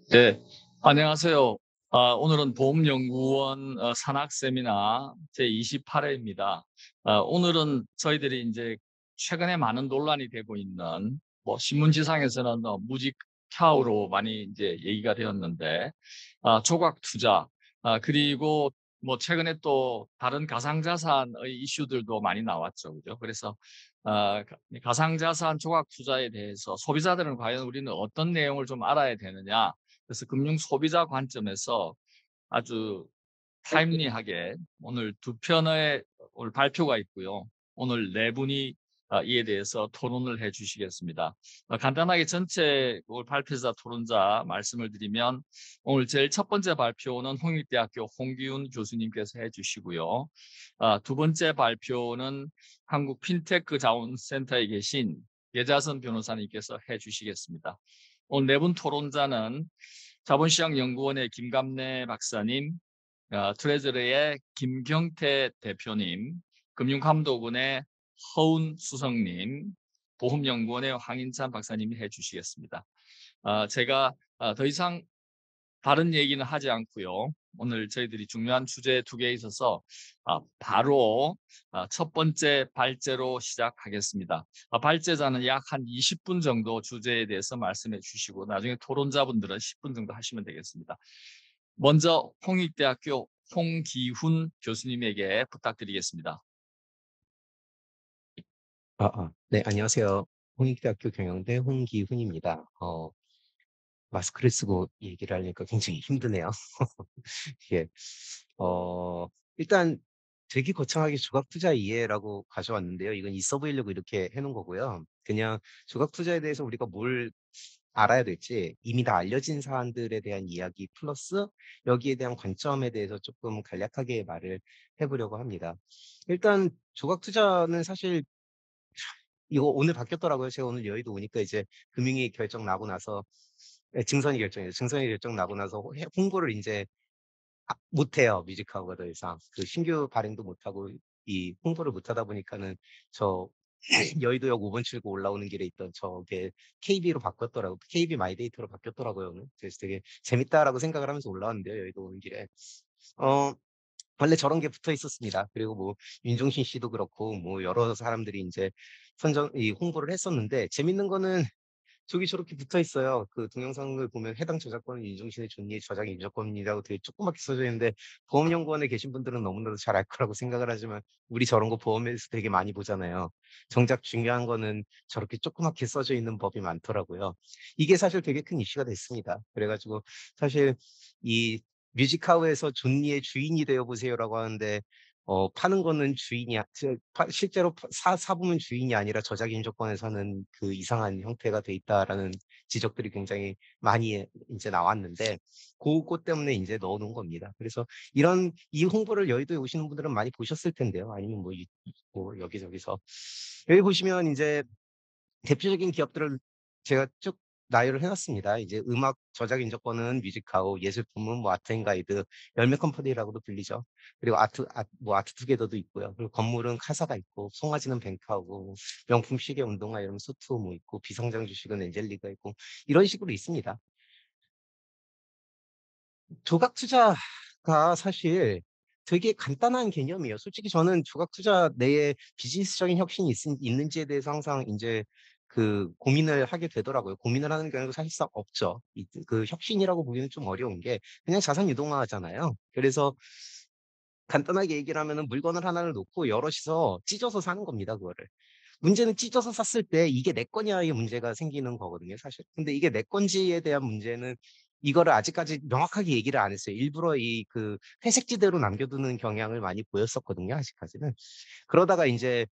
네, 안녕하세요. 오늘은 보험연구원 산학 세미나 제28회입니다. 오늘은 저희들이 이제 최근에 많은 논란이 되고 있는 신문지상에서는 무직카우로 많이 이제 얘기가 되었는데 조각 투자 그리고 최근에 또 다른 가상자산의 이슈들도 많이 나왔죠, 그죠? 그래서 가상자산 조각 투자에 대해서 소비자들은 과연 우리는 어떤 내용을 좀 알아야 되느냐? 그래서 금융 소비자 관점에서 아주 타임리하게 오늘 두 편의 오늘 발표가 있고요. 오늘 네 분이 이에 대해서 토론을 해 주시겠습니다. 간단하게 전체 오늘 발표자 토론자 말씀을 드리면 오늘 제일 첫 번째 발표는 홍익대학교 홍기훈 교수님께서 해 주시고요. 두 번째 발표는 한국 핀테크 자원센터에 계신 예자선 변호사님께서 해 주시겠습니다. 오늘 네 분 토론자는 자본시장연구원의 김감래 박사님, 트레저리의 김경태 대표님, 금융감독원의 허운 수석님, 보험연구원의 황인찬 박사님이 해주시겠습니다. 제가 더 이상 다른 얘기는 하지 않고요. 오늘 저희들이 중요한 주제 두 개에 있어서 바로 첫 번째 발제로 시작하겠습니다. 발제자는 약 한 20분 정도 주제에 대해서 말씀해 주시고 나중에 토론자분들은 10분 정도 하시면 되겠습니다. 먼저 홍익대학교 홍기훈 교수님에게 부탁드리겠습니다. 네, 안녕하세요. 홍익대학교 경영대 홍기훈입니다. 마스크를 쓰고 얘기를 하니까 굉장히 힘드네요. 예. 일단 되게 거창하게 조각 투자 이해라고 가져왔는데요. 이건 있어 보이려고 이렇게 해놓은 거고요. 그냥 조각 투자에 대해서 우리가 뭘 알아야 될지 이미 다 알려진 사안들에 대한 이야기 플러스 여기에 대한 관점에 대해서 조금 간략하게 말을 해보려고 합니다. 일단 조각 투자는 사실 이거 오늘 바뀌었더라고요. 제가 오늘 여의도 오니까 이제 금융위 결정 나고 나서 증선이 결정이에요. 증선이 결정 나고 나서 홍보를 이제 못해요. 뮤직하우가 더 이상 그 신규 발행도 못하고 이 홍보를 못하다 보니까는 저 여의도역 5번 출구 올라오는 길에 있던 저게 KB로 바뀌었더라고요. KB 마이데이터로 바뀌었더라고요. 오늘. 그래서 되게 재밌다라고 생각을 하면서 올라왔는데요. 여의도 오는 길에. 어, 원래 저런 게 붙어 있었습니다. 그리고 뭐 윤종신 씨도 그렇고 뭐 여러 사람들이 이제 이 홍보를 했었는데 재밌는 거는 저기 저렇게 붙어 있어요. 그 동영상을 보면 해당 저작권은 윤종신의 존리의 저작 인정권이라고 되게 조그맣게 써져 있는데 보험연구원에 계신 분들은 너무나도 잘 알 거라고 생각을 하지만 우리 저런 거 보험에서 되게 많이 보잖아요. 정작 중요한 거는 저렇게 조그맣게 써져 있는 법이 많더라고요. 이게 사실 되게 큰 이슈가 됐습니다. 그래가지고 사실 이 뮤직하우에서 존니의 주인이 되어 보세요라고 하는데 파는 거는 주인이 실제로 사보면 주인이 아니라 저작 인조권에서는 그 이상한 형태가 돼 있다라는 지적들이 굉장히 많이 이제 나왔는데 그것 때문에 이제 넣어놓은 겁니다. 그래서 이런 이 홍보를 여의도에 오시는 분들은 많이 보셨을 텐데요. 아니면 뭐 여기저기서 여기 보시면 이제 대표적인 기업들을 제가 쭉 나열을 해놨습니다. 이제 음악 저작 인정권은 뮤직하우, 예술품은 뭐 아트앤가이드, 열매 컴퍼니라고도 불리죠. 그리고 뭐 아트투게더도 있고요. 그리고 건물은 카사가 있고, 송아지는 뱅크하고, 명품 시계 운동화 이런 수투 뭐 있고, 비상장 주식은 엔젤리가 있고, 이런 식으로 있습니다. 조각 투자가 사실 되게 간단한 개념이에요. 솔직히 저는 조각 투자 내에 비즈니스적인 혁신이 있는지에 대해서 항상 이제 그 고민을 하게 되더라고요. 고민을 하는 경우가 사실상 없죠. 그 혁신이라고 보기는 좀 어려운 게 그냥 자산 유동화잖아요. 그래서 간단하게 얘기를 하면은 물건을 하나를 놓고 여럿이서 찢어서 사는 겁니다, 그거를. 문제는 찢어서 샀을 때 이게 내 거냐의 문제가 생기는 거거든요, 사실. 근데 이게 내 건지에 대한 문제는 이거를 아직까지 명확하게 얘기를 안 했어요. 일부러 이 그 회색지대로 남겨두는 경향을 많이 보였었거든요, 아직까지는. 그러다가 이제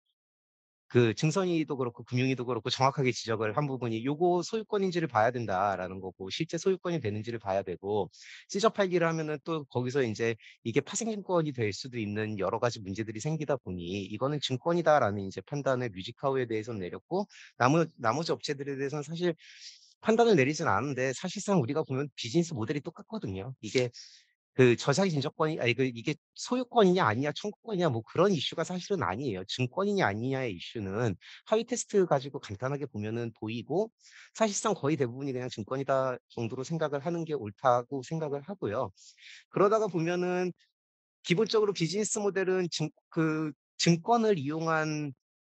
그 증선이도 그렇고 금융위도 그렇고 정확하게 지적을 한 부분이 요거 소유권인지를 봐야 된다라는 거고 실제 소유권이 되는지를 봐야 되고 시저 팔기를 하면은 또 거기서 이제 이게 파생증권이 될 수도 있는 여러 가지 문제들이 생기다 보니 이거는 증권이다라는 이제 판단을 뮤직하우에 대해서는 내렸고 나머지 업체들에 대해서는 사실 판단을 내리진 않은데 사실상 우리가 보면 비즈니스 모델이 똑같거든요. 이게 그 저자의 인적권이 아니 그 이게 소유권이냐 아니냐 청구권이냐 뭐 그런 이슈가 사실은 아니에요. 증권이냐 아니냐의 이슈는 하위 테스트 가지고 간단하게 보면은 보이고 사실상 거의 대부분이 그냥 증권이다 정도로 생각을 하는 게 옳다고 생각을 하고요. 그러다가 보면은 기본적으로 비즈니스 모델은 증권을 이용한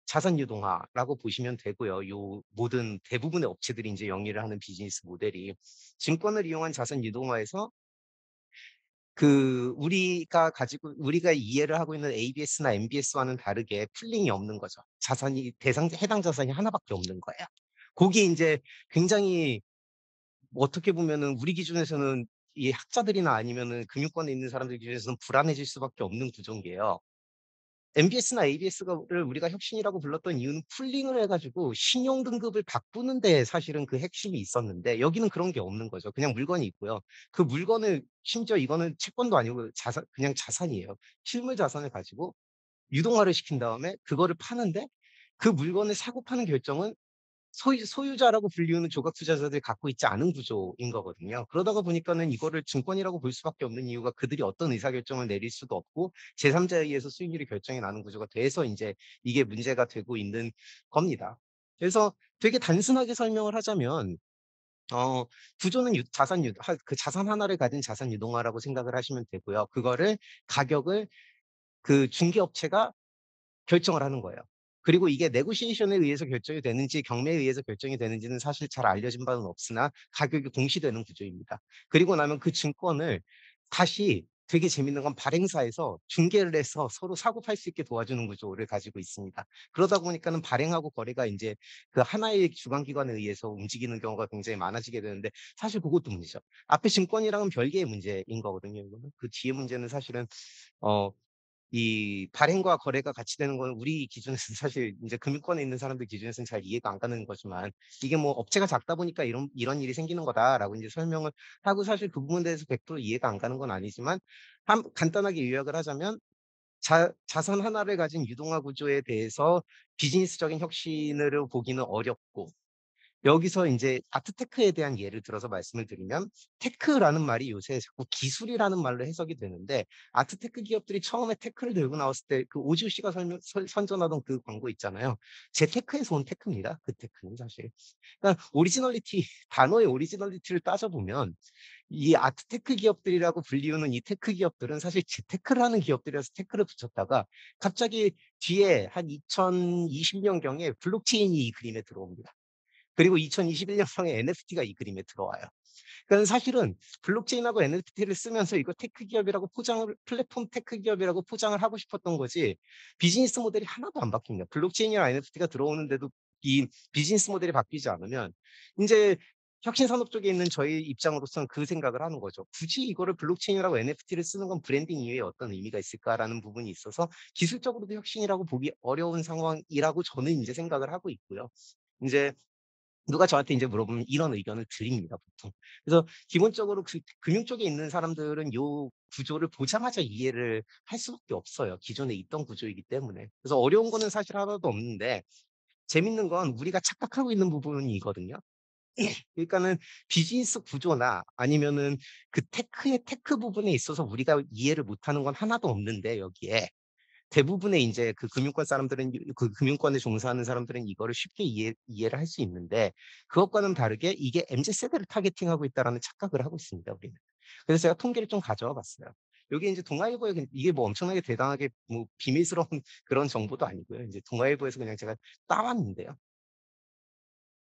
자산 유동화라고 보시면 되고요. 요 모든 대부분의 업체들이 인제 영위를 하는 비즈니스 모델이 증권을 이용한 자산 유동화에서 우리가 이해를 하고 있는 ABS나 MBS와는 다르게 풀링이 없는 거죠. 자산이 해당 자산이 하나밖에 없는 거예요. 고게 인제 굉장히 어떻게 보면은 우리 기준에서는 이 학자들이나 아니면은 금융권에 있는 사람들 기준에서는 불안해질 수밖에 없는 구조인 게요. MBS나 ABS를 우리가 혁신이라고 불렀던 이유는 풀링을 해 가지고 신용 등급을 바꾸는 데 사실은 그 핵심이 있었는데 여기는 그런 게 없는 거죠. 그냥 물건이 있고요. 그 물건을 심지어 이거는 채권도 아니고 그냥 자산이에요. 실물 자산을 가지고 유동화를 시킨 다음에 그거를 파는데 그 물건을 사고 파는 결정은 소유자라고 불리우는 조각 투자자들이 갖고 있지 않은 구조인 거거든요. 그러다가 보니까는 이거를 증권이라고 볼 수밖에 없는 이유가 그들이 어떤 의사결정을 내릴 수도 없고 제3자에 의해서 수익률이 결정이 나는 구조가 돼서 인제 이게 문제가 되고 있는 겁니다. 그래서 되게 단순하게 설명을 하자면 어 구조는 자산 하나를 가진 자산 유동화라고 생각을 하시면 되고요. 그거를 가격을 그 중개업체가 결정을 하는 거예요. 그리고 이게 네고시에이션에 의해서 결정이 되는지 경매에 의해서 결정이 되는지는 사실 잘 알려진 바는 없으나 가격이 공시되는 구조입니다. 그리고 나면 그 증권을 다시 되게 재밌는 건 발행사에서 중개를 해서 서로 사고 팔 수 있게 도와주는 구조를 가지고 있습니다. 그러다 보니까는 발행하고 거래가 인제 그 하나의 주관 기관에 의해서 움직이는 경우가 굉장히 많아지게 되는데 사실 그것도 문제죠. 앞에 증권이랑은 별개의 문제인 거거든요 이거는. 그 뒤에 문제는 사실은 어 이 발행과 거래가 같이 되는 거는 우리 기준에서는 사실 인제 금융권에 있는 사람들 기준에서는 잘 이해가 안 가는 거지만 이게 뭐 "업체가 작다 보니까 이런 일이 생기는 거다."라고 인제 설명을 하고 사실 그 부분에 대해서 100% 이해가 안 가는 건 아니지만 간단하게 요약을 하자면 자산 하나를 가진 유동화 구조에 대해서 비즈니스적인 혁신으로 보기는 어렵고 여기서 인제 아트테크에 대한 예를 들어서 말씀을 드리면 테크라는 말이 요새 자꾸 기술이라는 말로 해석이 되는데 아트테크 기업들이 처음에 테크를 들고 나왔을 때 그 오지호 씨가 선전하던 그 광고 있잖아요. 재테크에서 온 테크입니다, 그 테크는 사실. 그러니까 단어의 오리지널리티를 따져 보면 이 아트테크 기업들이라고 불리우는 이 테크 기업들은 사실 재테크를 하는 기업들이라서 테크를 붙였다가 갑자기 뒤에 한 2020년경에 블록체인이 이 그림에 들어옵니다. 그리고 2021년경에 NFT가 이 그림에 들어와요. 그러니까 사실은 블록체인하고 NFT를 쓰면서 이거 테크 기업이라고 플랫폼 테크 기업이라고 포장을 하고 싶었던 거지 비즈니스 모델이 하나도 안 바뀝니다. 블록체인이랑 NFT가 들어오는데도 이 비즈니스 모델이 바뀌지 않으면 인제 혁신 산업 쪽에 있는 저희 입장으로서는 그 생각을 하는 거죠. '굳이 이거를 블록체인이라고 NFT를 쓰는 건 브랜딩 이외에 어떤 의미가 있을까?'라는 부분이 있어서 기술적으로도 혁신이라고 보기 어려운 상황이라고 저는 인제 생각을 하고 있고요. 인제 누가 저한테 인제 물어보면 이런 의견을 드립니다 보통. 그래서 기본적으로 금융 쪽에 있는 사람들은 요 구조를 보자마자 이해를 할 수밖에 없어요, 기존에 있던 구조이기 때문에. 그래서 어려운 거는 사실 하나도 없는데 재밌는 건 우리가 착각하고 있는 부분이거든요. 그러니까는 비즈니스 구조나 아니면은 그 테크의 테크 부분에 있어서 우리가 이해를 못하는 건 하나도 없는데 여기에 대부분의 인제 그 금융권 사람들은 그 금융권에 종사하는 사람들은 이거를 쉽게 이해를 할 수 있는데 그것과는 다르게 이게 MZ 세대를 타겟팅하고 있다라는 착각을 하고 있습니다, 우리는. 그래서 제가 통계를 좀 가져와 봤어요. 요게 인제 동아일보에 이게 뭐 엄청나게 대단하게 뭐 비밀스러운 그런 정보도 아니고요. 인제 동아일보에서 그냥 제가 따 왔는데요.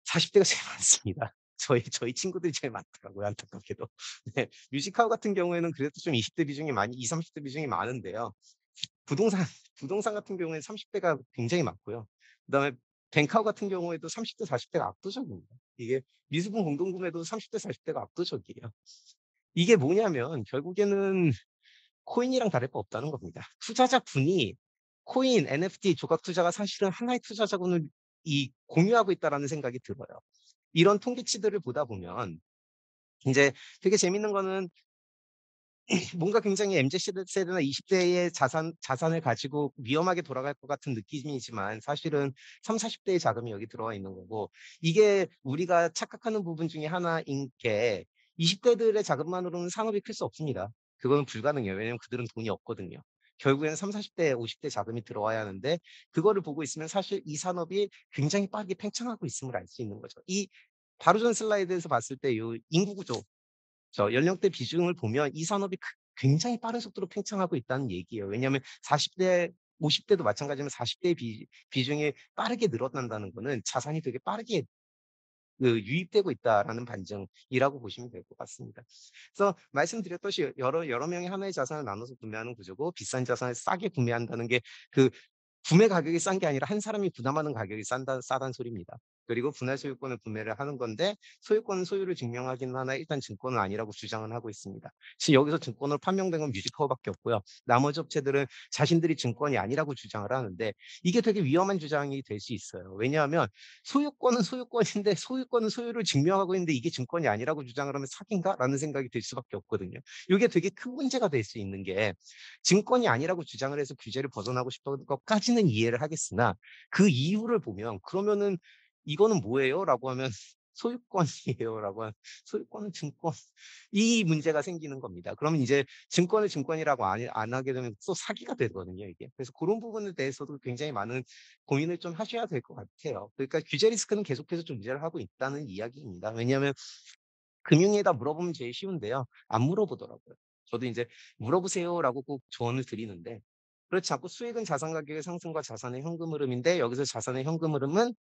40 대가 제일 많습니다. 저희 친구들이 제일 많더라고요, 안타깝게도. 네. 뮤직하우 같은 경우에는 그래도 좀 20대 비중이 많이 20-30대 비중이 많은데요. 부동산 부동산 같은 경우에는 30 대가 굉장히 많고요. 그다음에 뱅카우 같은 경우에도 30대 40 대가 압도적입니다. 이게 미수분 공동구매도 30대 40 대가 압도적이에요. 이게 뭐냐면 결국에는 코인이랑 다를 바 없다는 겁니다. 투자자군이 코인, NFT, 조각 투자가 사실은 하나의 투자자군을 공유하고 있다라는 생각이 들어요. 이런 통계치들을 보다 보면 인제 되게 재밌는 거는 뭔가 굉장히 MZ 세대나 20 대의 자산을 가지고 위험하게 돌아갈 것 같은 느낌이지만 사실은 30-40 대의 자금이 여기 들어와 있는 거고 이게 우리가 착각하는 부분 중에 하나인 게 20 대들의 자금만으로는 산업이 클 수 없습니다. 그거는 불가능해요. 왜냐하면 그들은 돈이 없거든요. 결국에는 30-40 대, 50대 자금이 들어와야 하는데 그거를 보고 있으면 사실 이 산업이 굉장히 빠르게 팽창하고 있음을 알 수 있는 거죠. 이 바로 전 슬라이드에서 봤을 때 요 인구 구조, 연령대 비중을 보면 이 산업이 굉장히 빠른 속도로 팽창하고 있다는 얘기예요. 왜냐하면 40 대, 50 대도 마찬가지지만 40 대의 비중이 빠르게 늘어난다는 거는 자산이 되게 빠르게 유입되고 있다라는 반증이라고 보시면 될 것 같습니다. 그래서 말씀드렸듯이 여러 명이 하나의 자산을 나눠서 구매하는 구조고, 비싼 자산을 싸게 구매한다는 게 그 구매 가격이 싼 게 아니라 한 사람이 부담하는 가격이 싸다는 소리입니다. 그리고 분할 소유권을 구매를 하는 건데, 소유권은 소유를 증명하기는 하나 일단 증권은 아니라고 주장을 하고 있습니다. 지금 여기서 증권으로 판명된 건 뮤직커버밖에 없고요. 나머지 업체들은 자신들이 증권이 아니라고 주장을 하는데, 이게 되게 위험한 주장이 될 수 있어요. 왜냐하면 소유권은 소유권인데 소유권은 소유를 증명하고 있는데 이게 증권이 아니라고 주장을 하면 사기인가?라는 생각이 들 수밖에 없거든요. 이게 되게 큰 문제가 될 수 있는 게, 증권이 아니라고 주장을 해서 규제를 벗어나고 싶은 것까지는 이해를 하겠으나 그 이유를 보면 그러면은 "이거는 뭐예요?"라고 하면 "소유권이에요."라고 하면 소유권은 증권, 이 문제가 생기는 겁니다. 그러면 이제 증권을 증권이라고 안 하게 되면 또 사기가 되거든요, 이게. 그래서 그런 부분에 대해서도 굉장히 많은 고민을 좀 하셔야 될 것 같아요. 그러니까 규제 리스크는 계속해서 존재를 하고 있다는 이야기입니다. 왜냐하면 금융위에다 물어보면 제일 쉬운데요. 안 물어보더라고요. 저도 이제 "물어보세요."라고 꼭 조언을 드리는데, 그렇지 않고 수익은 자산 가격의 상승과 자산의 현금 흐름인데, 여기서 자산의 현금 흐름은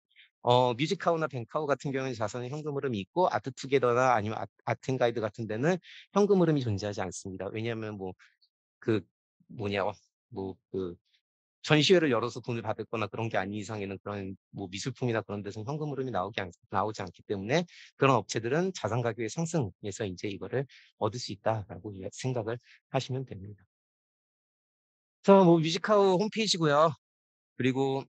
뮤직하우나 뱅카우 같은 경우에는 자산의 현금 흐름이 있고, 아트투게더나 아니면 아트앤가이드 같은 데는 현금 흐름이 존재하지 않습니다. 왜냐하면 그 뭐냐 그 전시회를 열어서 돈을 받을 거나 그런 게 아닌 이상에는, 그런 미술품이나 그런 데서는 현금 흐름이 나오지 않기 때문에, 그런 업체들은 자산 가격의 상승에서 인제 이거를 얻을 수 있다라고 생각을 하시면 됩니다. 그래서 뮤직하우 홈페이지고요. 그리고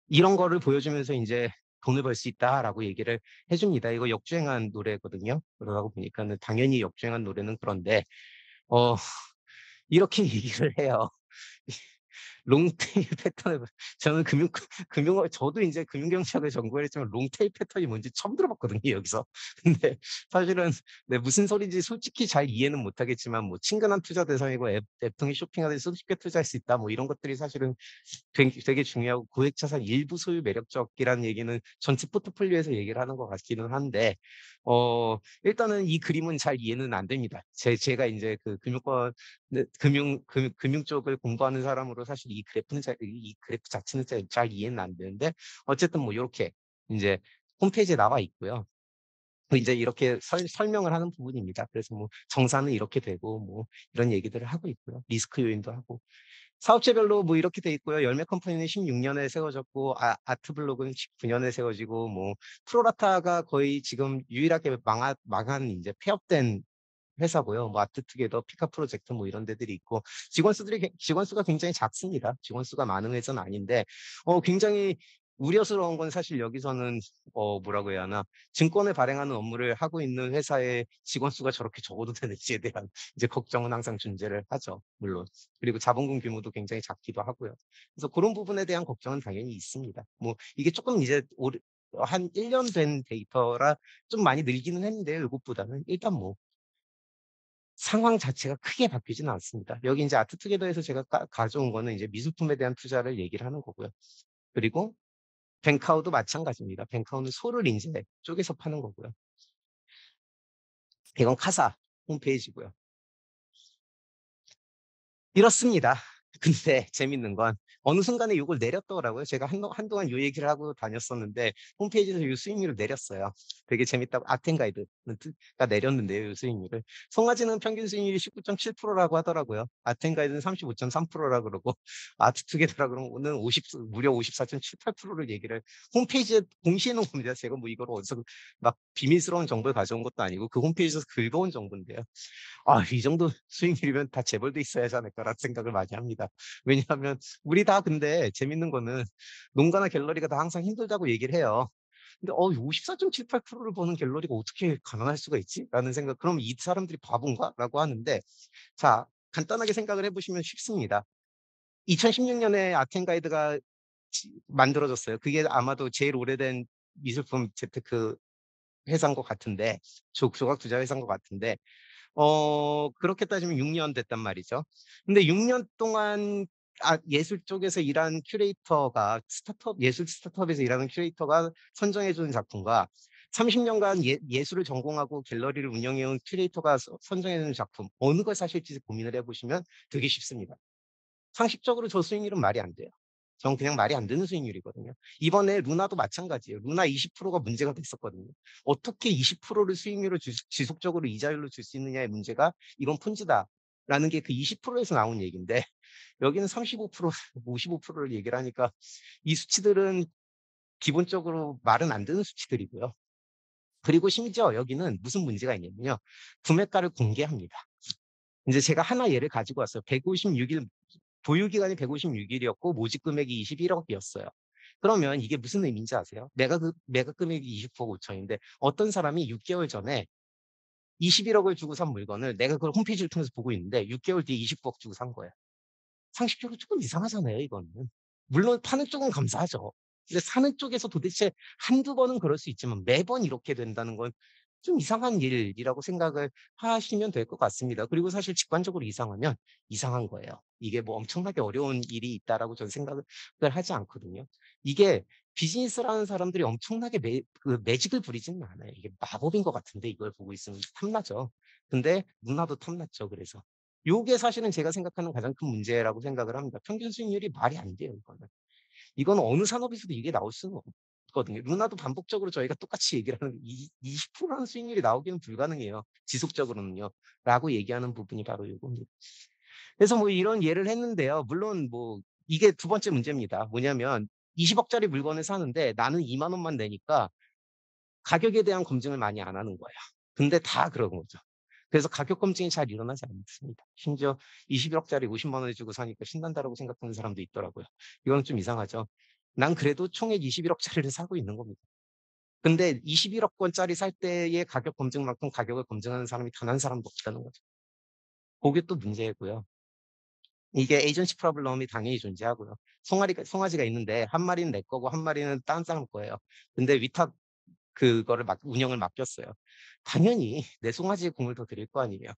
이런 거를 보여주면서 인제 "돈을 벌 수 있다."라고 얘기를 해 줍니다. 이거 역주행한 노래거든요. 그러다 보니까는 당연히 역주행한 노래는 그런데 어 이렇게 얘기를 해요. 롱테일 패턴을 저는 저도 인제 금융경제학을 전공을 했지만 롱테일 패턴이 뭔지 처음 들어봤거든요, 여기서. 근데 사실은 네, 무슨 소리인지 솔직히 잘 이해는 못 하겠지만, 친근한 투자 대상이고 앱 통해 쇼핑하듯이 손쉽게 투자할 수 있다, 이런 것들이 사실은 되게 중요하고, 고액 자산 일부 소유 매력적이라는 얘기는 전체 포트폴리오에서 얘기를 하는 것 같기는 한데, 일단은 이 그림은 잘 이해는 안 됩니다. 제가 인제 그 금융권, 네, 금융 쪽을 공부하는 사람으로 사실 이 그래프 자체는 잘 이해는 안 되는데, 어쨌든 요렇게 인제 홈페이지에 나와 있고요. 인제 이렇게 설명을 하는 부분입니다. 그래서 정산은 이렇게 되고 이런 얘기들을 하고 있고요. 리스크 요인도 하고. 사업체별로 이렇게 돼 있고요. 열매 컴퍼니는 16 년에 세워졌고, 아트블록은 19 년에 세워지고, 프로라타가 거의 지금 유일하게 망한 인제 폐업된 회사고요. 아트투게더, 피카 프로젝트 이런 데들이 있고, 직원 수가 굉장히 작습니다. 직원 수가 많은 회사는 아닌데, 굉장히 우려스러운 건 사실 여기서는 뭐라고 해야 하나, 증권을 발행하는 업무를 하고 있는 회사의 직원 수가 저렇게 적어도 되는지에 대한 이제 걱정은 항상 존재를 하죠, 물론. 그리고 자본금 규모도 굉장히 작기도 하고요. 그래서 그런 부분에 대한 걱정은 당연히 있습니다. 이게 조금 이제 한 1년 된 데이터라 좀 많이 늘기는 했는데요, 요것보다는. 일단 상황 자체가 크게 바뀌지는 않습니다. 여기 인제 아트투게더에서 제가 가져온 거는 이제 미술품에 대한 투자를 얘기를 하는 거고요. 그리고 뱅카우도 마찬가지입니다. 뱅카우는 소를 인제 쪼개서 파는 거고요. 이건 카사 홈페이지고요. 이렇습니다. 근데 재밌는 건 어느 순간에 요걸 내렸더라고요. 제가 한동안 요 얘기를 하고 다녔었는데 홈페이지에서 요 수익률을 내렸어요. 되게 재밌다고 아텐가이드는 가 내렸는데요, 요 수익률을. 송아지는 평균 수익률이 19.7% 라고 하더라고요. 아텐가이드는 35.3% 라 그러고, 아트투게더라 그러면은 무려 54.78%를 얘기를 홈페이지에 공시해 놓은 겁니다. 제가 이거를 어디서 막 비밀스러운 정보를 가져온 것도 아니고 그 홈페이지에서 긁어온 정보인데요. 이 정도 수익률이면 다 재벌도 있어야 하지 않을까라는 생각을 많이 합니다. 왜냐하면 우리 다, 근데 재밌는 거는 농가나 갤러리가 다 항상 힘들다고 얘기를 해요. 근데 54.78%를 버는 갤러리가 어떻게 가난할 수가 있지?'라는 생각. '그럼 이 사람들이 바본가?'라고 하는데, 자, 간단하게 생각을 해 보시면 쉽습니다. 2016 년에 아텐가이드가 만들어졌어요. 그게 아마도 제일 오래된 미술품 재테크 회사인 것 같은데, 조각 투자 회사인 것 같은데, 그렇게 따지면 6년 됐단 말이죠. 근데 6년 동안 예술 쪽에서 일하는 큐레이터가 예술 스타트업에서 일하는 큐레이터가 선정해 주는 작품과 30 년간 예술을 전공하고 갤러리를 운영해 온 큐레이터가 선정해 주는 작품 어느 걸 사실지 고민을 해 보시면 되게 쉽습니다. 상식적으로 저 수익률은 말이 안 돼요. 전 그냥 말이 안 되는 수익률이거든요. 이번에 루나도 마찬가지예요. 루나 20%가 문제가 됐었거든요. 어떻게 20%를 수익률을 지속적으로 이자율로 줄 수 있느냐의 문제가 "이건 폰지다."라는 게 그 20%에서 나온 얘기인데 여기는 35% 55%를 얘기를 하니까 이 수치들은 기본적으로 말은 안 되는 수치들이고요. 그리고 심지어 여기는 무슨 문제가 있냐면요. 구매가를 공개합니다. 인제 제가 하나 예를 가지고 왔어요. 156일 보유 기간이 156 일이었고 모집 금액이 21억 이었어요. 그러면 이게 무슨 의미인지 아세요? 매각 금액이 20억 5천인데 어떤 사람이 6 개월 전에 21억을 주고 산 물건을 내가 그걸 홈페이지를 통해서 보고 있는데 6 개월 뒤에 29억 주고 산 거예요. 상식적으로 조금 이상하잖아요 이거는. 물론 파는 쪽은 감사하죠. 근데 사는 쪽에서 도대체 한두 번은 그럴 수 있지만 매번 이렇게 된다는 건 좀 이상한 일이라고 생각을 하시면 될 것 같습니다. 그리고 사실 직관적으로 이상하면 이상한 거예요. 이게 뭐 엄청나게 어려운 일이 있다라고 저는 생각을 하지 않거든요. 이게 비즈니스를 는 사람들이 엄청나게 매직을 부리지는 않아요. 이게 마법인 것 같은데 이걸 보고 있으면 탐나죠. 근데 누나도 탐났죠 그래서. 요게 사실은 제가 생각하는 가장 큰 문제라고 생각을 합니다. 평균 수익률이 말이 안 돼요 이거는. 이거는 어느 산업에서도 이게 나올 수는 없거든요. 루나도 반복적으로 저희가 똑같이 얘기를 하는 게 20%라는 수익률이 나오기는 불가능해요. 지속적으로는요. 라고 얘기하는 부분이 바로 요겁니다. 그래서 뭐 이런 예를 했는데요. 물론 뭐 이게 두 번째 문제입니다. 뭐냐면 20억 짜리 물건을 사는데 나는 2만 원만 내니까 가격에 대한 검증을 많이 안 하는 거예요. 근데 다 그런 거죠. 그래서 가격 검증이 잘 일어나지 않습니다. 심지어 21억짜리 50만 원을 주고 사니까 신난다라고 생각하는 사람도 있더라고요. 이건 좀 이상하죠. 난 그래도 총액 21억짜리를 사고 있는 겁니다. 근데 21억 원짜리 살 때의 가격 검증만큼 가격을 검증하는 사람이 단 한 사람도 없다는 거죠. 그게 또 문제고요. 이게 에이전시 프로블럼이 당연히 존재하고요. 송아지가 있는데 한 마리는 내 거고 한 마리는 다른 사람 거예요. 근데 위탁 그거를 운영을 맡겼어요. 당연히 내 송아지에 공을 더 들일 거 아니에요.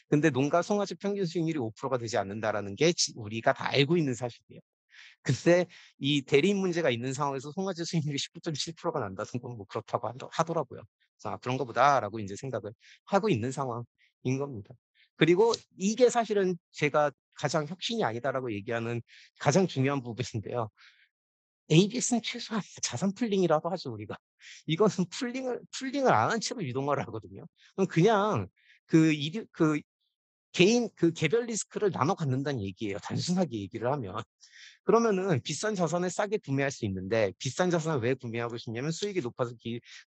근데 농가 송아지 평균 수익률이 5%가 되지 않는다라는 게 우리가 다 알고 있는 사실이에요. 근데 이 대리인 문제가 있는 상황에서 송아지 수익률이 19.7%가 난다는 건 뭐 그렇다고 하더라고요. 그래서 '아 그런가 보다.'라고 인제 생각을 하고 있는 상황인 겁니다. 그리고 이게 사실은 제가 가장 '혁신이 아니다.'라고 얘기하는 가장 중요한 부분인데요. ABS는 최소한 자산 풀링이라도 하죠 우리가. 이거는 풀링을 안 한 채로 유동화를 하거든요. 그럼 그냥 그 개인 개별 리스크를 나눠 갖는다는 얘기예요 단순하게 얘기를 하면. 그러면은 비싼 자산을 싸게 구매할 수 있는데 비싼 자산을 왜 구매하고 싶냐면 수익이 높아서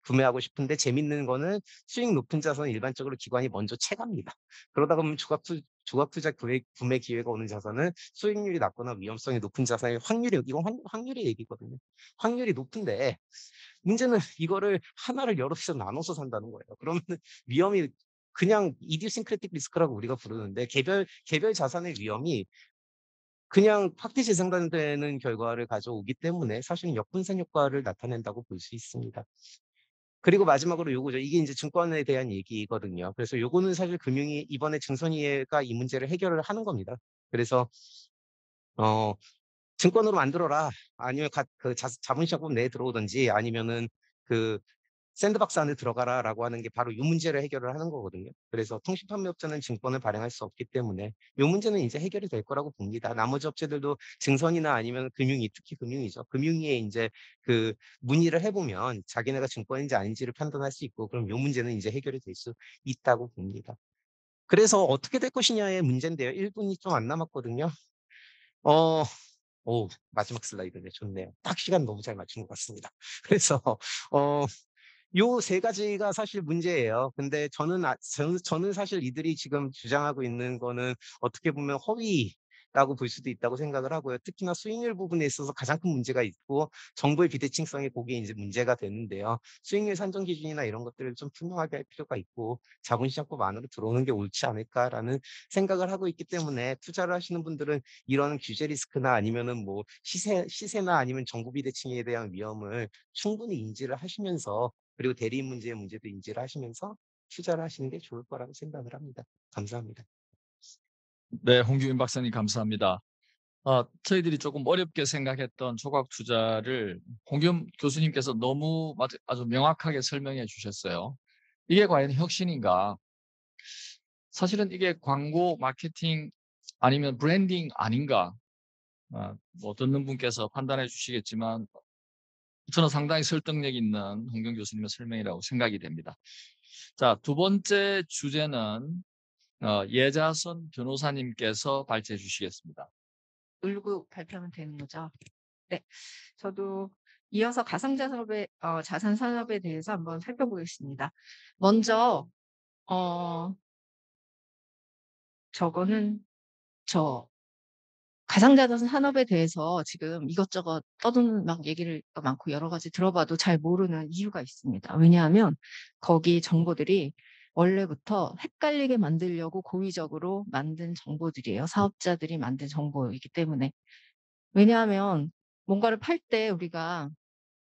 구매하고 싶은데 재밌는 거는 수익 높은 자산은 일반적으로 기관이 먼저 채갑니다. 그러다 보면 조각 투자 구매 기회가 오는 자산은 수익률이 낮거나 위험성이 높은 자산의 확률이 이건 확률의 얘기거든요. 확률이 높은데 문제는 이거를 하나를 여럿이서 나눠서 산다는 거예요. 그러면은 위험이 그냥 이디오신크레틱 리스크라고 우리가 부르는데 개별 자산의 위험이 그냥 확대 재생산되는 결과를 가져오기 때문에 사실은 역분산 효과를 나타낸다고 볼 수 있습니다. 그리고 마지막으로 요거죠. 이게 인제 증권에 대한 얘기거든요. 그래서 요거는 사실 금융위 이번에 증선위회가 이 문제를 해결을 하는 겁니다. 그래서 어 "증권으로 만들어라." 아니면 자본시장법 내에 들어오든지 아니면은 그 "샌드박스 안에 들어가라."라고 하는 게 바로 요 문제를 해결을 하는 거거든요. 그래서 통신판매업자는 증권을 발행할 수 없기 때문에 요 문제는 이제 해결이 될 거라고 봅니다. 나머지 업체들도 증선이나 아니면 금융위, 특히 금융위죠. 금융위에 인제 문의를 해 보면 자기네가 증권인지 아닌지를 판단할 수 있고 그럼 요 문제는 이제 해결이 될 수 있다고 봅니다. 그래서 어떻게 될 것이냐의 문제인데요. 1 분이 좀 안 남았거든요. 어 마지막 슬라이드네. 좋네요. 딱 시간 너무 잘 맞춘 것 같습니다. 그래서 어 요 세 가지가 사실 문제예요. 근데 저는 사실 이들이 지금 주장하고 있는 거는 어떻게 보면 허위라고 볼 수도 있다고 생각을 하고요. 특히나 수익률 부분에 있어서 가장 큰 문제가 있고 정보의 비대칭성이 거기에 인제 문제가 되는데요. 수익률 산정 기준이나 이런 것들을 좀 투명하게 할 필요가 있고 '자본시장법 안으로 들어오는 게 옳지 않을까.'라는 생각을 하고 있기 때문에 투자를 하시는 분들은 이런 규제 리스크나 아니면은 뭐 시세나 아니면 정보 비대칭에 대한 위험을 충분히 인지를 하시면서 그리고 대리인 문제의 문제도 인지를 하시면서 투자를 하시는 게 좋을 거라고 생각을 합니다. 감사합니다. 네, 홍규인 박사님 감사합니다. 저희들이 조금 어렵게 생각했던 조각 투자를 홍겸 교수님께서 너무 아주 명확하게 설명해 주셨어요. 이게 과연 혁신인가? 사실은 이게 광고, 마케팅 아니면 브랜딩 아닌가? 뭐 듣는 분께서 판단해 주시겠지만 저는 상당히 설득력 있는 홍경 교수님의 설명이라고 생각이 됩니다. 자, 두 번째 주제는 예자선 변호사님께서 발제해 주시겠습니다. 울고 발표하면 되는 거죠. 네. 저도 이어서 가상자산업의 자산 산업에 대해서 한번 살펴보겠습니다. 먼저 저거는 가상자산 산업에 대해서 지금 이것저것 떠드는 막 얘기가 많고 여러 가지 들어봐도 잘 모르는 이유가 있습니다. 왜냐하면 거기 정보들이 원래부터 헷갈리게 만들려고 고의적으로 만든 정보들이에요. 사업자들이 만든 정보이기 때문에. 왜냐하면 뭔가를 팔 때 우리가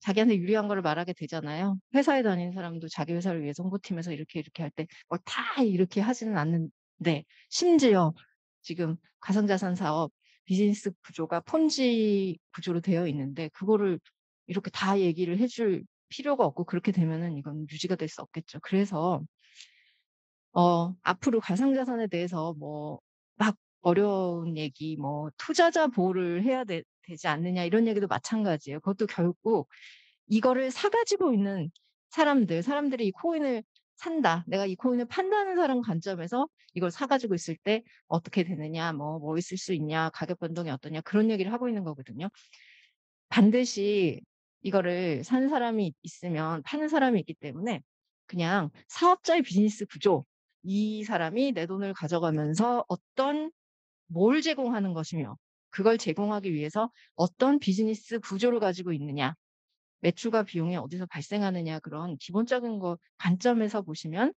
자기한테 유리한 거를 말하게 되잖아요. 회사에 다니는 사람도 자기 회사를 위해서 홍보팀에서 이렇게 할 때 뭘 다 이렇게 하지는 않는데 심지어 지금 가상자산 사업 비즈니스 구조가 폰지 구조로 되어 있는데 그거를 이렇게 다 얘기를 해줄 필요가 없고 그렇게 되면은 이건 유지가 될 수 없겠죠. 그래서 앞으로 가상자산에 대해서 막 어려운 얘기, 투자자 보호를 해야 되지 않느냐 이런 얘기도 마찬가지예요. 그것도 결국 이거를 사가지고 있는 사람들이 이 코인을 산다. 내가 이 코인을 판다는 사람 관점에서 이걸 사가지고 있을 때 어떻게 되느냐, 뭐 있을 수 있냐, 가격 변동이 어떠냐, 그런 얘기를 하고 있는 거거든요. 반드시 이거를 사는 사람이 있으면 파는 사람이 있기 때문에 그냥 사업자의 비즈니스 구조, 이 사람이 내 돈을 가져가면서 뭘 제공하는 것이며 그걸 제공하기 위해서 어떤 비즈니스 구조를 가지고 있느냐, 매출과 비용이 어디서 발생하느냐 그런 기본적인 거 관점에서 보시면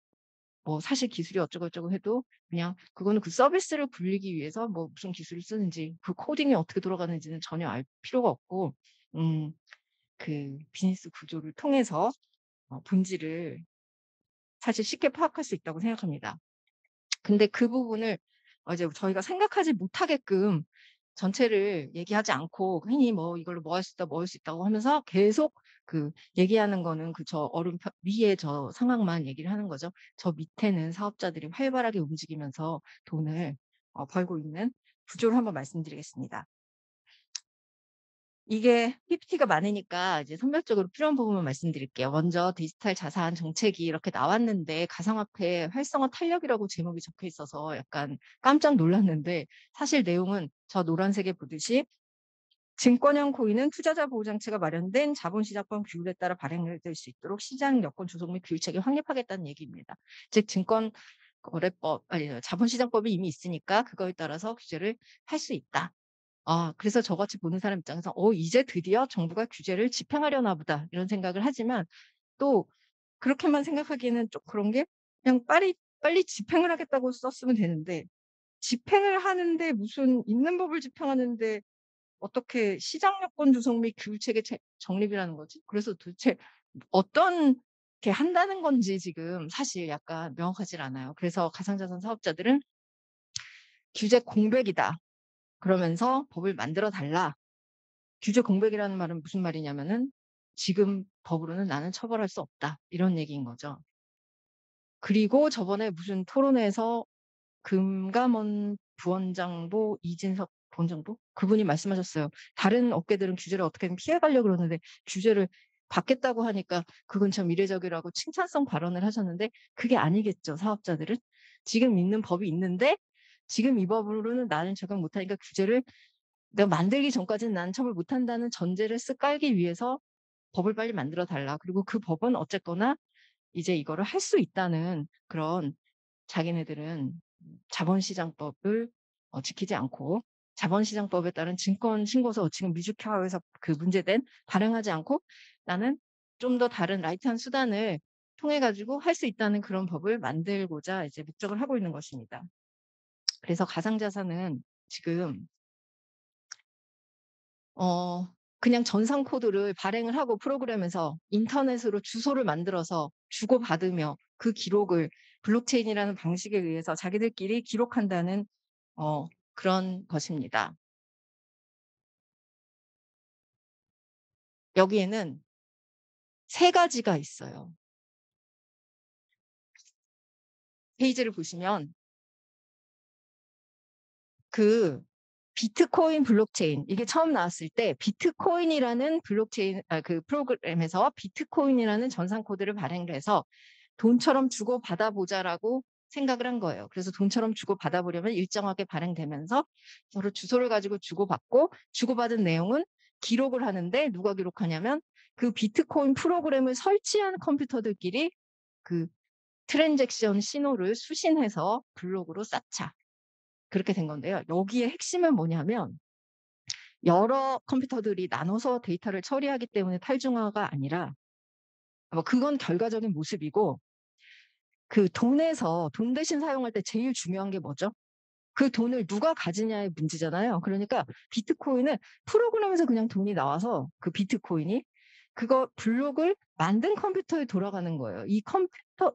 사실 기술이 어쩌고저쩌고 해도 그냥 그거는 그 서비스를 굴리기 위해서 무슨 기술을 쓰는지 그 코딩이 어떻게 돌아가는지는 전혀 알 필요가 없고 음 그 비즈니스 구조를 통해서 본질을 사실 쉽게 파악할 수 있다고 생각합니다. 근데 그 부분을 이제 저희가 생각하지 못하게끔 전체를 얘기하지 않고 괜히 이걸로 뭐 할 수 있다, 뭐 할 수 있다고 하면서 계속 그 얘기하는 거는 저 오른편 위에 저 상황만 얘기를 하는 거죠. 저 밑에는 사업자들이 활발하게 움직이면서 돈을 벌고 있는 구조를 한번 말씀드리겠습니다. 이게 PPT가 많으니까 이제 선별적으로 필요한 부분만 말씀드릴게요. 먼저 디지털 자산 정책이 이렇게 나왔는데 가상화폐 활성화 탄력이라고 제목이 적혀 있어서 약간 깜짝 놀랐는데 사실 내용은 저 노란색에 보듯이 증권형 코인은 투자자 보호 장치가 마련된 자본시장법 규율에 따라 발행될 수 있도록 시장 여건 조성 및 규율책을 확립하겠다는 얘기입니다. 즉 증권거래법 아니 자본시장법이 이미 있으니까 그거에 따라서 규제를 할 수 있다. 그래서 저같이 보는 사람 입장에서 이제 드디어 정부가 규제를 집행하려나 보다 이런 생각을 하지만 또 그렇게만 생각하기에는 좀 그런 게 그냥 빨리 집행을 하겠다고 썼으면 되는데 집행을 하는데 무슨 있는 법을 집행하는데 어떻게 시장 여건 조성 및 규율체계 정립이라는 거지? 그래서 도대체 어떤 게 한다는 건지 지금 사실 약간 명확하질 않아요. 그래서 가상자산 사업자들은 규제 공백이다. 그러면서 법을 만들어 달라. 규제 공백이라는 말은 무슨 말이냐면은 지금 법으로는 나는 처벌할 수 없다. 이런 얘기인 거죠. 그리고 저번에 무슨 토론회에서 금감원 부원장보 이진석 부원장보 그분이 말씀하셨어요. 다른 업계들은 규제를 어떻게든 피해가려고 그러는데 규제를 받겠다고 하니까 그건 참 이례적이라고 칭찬성 발언을 하셨는데 그게 아니겠죠. 사업자들은. 지금 있는 법이 있는데 지금 이 법으로는 나는 적용 못하니까 규제를 내가 만들기 전까지는 나는 처벌 못한다는 전제를 깔기 위해서 법을 빨리 만들어 달라. 그리고 그 법은 어쨌거나 이제 이거를 할 수 있다는 그런 자기네들은 자본시장법을 지키지 않고 자본시장법에 따른 증권신고서 지금 미주화에서 그 문제된 발행하지 않고 나는 좀 더 다른 라이트한 수단을 통해 가지고 할 수 있다는 그런 법을 만들고자 이제 목적을 하고 있는 것입니다. 그래서 가상자산은 지금 그냥 전산 코드를 발행을 하고 프로그램에서 인터넷으로 주소를 만들어서 주고받으며 그 기록을 블록체인이라는 방식에 의해서 자기들끼리 기록한다는 그런 것입니다. 여기에는 3가지가 있어요. 페이지를 보시면 그 비트코인 블록체인, 이게 처음 나왔을 때 비트코인이라는 블록체인 그 프로그램에서 비트코인이라는 전산 코드를 발행을 해서 돈처럼 주고받아 보자라고 생각을 한 거예요. 그래서 돈처럼 주고받아 보려면 일정하게 발행되면서 서로 주소를 가지고 주고받고, 주고받은 내용은 기록을 하는데 누가 기록하냐면 그 비트코인 프로그램을 설치한 컴퓨터들끼리 그 트랜잭션 신호를 수신해서 블록으로 쌓자. 그렇게 된 건데요. 여기에 핵심은 뭐냐면 여러 컴퓨터들이 나눠서 데이터를 처리하기 때문에 탈중화가 아니라, 그건 결과적인 모습이고, 그 돈 대신 사용할 때 제일 중요한 게 뭐죠? 그 돈을 누가 가지냐의 문제잖아요. 그러니까 비트코인은 프로그램에서 그냥 돈이 나와서 그 비트코인이 그거 블록을 만든 컴퓨터에 돌아가는 거예요.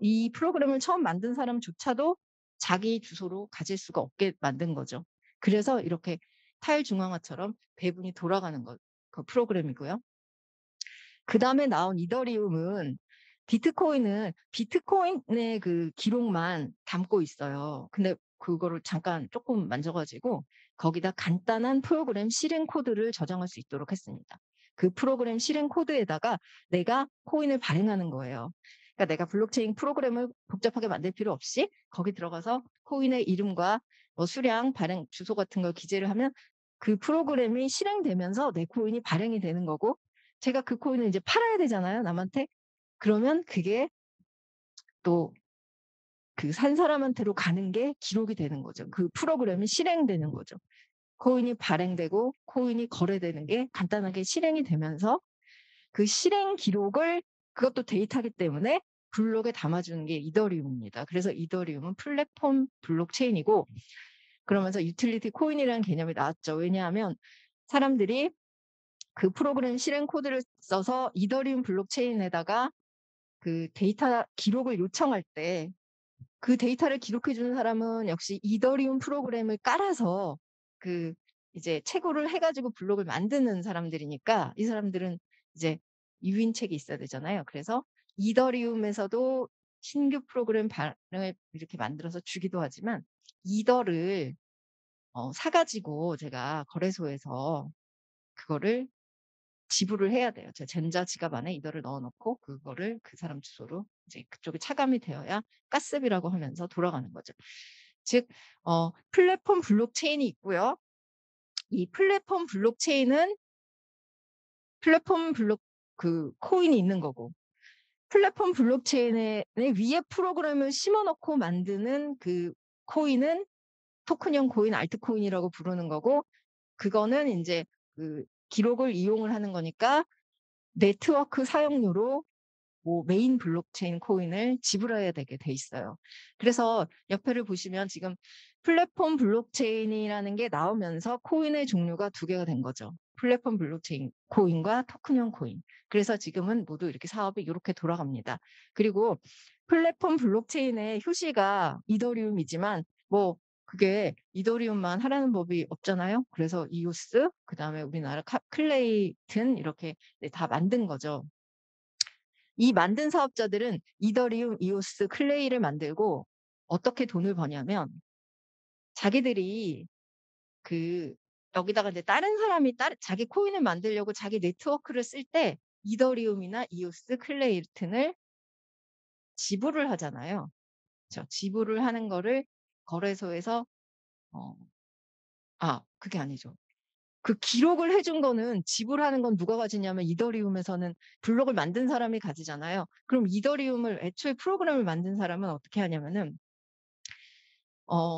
이 프로그램을 처음 만든 사람조차도 자기 주소로 가질 수가 없게 만든 거죠. 그래서 이렇게 탈중앙화처럼 배분이 돌아가는 그 프로그램이고요. 그 다음에 나온 이더리움은 비트코인의 그 기록만 담고 있어요. 근데 그거를 잠깐 조금 만져가지고 거기다 간단한 프로그램 실행 코드를 저장할 수 있도록 했습니다. 그 프로그램 실행 코드에다가 내가 코인을 발행하는 거예요. 그러니까 내가 블록체인 프로그램을 복잡하게 만들 필요 없이 거기 들어가서 코인의 이름과 뭐 수량, 발행 주소 같은 걸 기재를 하면 그 프로그램이 실행되면서 내 코인이 발행이 되는 거고, 제가 그 코인을 이제 팔아야 되잖아요, 남한테. 그러면 그게 또 그 산 사람한테로 가는 게 기록이 되는 거죠. 그 프로그램이 실행되는 거죠. 코인이 발행되고 코인이 거래되는 게 간단하게 실행이 되면서 그 실행 기록을, 그것도 데이터기 때문에 블록에 담아주는 게 이더리움입니다. 그래서 이더리움은 플랫폼 블록체인이고, 그러면서 유틸리티 코인이라는 개념이 나왔죠. 왜냐하면 사람들이 그 프로그램 실행 코드를 써서 이더리움 블록체인에다가 그 데이터 기록을 요청할 때 그 데이터를 기록해 주는 사람은 역시 이더리움 프로그램을 깔아서 그 이제 채굴을 해가지고 블록을 만드는 사람들이니까 이 사람들은 이제 유인책이 있어야 되잖아요. 그래서 이더리움에서도 신규 프로그램 발행을 이렇게 만들어서 주기도 하지만, 이더를 사가지고 제가 거래소에서 그거를 지불을 해야 돼요. 제 젠자 지갑 안에 이더를 넣어놓고 그거를 그 사람 주소로 이제 그쪽에 차감이 되어야 가스비라고 하면서 돌아가는 거죠. 즉, 플랫폼 블록체인이 있고요. 이 플랫폼 블록체인은 플랫폼 블록 그 코인이 있는 거고, 플랫폼 블록체인의 위에 프로그램을 심어넣고 만드는 그 코인은 토큰형 코인, 알트코인이라고 부르는 거고, 그거는 이제 그 기록을 이용을 하는 거니까 네트워크 사용료로 뭐 메인 블록체인 코인을 지불해야 되게 돼 있어요. 그래서 옆에를 보시면 지금 플랫폼 블록체인이라는 게 나오면서 코인의 종류가 2개가 된 거죠. 플랫폼 블록체인 코인과 토큰형 코인. 그래서 지금은 모두 이렇게 사업이 이렇게 돌아갑니다. 그리고 플랫폼 블록체인의 효시가 이더리움이지만 뭐 그게 이더리움만 하라는 법이 없잖아요. 그래서 이오스, 그다음에 우리나라 클레이튼 이렇게 다 만든 거죠. 이 만든 사업자들은 이더리움, 이오스, 클레이를 만들고 어떻게 돈을 버냐면, 자기들이 그 여기다가 이제 다른 사람이 자기 코인을 만들려고 자기 네트워크를 쓸 때 이더리움이나 이오스, 클레이튼을 지불을 하잖아요. 그렇죠? 지불을 하는 거를 거래소에서 그게 아니죠. 그 기록을 해준 거는, 지불하는 건 누가 가지냐면 이더리움에서는 블록을 만든 사람이 가지잖아요. 그럼 이더리움을 애초에 프로그램을 만든 사람은 어떻게 하냐면은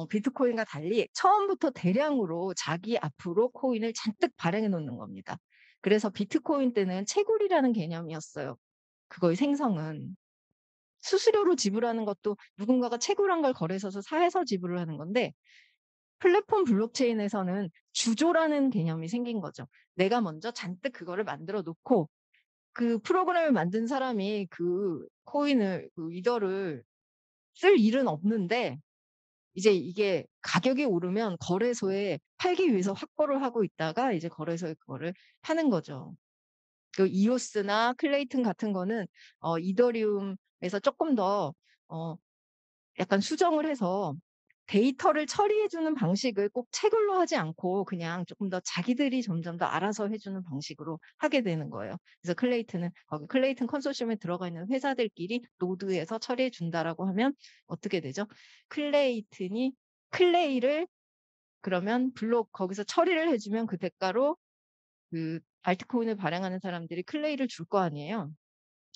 비트코인과 달리 처음부터 대량으로 자기 앞으로 코인을 잔뜩 발행해 놓는 겁니다. 그래서 비트코인 때는 채굴이라는 개념이었어요. 그거의 생성은. 수수료로 지불하는 것도 누군가가 채굴한 걸 거래소에서 사해서 지불을 하는 건데, 플랫폼 블록체인에서는 주조라는 개념이 생긴 거죠. 내가 먼저 잔뜩 그거를 만들어 놓고 그 프로그램을 만든 사람이 그 코인을 그 이더를 쓸 일은 없는데 이제 이게 가격이 오르면 거래소에 팔기 위해서 확보를 하고 있다가 이제 거래소에 그거를 파는 거죠. 그 이오스나 클레이튼 같은 거는 이더리움에서 조금 더 약간 수정을 해서 데이터를 처리해 주는 방식을 꼭 채굴로 하지 않고 그냥 조금 더 자기들이 점점 더 알아서 해 주는 방식으로 하게 되는 거예요. 그래서 클레이튼은 거기 클레이튼 컨소시엄에 들어가 있는 회사들끼리 노드에서 처리해 준다라고 하면 어떻게 되죠? 클레이튼이 클레이를 그러면 거기서 처리를 해 주면 그 대가로 그 알트코인을 발행하는 사람들이 클레이를 줄 거 아니에요.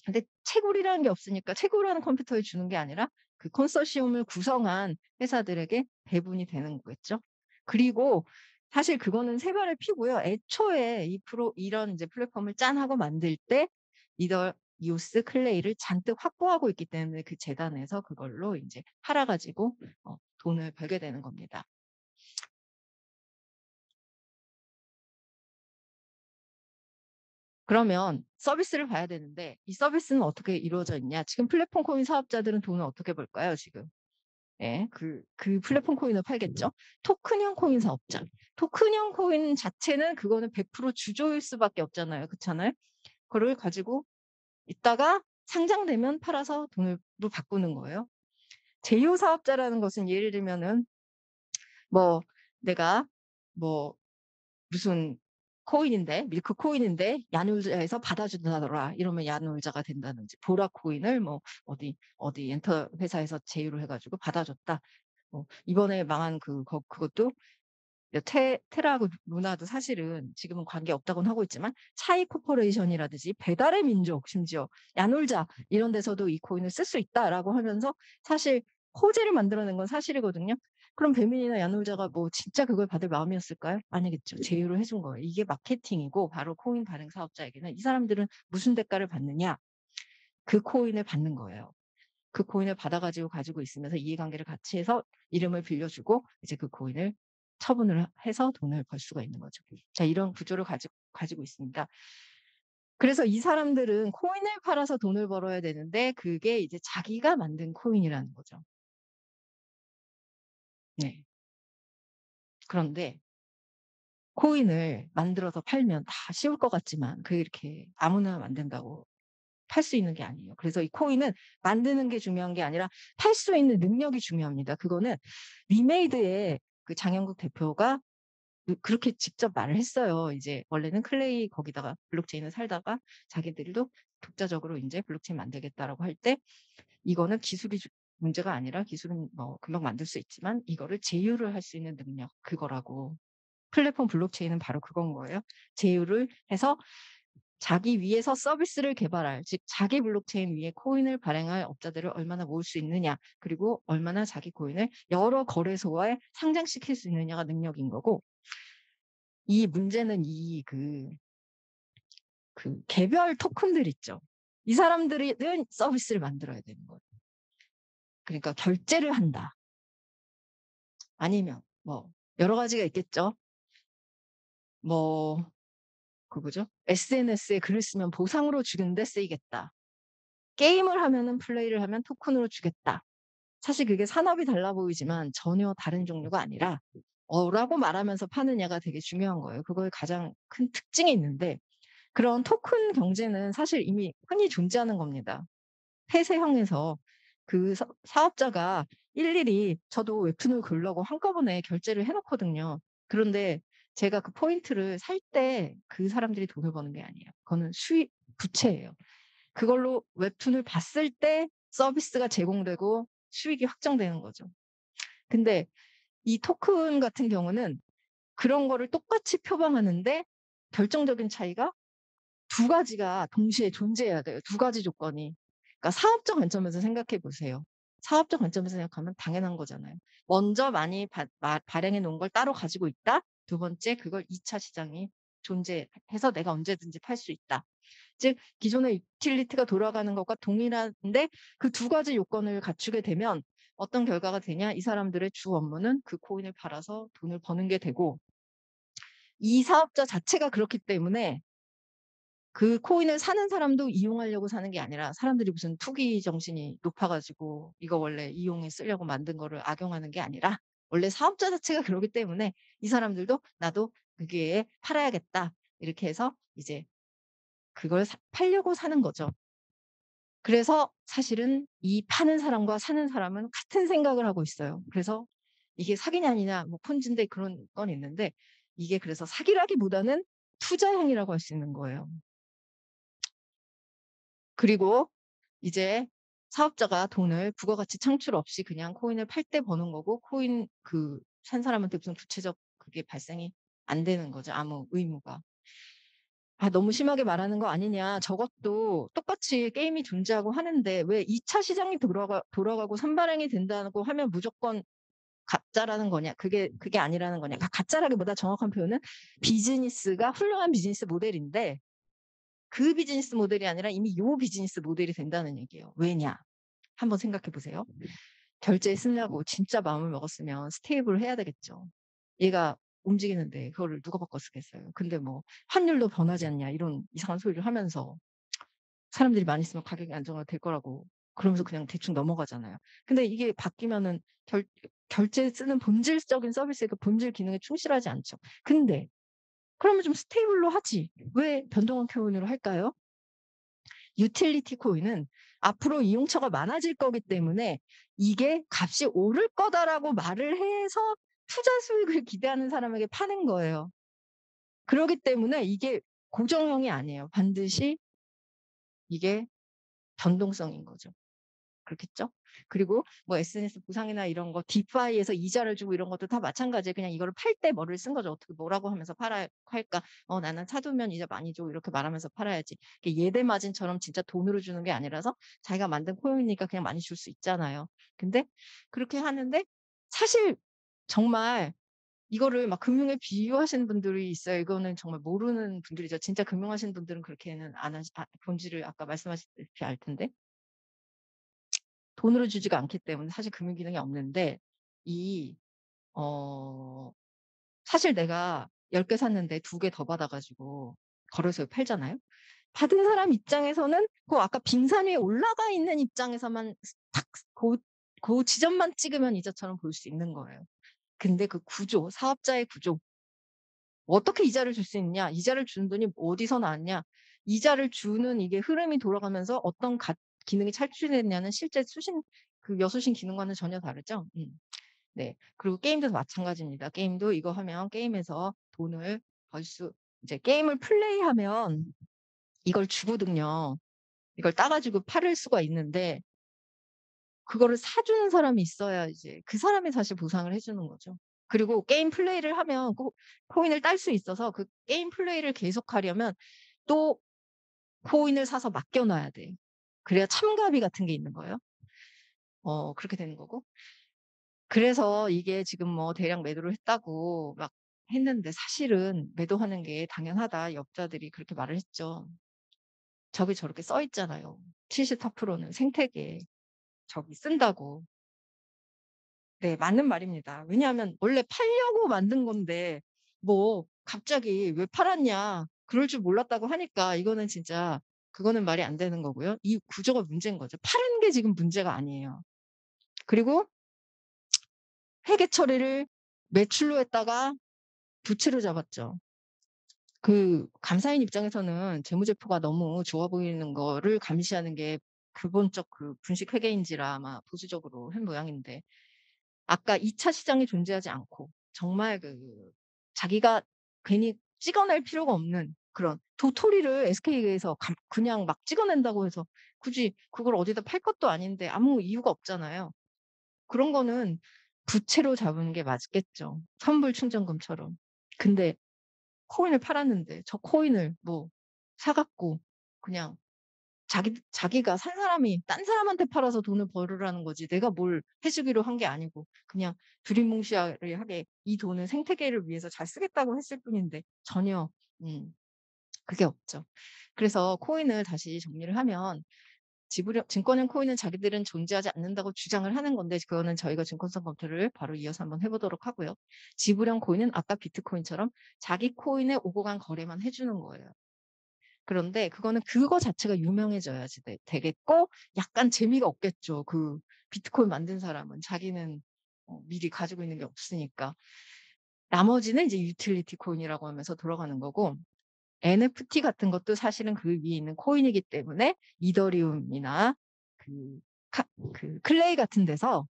근데 채굴이라는 게 없으니까 채굴하는 컴퓨터에 주는 게 아니라 그 컨소시엄을 구성한 회사들에게 배분이 되는 거겠죠. 그리고 사실 그거는 세 발의 피고요. 애초에 이런 이제 플랫폼을 짠하고 만들 때 이더 이오스 클레이를 잔뜩 확보하고 있기 때문에 그 재단에서 그걸로 이제 팔아 가지고 돈을 벌게 되는 겁니다. 그러면 서비스를 봐야 되는데 이 서비스는 어떻게 이루어져 있냐? 지금 플랫폼 코인 사업자들은 돈을 어떻게 벌까요, 지금? 예, 그 플랫폼 코인을 팔겠죠. 토큰형 코인 사업자. 토큰형 코인 자체는 그거는 100% 주조일 수밖에 없잖아요. 그렇잖아요. 그걸 가지고 있다가 상장되면 팔아서 돈으로 바꾸는 거예요. 제휴 사업자라는 것은 예를 들면은 뭐 내가 뭐 무슨 코인인데 밀크 코인인데 야놀자에서 받아준다더라 이러면 야놀자가 된다든지 보라 코인을 뭐 어디 엔터 회사에서 제휴를 해가지고 받아줬다. 이번에 망한 그것도 테라하고 루나도 사실은 지금은 관계 없다고는 하고 있지만 차이 코퍼레이션이라든지 배달의 민족 심지어 야놀자 이런 데서도 이 코인을 쓸 수 있다라고 하면서 사실 호재를 만들어낸 건 사실이거든요. 그럼 배민이나 야놀자가 뭐 진짜 그걸 받을 마음이었을까요? 아니겠죠. 제휴를 해준 거예요. 이게 마케팅이고 바로 코인 발행 사업자에게는 이 사람들은 무슨 대가를 받느냐? 그 코인을 받는 거예요. 그 코인을 받아가지고 가지고 있으면서 이해관계를 같이 해서 이름을 빌려주고 이제 그 코인을 처분을 해서 돈을 벌 수가 있는 거죠. 자, 이런 구조를 가지고 있습니다. 그래서 이 사람들은 코인을 팔아서 돈을 벌어야 되는데 그게 이제 자기가 만든 코인이라는 거죠. 네. 그런데 코인을 만들어서 팔면 다 쉬울 것 같지만 그게 이렇게 아무나 만든다고 팔 수 있는 게 아니에요. 그래서 이 코인은 만드는 게 중요한 게 아니라 팔 수 있는 능력이 중요합니다. 그거는 리메이드의 그 장영국 대표가 그렇게 직접 말을 했어요. 이제 원래는 클레이 거기다가 블록체인을 살다가 자기들도 독자적으로 이제 블록체인 만들겠다라고 할 때 이거는 기술이 문제가 아니라 기술은 뭐 금방 만들 수 있지만 이거를 제휴를 할 수 있는 능력 그거라고. 플랫폼 블록체인은 바로 그건 거예요. 제휴를 해서 자기 위에서 서비스를 개발할, 즉 자기 블록체인 위에 코인을 발행할 업자들을 얼마나 모을 수 있느냐, 그리고 얼마나 자기 코인을 여러 거래소에 상장시킬 수 있느냐가 능력인 거고, 이 문제는 그 개별 토큰들 있죠. 이 사람들은 서비스를 만들어야 되는 거예요. 그러니까 결제를 한다. 아니면 뭐 여러 가지가 있겠죠. 뭐 그거죠. SNS에 글을 쓰면 보상으로 주는데 쓰이겠다. 게임을 하면은 플레이를 하면 토큰으로 주겠다. 사실 그게 산업이 달라 보이지만 전혀 다른 종류가 아니라 라고 말하면서 파느냐가 되게 중요한 거예요. 그거에 가장 큰 특징이 있는데 그런 토큰 경제는 사실 이미 흔히 존재하는 겁니다. 폐쇄형에서 그 사업자가 일일이 저도 웹툰을 걸려고 한꺼번에 결제를 해놓거든요. 그런데 제가 그 포인트를 살 때 그 사람들이 돈을 버는 게 아니에요. 그거는 부채예요. 그걸로 웹툰을 봤을 때 서비스가 제공되고 수익이 확정되는 거죠. 근데 이 토큰 같은 경우는 그런 거를 똑같이 표방하는데 결정적인 차이가 두 가지가 동시에 존재해야 돼요. 두 가지 조건이. 그러니까 사업적 관점에서 생각해 보세요. 사업적 관점에서 생각하면 당연한 거잖아요. 먼저 많이 발행해 놓은 걸 따로 가지고 있다. 두 번째, 그걸 2차 시장이 존재해서 내가 언제든지 팔 수 있다. 즉 기존의 유틸리티가 돌아가는 것과 동일한데 그 두 가지 요건을 갖추게 되면 어떤 결과가 되냐? 이 사람들의 주 업무는 그 코인을 팔아서 돈을 버는 게 되고 이 사업자 자체가 그렇기 때문에 그 코인을 사는 사람도 이용하려고 사는 게 아니라 사람들이 무슨 투기 정신이 높아 가지고 이거 원래 이용해 쓰려고 만든 거를 악용하는 게 아니라 원래 사업자 자체가 그러기 때문에 이 사람들도 '나도 거기에 팔아야겠다.' 이렇게 해서 이제 그걸 팔려고 사는 거죠. 그래서 사실은 이 파는 사람과 사는 사람은 같은 생각을 하고 있어요. 그래서 이게 사기냐 아니냐 뭐 폰지인데 그런 건 있는데 이게 그래서 사기라기보다는 투자형이라고 할 수 있는 거예요. 그리고 이제 사업자가 돈을 부가가치 창출 없이 그냥 코인을 팔 때 버는 거고 코인 산 사람한테 무슨 구체적 그게 발생이 안 되는 거죠, 아무 의무가. 너무 심하게 말하는 거 아니냐. 저것도 똑같이 게임이 존재하고 하는데 왜 2차 시장이 돌아가고 선발행이 된다고 하면 무조건 가짜라는 거냐. 그게 아니라는 거냐. 가짜라기보다 정확한 표현은 비즈니스가 훌륭한 비즈니스 모델인데 그 비즈니스 모델이 아니라 이미 요 비즈니스 모델이 된다는 얘기예요. 왜냐? 한번 생각해 보세요. 결제 쓰려고 진짜 마음을 먹었으면 스테이블을 해야 되겠죠. 얘가 움직이는데 그거를 누가 바꿔 쓰겠어요. 근데 뭐 환율도 변하지 않냐 이런 이상한 소리를 하면서 사람들이 많이 쓰면 가격이 안정화될 거라고 그러면서 그냥 대충 넘어가잖아요. 근데 이게 바뀌면은 결제 쓰는 본질적인 서비스의 그 본질 기능에 충실하지 않죠. 근데 그러면 좀 스테이블로 하지. 왜 변동한 코인으로 할까요? 유틸리티 코인은 앞으로 이용처가 많아질 거기 때문에 이게 값이 오를 거다라고 말을 해서 투자 수익을 기대하는 사람에게 파는 거예요. 그러기 때문에 이게 고정형이 아니에요. 반드시 이게 변동성인 거죠. 그렇겠죠? 그리고 뭐 SNS 부상이나 이런 거 디파이에서 이자를 주고 이런 것도 다 마찬가지예요. 그냥 이거를 팔 때 뭐를 쓴 거죠. 어떻게 뭐라고 하면서 팔까? 나는 사두면 이자 많이 줘. 이렇게 말하면서 팔아야지. 이게 예대 마진처럼 진짜 돈으로 주는 게 아니라서 자기가 만든 코인이니까 그냥 많이 줄 수 있잖아요. 근데 그렇게 하는데 사실 정말 이거를 막 금융에 비유하시는 분들이 있어요. 이거는 정말 모르는 분들이죠. 진짜 금융하시는 분들은 그렇게는 안 본질을 아까 말씀하셨다시피 알 텐데. 돈으로 주지가 않기 때문에 사실 금융 기능이 없는데 이 어 사실 내가 10개 샀는데 2개 더 받아 가지고 거래소에 팔잖아요. 받은 사람 입장에서는 아까 빙산 위에 올라가 있는 입장에서만 딱 고 지점만 찍으면 이자처럼 보일 수 있는 거예요. 근데 그 구조, 사업자의 구조 어떻게 이자를 줄 수 있냐? 이자를 주는 돈이 어디서 나왔냐? 이자를 주는 이게 흐름이 돌아가면서 어떤 기능이 창출됐냐는 실제 여수신 기능과는 전혀 다르죠. 네. 그리고 게임도 마찬가지입니다. 게임도 이거 하면 게임에서 돈을 이제 게임을 플레이하면 이걸 주거든요. 이걸 따 가지고 팔을 수가 있는데 그거를 사주는 사람이 있어야 이제 그 사람이 사실 보상을 해 주는 거죠. 그리고 게임 플레이를 하면 코인을 딸 수 있어서 그 게임 플레이를 계속하려면 또 코인을 사서 맡겨 놔야 돼요. 그래야 참가비 같은 게 있는 거예요. 그렇게 되는 거고. 그래서 이게 지금 뭐 대량 매도를 했다고 막 했는데 사실은 매도하는 게 당연하다. 업자들이 그렇게 말을 했죠. 저기 저렇게 써 있잖아요. 74%는 생태계에 저기 쓴다고. 네, 맞는 말입니다. 왜냐하면 원래 팔려고 만든 건데 뭐 갑자기 "왜 팔았냐." 그럴 줄 몰랐다고 하니까 이거는 진짜 그거는 말이 안 되는 거고요. 이 구조가 문제인 거죠. 파는 게 지금 문제가 아니에요. 그리고 회계 처리를 매출로 했다가 부채로 잡았죠. 감사인 입장에서는 재무제표가 너무 좋아 보이는 거를 감시하는 게 기본적 분식 회계인지라 아마 보수적으로 한 모양인데 아까 2차 시장이 존재하지 않고 정말 자기가 괜히 찍어낼 필요가 없는 그런 도토리를 SK에서 그냥 막 찍어낸다고 해서 굳이 그걸 어디다 팔 것도 아닌데 아무 이유가 없잖아요. 그런 거는 부채로 잡은 게 맞겠죠. 선불 충전금처럼. 근데 코인을 팔았는데 저 코인을 뭐 사 갖고 그냥 자기가 산 사람이 딴 사람한테 팔아서 돈을 벌으라는 거지 내가 뭘 해 주기로 한 게 아니고 그냥 두리뭉실하게 이 돈을 생태계를 위해서 잘 쓰겠다고 했을 뿐인데 전혀 그게 없죠. 그래서 코인을 다시 정리를 하면 증권형 코인은 자기들은 존재하지 않는다고 주장을 하는 건데 그거는 저희가 증권성 검토를 바로 이어서 한번 해보도록 하고요. 지불형 코인은 아까 비트코인처럼 자기 코인에 오고 간 거래만 해주는 거예요. 그런데 그거는 그거 자체가 유명해져야지 되겠고 약간 재미가 없겠죠. 그 비트코인 만든 사람은 자기는 미리 가지고 있는 게 없으니까. 나머지는 이제 유틸리티 코인이라고 하면서 돌아가는 거고 NFT 같은 것도 사실은 그 위에 있는 코인이기 때문에 이더리움이나 그, 그 클레이 같은 데서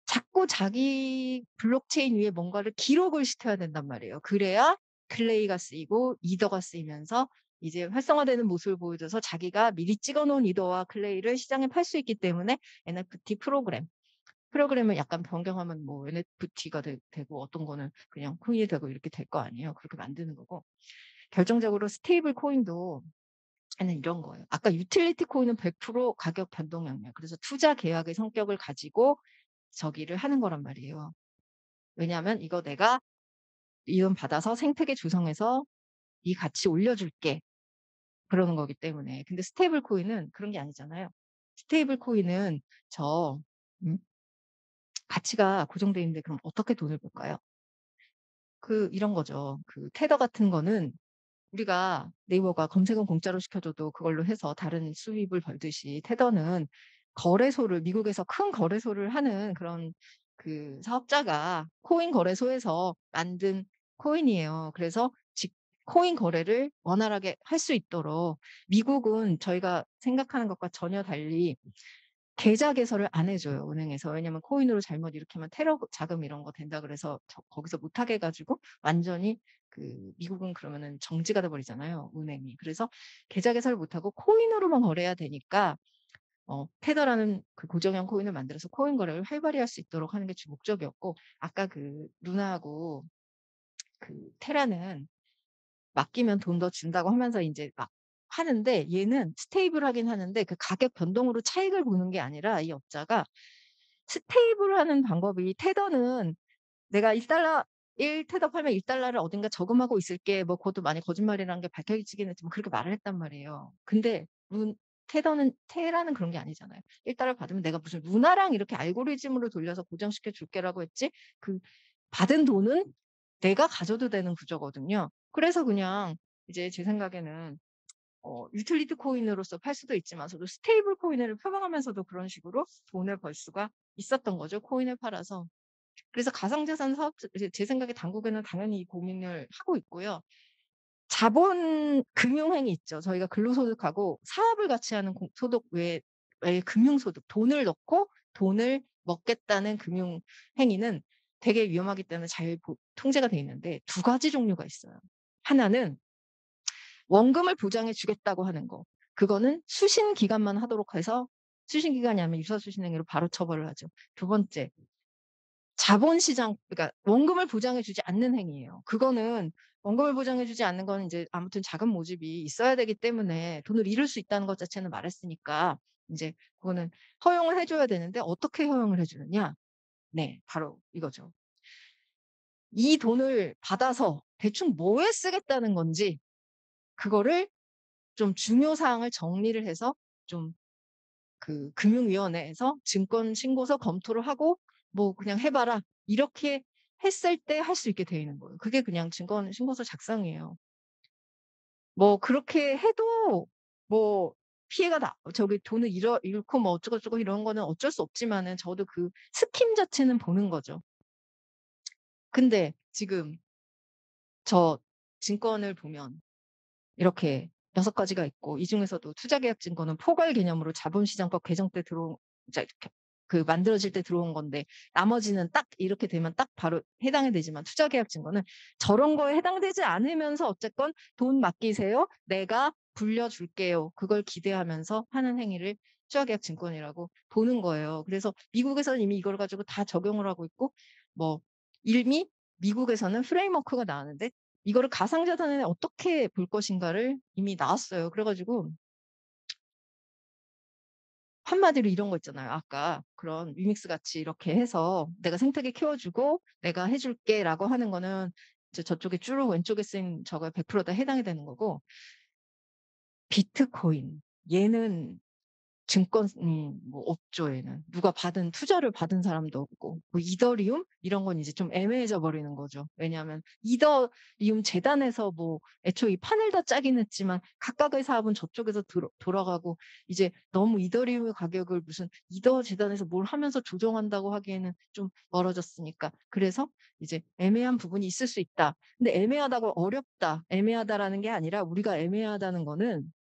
자꾸 자기 블록체인 위에 뭔가를 기록을 시켜야 된단 말이에요. 그래야 클레이가 쓰이고 이더가 쓰이면서 이제 활성화되는 모습을 보여줘서 자기가 미리 찍어놓은 이더와 클레이를 시장에 팔 수 있기 때문에 NFT 프로그램을 약간 변경하면 뭐 NFT가 되고 어떤 거는 그냥 코인이 되고 이렇게 될 거 아니에요. 그렇게 만드는 거고. 결정적으로 스테이블 코인도 는 이런 거예요. 아까 유틸리티 코인은 100% 가격 변동량이에요. 그래서 투자 계약의 성격을 가지고 저기를 하는 거란 말이에요. 왜냐하면 이거 내가 이돈 받아서 생태계 조성해서 이 가치 올려줄게. 그러는 거기 때문에. 근데 스테이블 코인은 그런 게 아니잖아요. 스테이블 코인은 저 가치가 고정돼 있는데 그럼 어떻게 돈을 벌까요? 이런 거죠. 테더 같은 거는 우리가 네이버가 검색은 공짜로 시켜줘도 그걸로 해서 다른 수입을 벌듯이 테더는 미국에서 큰 거래소를 하는 그런 사업자가 코인 거래소에서 만든 코인이에요. 그래서 코인 거래를 원활하게 할 수 있도록 미국은 저희가 생각하는 것과 전혀 달리 계좌 개설을 안 해줘요, 은행에서. 왜냐면 코인으로 잘못 이렇게 하면 테러 자금 이런 거 된다 그래서 거기서 못하게 해가지고 완전히 미국은 그러면은 정지가 돼버리잖아요, 은행이. 그래서 계좌 개설을 못하고 코인으로만 거래해야 되니까 테더라는 고정형 코인을 만들어서 코인 거래를 활발히 할 수 있도록 하는 게 주 목적이었고 아까 루나하고 테라는 맡기면 돈 더 준다고 하면서 이제 막 하는데 얘는 스테이블하긴 하는데 그 가격 변동으로 차익을 보는 게 아니라 이 업자가 스테이블하는 방법이 테더는 내가 1테더 팔면 1달러를 어딘가 저금하고 있을게. 뭐 그것도 많이 거짓말이라는 게 밝혀지긴 했지만 그렇게 말을 했단 말이에요. 근데 테라는 그런 게 아니잖아요. 1달러 받으면 내가 무슨 루나랑 이렇게 알고리즘으로 돌려서 고정시켜 줄게라고 했지 받은 돈은 내가 가져도 되는 구조거든요. 그래서 그냥 이제 제 생각에는 유틸리티 코인으로서 팔 수도 있지만서도 스테이블 코인을 표방하면서도 그런 식으로 돈을 벌 수가 있었던 거죠. 코인을 팔아서. 그래서 가상자산 제 생각에 당국에는 당연히 이 고민을 하고 있고요. 자본 금융행위 있죠. 저희가 근로소득하고 사업을 같이 하는 소득 외에 금융소득, 돈을 넣고 돈을 먹겠다는 금융행위는 되게 위험하기 때문에 잘 통제가 돼 있는데 두 가지 종류가 있어요. 하나는 원금을 보장해 주겠다고 하는 거. 그거는 수신 기간만 하도록 해서 수신 기간이 아니면 유사수신행위로 바로 처벌을 하죠. 두 번째, 자본시장, 그러니까 원금을 보장해 주지 않는 행위예요. 그거는 원금을 보장해 주지 않는 건 이제 아무튼 자금 모집이 있어야 되기 때문에 돈을 잃을 수 있다는 것 자체는 말했으니까 이제 그거는 허용을 해줘야 되는데 어떻게 허용을 해주느냐? 네, 바로 이거죠. 이 돈을 받아서 대충 뭐에 쓰겠다는 건지 그거를 좀 중요 사항을 정리를 해서 좀 금융위원회에서 증권신고서 검토를 하고 뭐 그냥 해봐라 이렇게 했을 때 할 수 있게 돼 있는 거예요. 그게 그냥 증권신고서 작성이에요. 뭐 그렇게 해도 뭐 피해가 저기 돈을 잃고 뭐 어쩌고저쩌고 이런 거는 어쩔 수 없지만은 저도 스킴 자체는 보는 거죠. 근데 지금 저 증권을 보면 이렇게 6가지가 있고 이 중에서도 투자계약증권은 포괄 개념으로 자본시장법 개정 때 만들어질 때 들어온 건데 나머지는 딱 이렇게 되면 딱 바로 해당이 되지만 투자계약증권은 저런 거에 해당되지 않으면서 어쨌건 돈 맡기세요. 내가 불려줄게요. 그걸 기대하면서 하는 행위를 투자계약증권이라고 보는 거예요. 그래서 미국에서는 이미 이걸 가지고 다 적용을 하고 있고 뭐 이미 미국에서는 프레임워크가 나왔는데 이거를 가상자산에 어떻게 볼 것인가를 이미 나왔어요. 그래가지고 한마디로 이런 거 있잖아요. 아까 그런 위믹스 같이 이렇게 해서 내가 생태계 키워주고 내가 해줄게라고 하는 거는 이제 저쪽에 쭉 왼쪽에 쓰인 저거 100%다 해당이 되는 거고 비트코인 얘는 증권이 뭐 업조에는 누가 투자를 받은 사람도 없고 뭐 이더리움 이런 건 이제 좀 애매해져 버리는 거죠. 왜냐하면 이더리움 재단에서 뭐 애초에 이 판을 다 짜긴 했지만 각각의 사업은 저쪽에서 돌아가고 이제 너무 이더리움의 가격을 무슨 이더 재단에서 뭘 하면서 조정한다고 하기에는 좀 멀어졌으니까 그래서 이제 애매한 부분이 있을 수 있다. 근데 애매하다고 어렵다, 애매하다라는 게 아니라 우리가 애매하다는 거는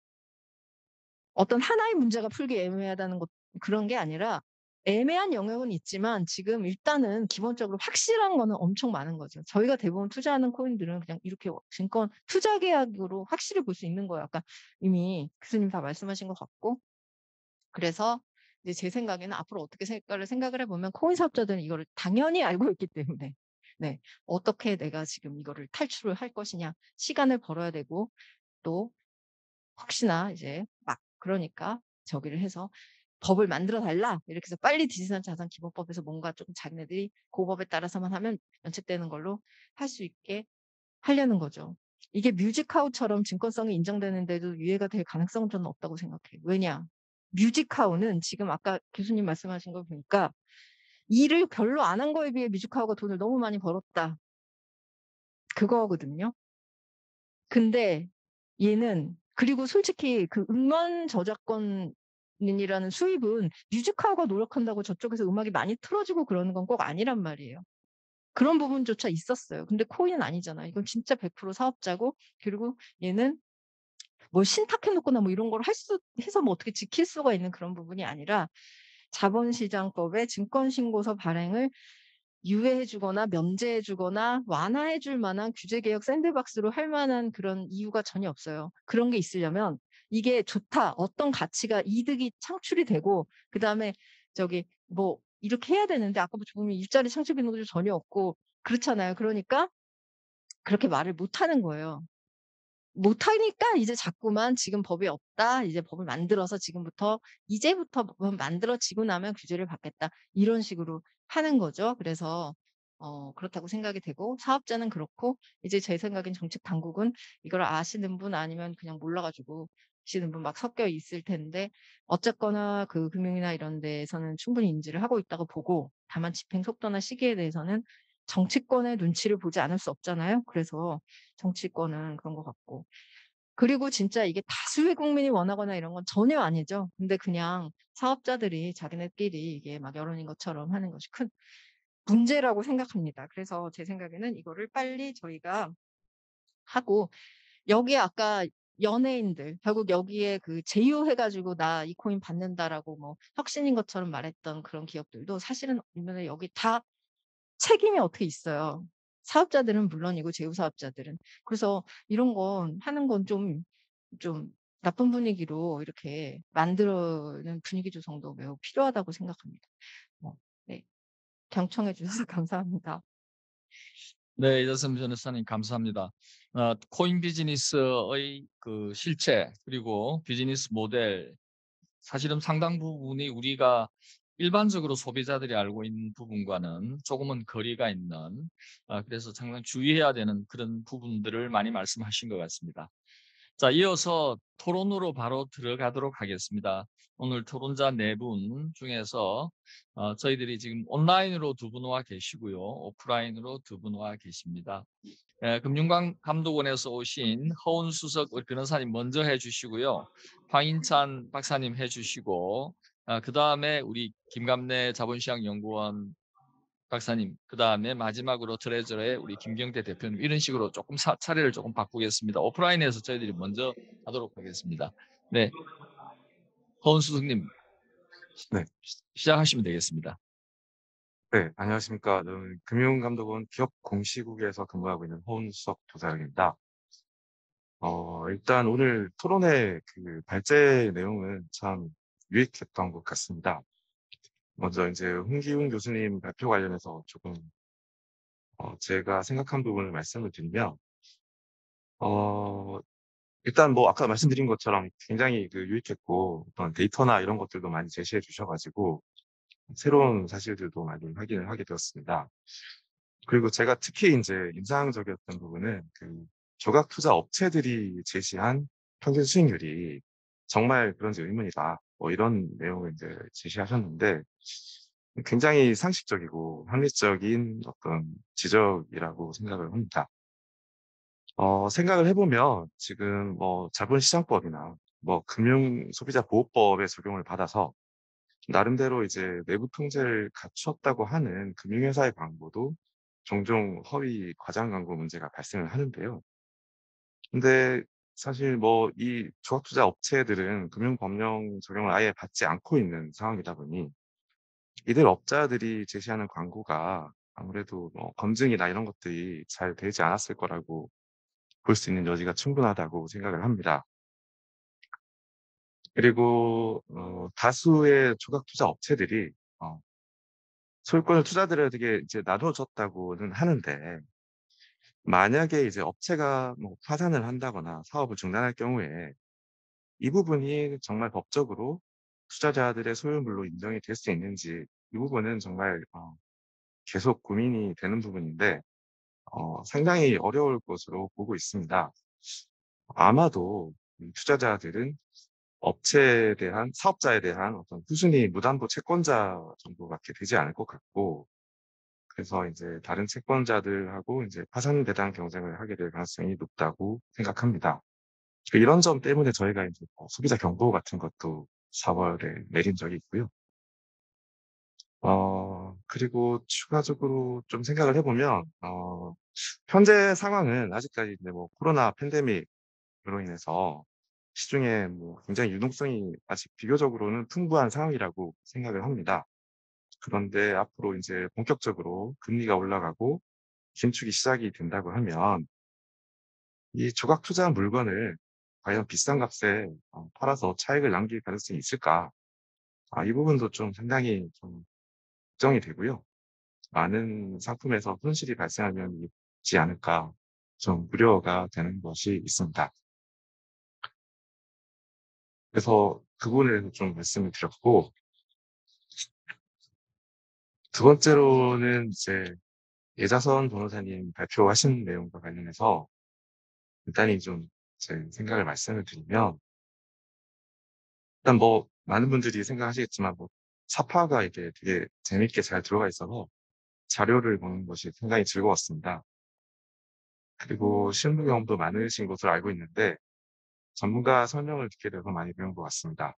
어떤 하나의 문제가 풀기 애매하다는 것 그런 게 아니라 애매한 영역은 있지만 지금 일단은 기본적으로 확실한 거는 엄청 많은 거죠. 저희가 대부분 투자하는 코인들은 그냥 이렇게 증권 투자 계약으로 확실히 볼 수 있는 거예요. 아까 이미 교수님 다 말씀하신 것 같고. 그래서 이제 제 생각에는 앞으로 어떻게 생각을 해보면 코인 사업자들은 이거를 당연히 알고 있기 때문에 네, 어떻게 내가 지금 이거를 탈출을 할 것이냐, 시간을 벌어야 되고 또 혹시나 이제 막 그러니까 저기를 해서 법을 만들어 달라 이렇게 해서 빨리 디지털 자산 기본법에서 뭔가 좀 자기네들이 그 법에 따라서만 하면 면책되는 걸로 할 수 있게 하려는 거죠. 이게 뮤직하우처럼 증권성이 인정되는데도 유예가 될 가능성은 저는 없다고 생각해요. 왜냐? 뮤직하우는 지금 아까 교수님 말씀하신 거 보니까 일을 별로 안 한 거에 비해 뮤직하우가 돈을 너무 많이 벌었다. 그거거든요. 근데 얘는 그리고 솔직히 그 음원 저작권이라는 수입은 뮤직하우가 노력한다고 저쪽에서 음악이 많이 틀어지고 그러는 건 꼭 아니란 말이에요. 그런 부분조차 있었어요. 근데 코인은 아니잖아. 이건 진짜 100% 사업자고 그리고 얘는 뭘 신탁해 놓거나 뭐 이런 걸 해서 뭐 어떻게 지킬 수가 있는 그런 부분이 아니라 자본시장법의 증권신고서 발행을 유예해 주거나 면제해 주거나 완화해 줄 만한 규제개혁 샌드박스로 할 만한 그런 이유가 전혀 없어요. 그런 게 있으려면 이게 좋다. 어떤 가치가 이득이 창출이 되고 그다음에 뭐 이렇게 해야 되는데 아까 보면 일자리 창출 기능도 전혀 없고 그렇잖아요. 그러니까 그렇게 말을 못 하는 거예요. 못 하니까 이제 자꾸만 지금 법이 없다. 이제 법을 만들어서 이제부터 법은 만들어지고 나면 규제를 받겠다. 이런 식으로 하는 거죠. 그래서 그렇다고 생각이 되고 사업자는 그렇고 이제 제 생각엔 정책 당국은 이걸 아시는 분 아니면 그냥 몰라 가지고 아시는 분 막 섞여 있을 텐데 어쨌거나 그 금융이나 이런 데에서는 충분히 인지를 하고 있다고 보고 다만 집행 속도나 시기에 대해서는 정치권의 눈치를 보지 않을 수 없잖아요. 그래서 정치권은 그런 것 같고. 그리고 진짜 이게 다수의 국민이 원하거나 이런 건 전혀 아니죠. 근데 그냥 사업자들이 자기네끼리 이게 막 여론인 것처럼 하는 것이 큰 문제라고 생각합니다. 그래서 제 생각에는 이거를 빨리 저희가 하고 여기에 아까 연예인들 결국 여기에 그 제휴해 가지고 "나 이 코인 받는다."라고 뭐 혁신인 것처럼 말했던 그런 기업들도 사실은 보면은 여기 다 책임이 어떻게 있어요. 사업자들은 물론이고 제휴 사업자들은. 그래서 이런 건 하는 건 좀 나쁜 분위기로 이렇게 만드는 분위기 조성도 매우 필요하다고 생각합니다. 네. 경청해 주셔서 감사합니다. 네, 이다솜 변호사님 감사합니다. 코인 비즈니스의 그 실체 그리고 비즈니스 모델 사실은 상당 부분이 우리가 일반적으로 소비자들이 알고 있는 부분과는 조금은 거리가 있는 그래서 상당히 주의해야 되는 그런 부분들을 많이 말씀하신 것 같습니다. 자, 이어서 토론으로 바로 들어가도록 하겠습니다. 오늘 토론자 4분 중에서 저희들이 지금 온라인으로 2분 와 계시고요. 오프라인으로 2분 와 계십니다. 금융감독원에서 오신 허은수석 변호사님 먼저 해주시고요. 황인찬 박사님 해주시고 그 다음에 우리 김감래 자본시장연구원 박사님, 그 다음에 마지막으로 트레저러의 우리 김경태 대표님 이런 식으로 조금 차례를 조금 바꾸겠습니다. 오프라인에서 저희들이 먼저 하도록 하겠습니다. 네, 허은수석님 네. 시작하시면 되겠습니다. 네, 안녕하십니까. 저는 금융감독원 기업공시국에서 근무하고 있는 허은수석 조사장입니다. 일단 오늘 토론회 그 발제 내용은 참 유익했던 것 같습니다. 먼저 이제 홍기훈 교수님 발표 관련해서 조금 제가 생각한 부분을 말씀을 드리면, 일단 뭐 아까 말씀드린 것처럼 굉장히 그 유익했고 어떤 데이터나 이런 것들도 많이 제시해 주셔가지고 새로운 사실들도 많이 확인을 하게 되었습니다. 그리고 제가 특히 이제 인상적이었던 부분은 그 조각 투자 업체들이 제시한 평균 수익률이 정말 그런지 의문이다. 뭐 이런 내용을 이제 제시하셨는데 굉장히 상식적이고 합리적인 어떤 지적이라고 생각을 합니다. 생각을 해보면 지금 뭐 자본시장법이나 뭐 금융소비자보호법의 적용을 받아서 나름대로 이제 내부 통제를 갖췄다고 하는 금융회사의 광고도 종종 허위 과장 광고 문제가 발생을 하는데요. 근데 사실 뭐 이 조합투자 업체들은 금융법령 적용을 아예 받지 않고 있는 상황이다 보니 이들 업자들이 제시하는 광고가 아무래도 뭐 검증이나 이런 것들이 잘 되지 않았을 거라고 볼 수 있는 여지가 충분하다고 생각을 합니다. 그리고 다수의 조각 투자 업체들이 어 소유권을 투자들에게 이제 나눠줬다고는 하는데 만약에 이제 업체가 뭐 파산을 한다거나 사업을 중단할 경우에 이 부분이 정말 법적으로 투자자들의 소유물로 인정이 될 수 있는지 이 부분은 정말 계속 고민이 되는 부분인데 상당히 어려울 것으로 보고 있습니다. 아마도 투자자들은 업체에 대한 사업자에 대한 어떤 꾸준히 무담보 채권자 정도밖에 되지 않을 것 같고 그래서 이제 다른 채권자들하고 이제 파산 배당 경쟁을 하게 될 가능성이 높다고 생각합니다. 이런 점 때문에 저희가 이제 소비자 경보 같은 것도 4월에 내린 적이 있고요. 그리고 추가적으로 좀 생각을 해보면, 현재 상황은 아직까지 이제 뭐 코로나 팬데믹으로 인해서 시중에 뭐 굉장히 유동성이 아직 비교적으로는 풍부한 상황이라고 생각을 합니다. 그런데 앞으로 이제 본격적으로 금리가 올라가고 긴축이 시작이 된다고 하면 이 조각 투자 물건을 과연 비싼 값에 팔아서 차익을 남길 가능성이 있을까? 이 부분도 좀 상당히 좀 걱정이 되고요. 많은 상품에서 손실이 발생하면 있지 않을까 좀 우려가 되는 것이 있습니다. 그래서 그 부분에 대해서 좀 말씀을 드렸고 두 번째로는 이제 예자선 변호사님 발표하신 내용과 관련해서 간단히 좀 제 생각을 말씀을 드리면 일단 뭐 많은 분들이 생각하시겠지만 뭐 사파가 이게 되게 재밌게 잘 들어가 있어서 자료를 보는 것이 상당히 즐거웠습니다. 그리고 실무 경험도 많으신 것으로 알고 있는데 전문가 설명을 듣게 돼서 많이 배운 것 같습니다.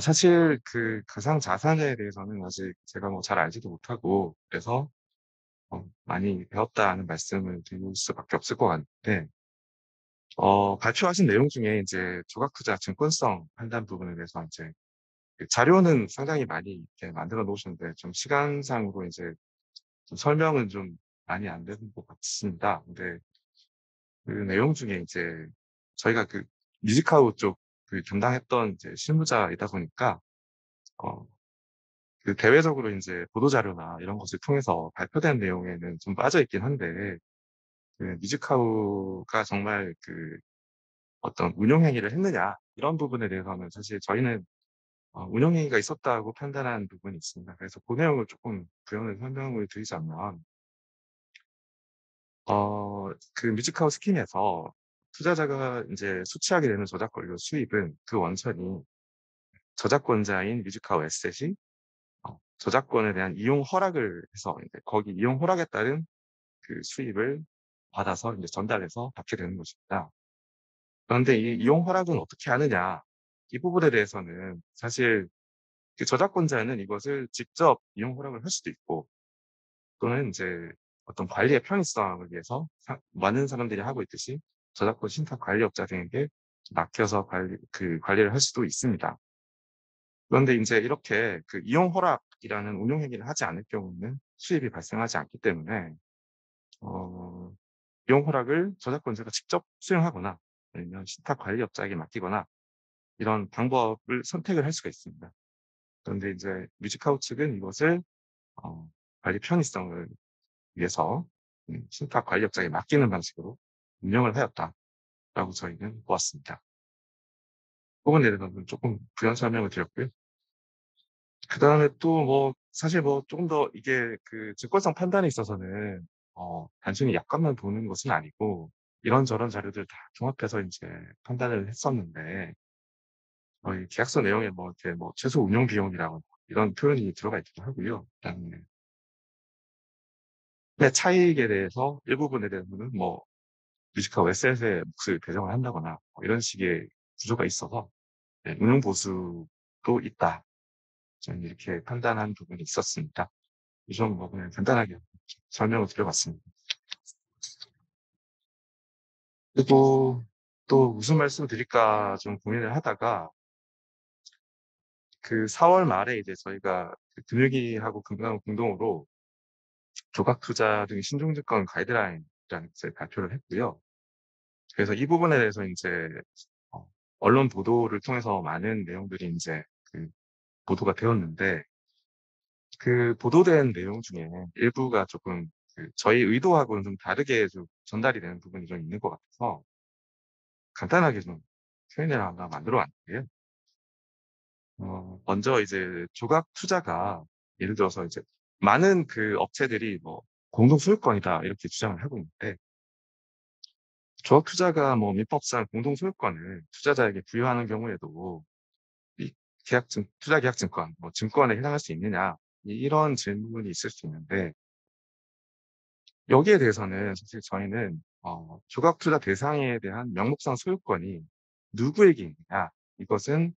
사실 그 가상 자산에 대해서는 아직 제가 뭐 잘 알지도 못하고 그래서 많이 배웠다는 말씀을 드릴 수밖에 없을 것 같은데 발표하신 내용 중에 이제 조각 투자 증권성 판단 부분에 대해서 이제 그 자료는 상당히 많이 이렇게 만들어 놓으셨는데 좀 시간상으로 이제 좀 설명은 좀 많이 안 되는 것 같습니다. 근데 그 내용 중에 이제 저희가 그 뮤직하우 쪽 그 담당했던 이제 실무자이다 보니까 어, 그 대외적으로 이제 보도 자료나 이런 것을 통해서 발표된 내용에는 좀 빠져 있긴 한데 그 뮤직하우가 정말 그 어떤 운용 행위를 했느냐 이런 부분에 대해서는 사실 저희는 운용 행위가 있었다고 판단한 부분이 있습니다. 그래서 그 내용을 조금 부연을 설명을 드리자면 그 뮤직하우 스킨에서 투자자가 이제 수취하게 되는 저작권료 수입은 그 원천이 저작권자인 뮤직하우 에셋이 저작권에 대한 이용 허락을 해서 이제 거기 이용 허락에 따른 그 수입을 받아서 이제 전달해서 받게 되는 것입니다. 그런데 이 이용 허락은 어떻게 하느냐? 이 부분에 대해서는 사실 그 저작권자는 이것을 직접 이용 허락을 할 수도 있고 또는 이제 어떤 관리의 편의성을 위해서 많은 사람들이 하고 있듯이 저작권 신탁 관리업자 등에게 맡겨서 관리를 할 수도 있습니다. 그런데 이제 이렇게 그 이용 허락이라는 운용 행위를 하지 않을 경우는 수입이 발생하지 않기 때문에 어, 이용 허락을 저작권자가 직접 수행하거나 아니면 신탁 관리업자에게 맡기거나 이런 방법을 선택을 할 수가 있습니다. 그런데 이제 뮤직하우 측은 이것을 관리 편의성을 위해서 신탁 관리업자에게 맡기는 방식으로 운영을 하였다라고 저희는 보았습니다. 그 부분에 대해서는 조금 부연 설명을 드렸고요. 그 다음에 또 뭐 사실 뭐 조금 더 이게 그 증권성 판단에 있어서는 단순히 약관만 보는 것은 아니고 이런저런 자료들 다 종합해서 이제 판단을 했었는데 이 계약서 내용에 뭐 이렇게 뭐 최소 운용 비용이라고 이런 표현이 들어가 있기도 하고요. 그다음에 차익에 대해서 일부분에 대해서는 뭐 뮤지컬 웨셋의 몫을 배정을 한다거나 뭐 이런 식의 구조가 있어서 운용 보수도 있다. 저는 이렇게 판단한 부분이 있었습니다. 이 점 뭐 그냥 간단하게 설명을 드려봤습니다. 그리고 또 무슨 말씀을 드릴까 좀 고민을 하다가 그 4월 말에 이제 저희가 그 금융위하고 금감원 공동으로 조각 투자 등 신종증권 가이드라인이라는 것을 발표를 했고요. 그래서 이 부분에 대해서 이제 어, 언론 보도를 통해서 많은 내용들이 이제 그 보도가 되었는데 그 보도된 내용 중에 일부가 조금 그 저희 의도하고는 좀 다르게 좀 전달이 되는 부분이 좀 있는 것 같아서 간단하게 좀 표현을 하나 만들어 왔는데요. 먼저 이제 조각 투자가 예를 들어서 이제 많은 그 업체들이 뭐 공동 소유권이다 이렇게 주장을 하고 있는데 조각 투자가 뭐 민법상 공동 소유권을 투자자에게 부여하는 경우에도 이 투자 계약 증권, 뭐 증권에 해당할 수 있느냐 이런 질문이 있을 수 있는데 여기에 대해서는 사실 저희는 조각 투자 대상에 대한 명목상 소유권이 누구에게 있느냐 이것은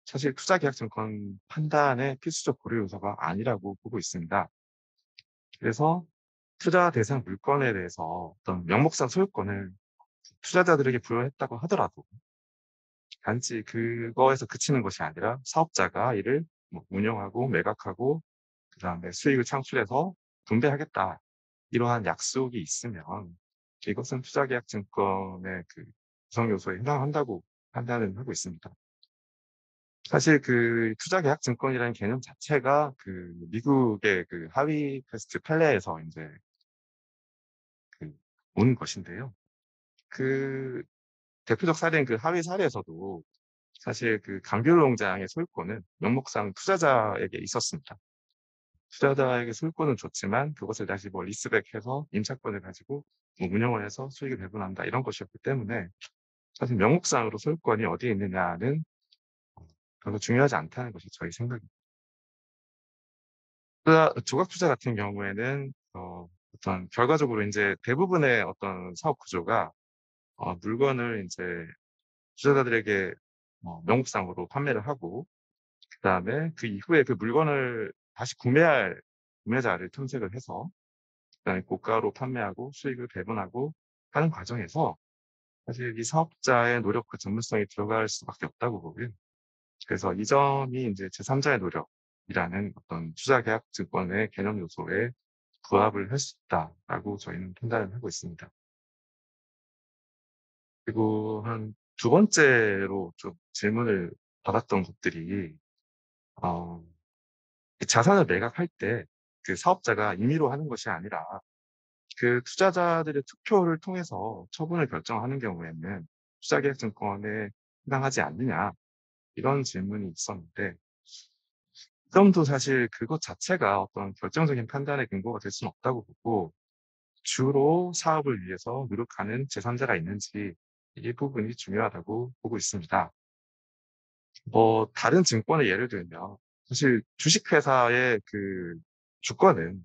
사실 투자계약증권 판단의 필수적 고려 요소가 아니라고 보고 있습니다. 그래서 투자 대상 물건에 대해서 어떤 명목상 소유권을 투자자들에게 부여했다고 하더라도 단지 그거에서 그치는 것이 아니라 사업자가 이를 뭐 운영하고 매각하고 그다음에 수익을 창출해서 분배하겠다. 이러한 약속이 있으면 이것은 투자계약증권의 그 구성 요소에 해당한다고 판단을 하고 있습니다. 사실 그 투자계약증권이라는 개념 자체가 그 미국의 그 하위 퀘스트 판례에서 이제 그 온 것인데요. 그 대표적 사례인 그 하위 사례에서도 사실 그 강귤 농장의 소유권은 명목상 투자자에게 있었습니다. 투자자에게 소유권은 줬지만 그것을 다시 뭐 리스백해서 임차권을 가지고 뭐 운영을 해서 수익을 배분한다 이런 것이었기 때문에 사실 명목상으로 소유권이 어디에 있느냐는 별로 중요하지 않다는 것이 저희 생각입니다. 조각 투자 같은 경우에는 어떤 결과적으로 이제 대부분의 어떤 사업 구조가 물건을 이제 투자자들에게 명목상으로 판매를 하고 그다음에 그 이후에 그 물건을 다시 구매할 구매자를 탐색을 해서 그다음에 고가로 판매하고 수익을 배분하고 하는 과정에서 사실 이 사업자의 노력과 전문성이 들어갈 수밖에 없다고 보고요. 그래서 이 점이 이제 제3자의 노력이라는 어떤 투자계약증권의 개념 요소에 부합을 할 수 있다라고 저희는 판단을 하고 있습니다. 그리고 한 두 번째로 좀 질문을 받았던 것들이 어, 자산을 매각할 때 그 사업자가 임의로 하는 것이 아니라 그 투자자들의 투표를 통해서 처분을 결정하는 경우에는 투자계약증권에 해당하지 않느냐 이런 질문이 있었는데 이 점도 사실 그것 자체가 어떤 결정적인 판단의 근거가 될 수는 없다고 보고 주로 사업을 위해서 노력하는 제3자가 있는지 이 부분이 중요하다고 보고 있습니다. 뭐 다른 증권의 예를 들면 사실 주식회사의 그 주권은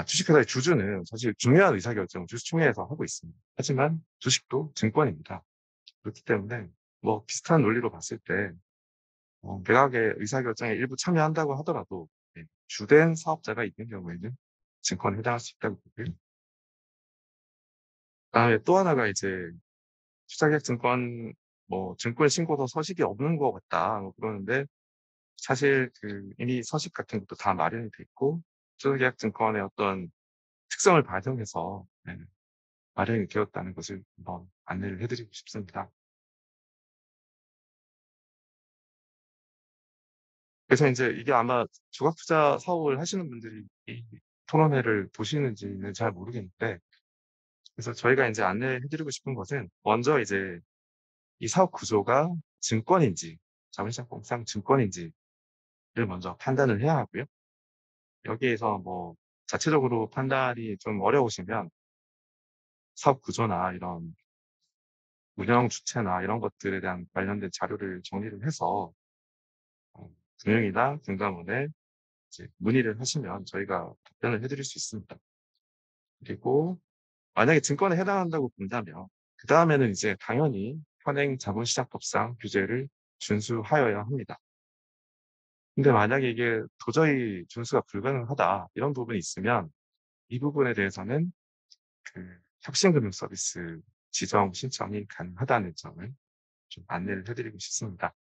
주식회사의 주주는 사실 중요한 의사결정을 주주총회에서 하고 있습니다. 하지만 주식도 증권입니다. 그렇기 때문에 뭐 비슷한 논리로 봤을 때 매각의 의사결정에 일부 참여한다고 하더라도 주된 사업자가 있는 경우에는 증권에 해당할 수 있다고 보고요. 그다음에 또 하나가 이제 투자계약증권 뭐 증권 신고서 서식이 없는 것 같다 뭐 그러는데 사실 그 이미 서식 같은 것도 다 마련이 돼 있고 투자계약증권의 어떤 특성을 반영해서 마련이 되었다는 것을 한번 안내를 해드리고 싶습니다. 그래서 이제 이게 아마 조각투자 사업을 하시는 분들이 이 토론회를 보시는지는 잘 모르겠는데 그래서 저희가 이제 안내해드리고 싶은 것은 먼저 이제 이 사업 구조가 증권인지 자본시장법상 증권인지를 먼저 판단을 해야 하고요. 여기에서 뭐 자체적으로 판단이 좀 어려우시면 사업 구조나 이런 운영 주체나 이런 것들에 대한 관련된 자료를 정리를 해서 금융이나 금감원에 이제 문의를 하시면 저희가 답변을 해드릴 수 있습니다. 그리고 만약에 증권에 해당한다고 본다면 그 다음에는 이제 당연히 현행 자본시장법상 규제를 준수하여야 합니다. 근데 만약에 이게 도저히 준수가 불가능하다 이런 부분이 있으면 이 부분에 대해서는 그 혁신금융 서비스 지정 신청이 가능하다는 점을 좀 안내를 해드리고 싶습니다.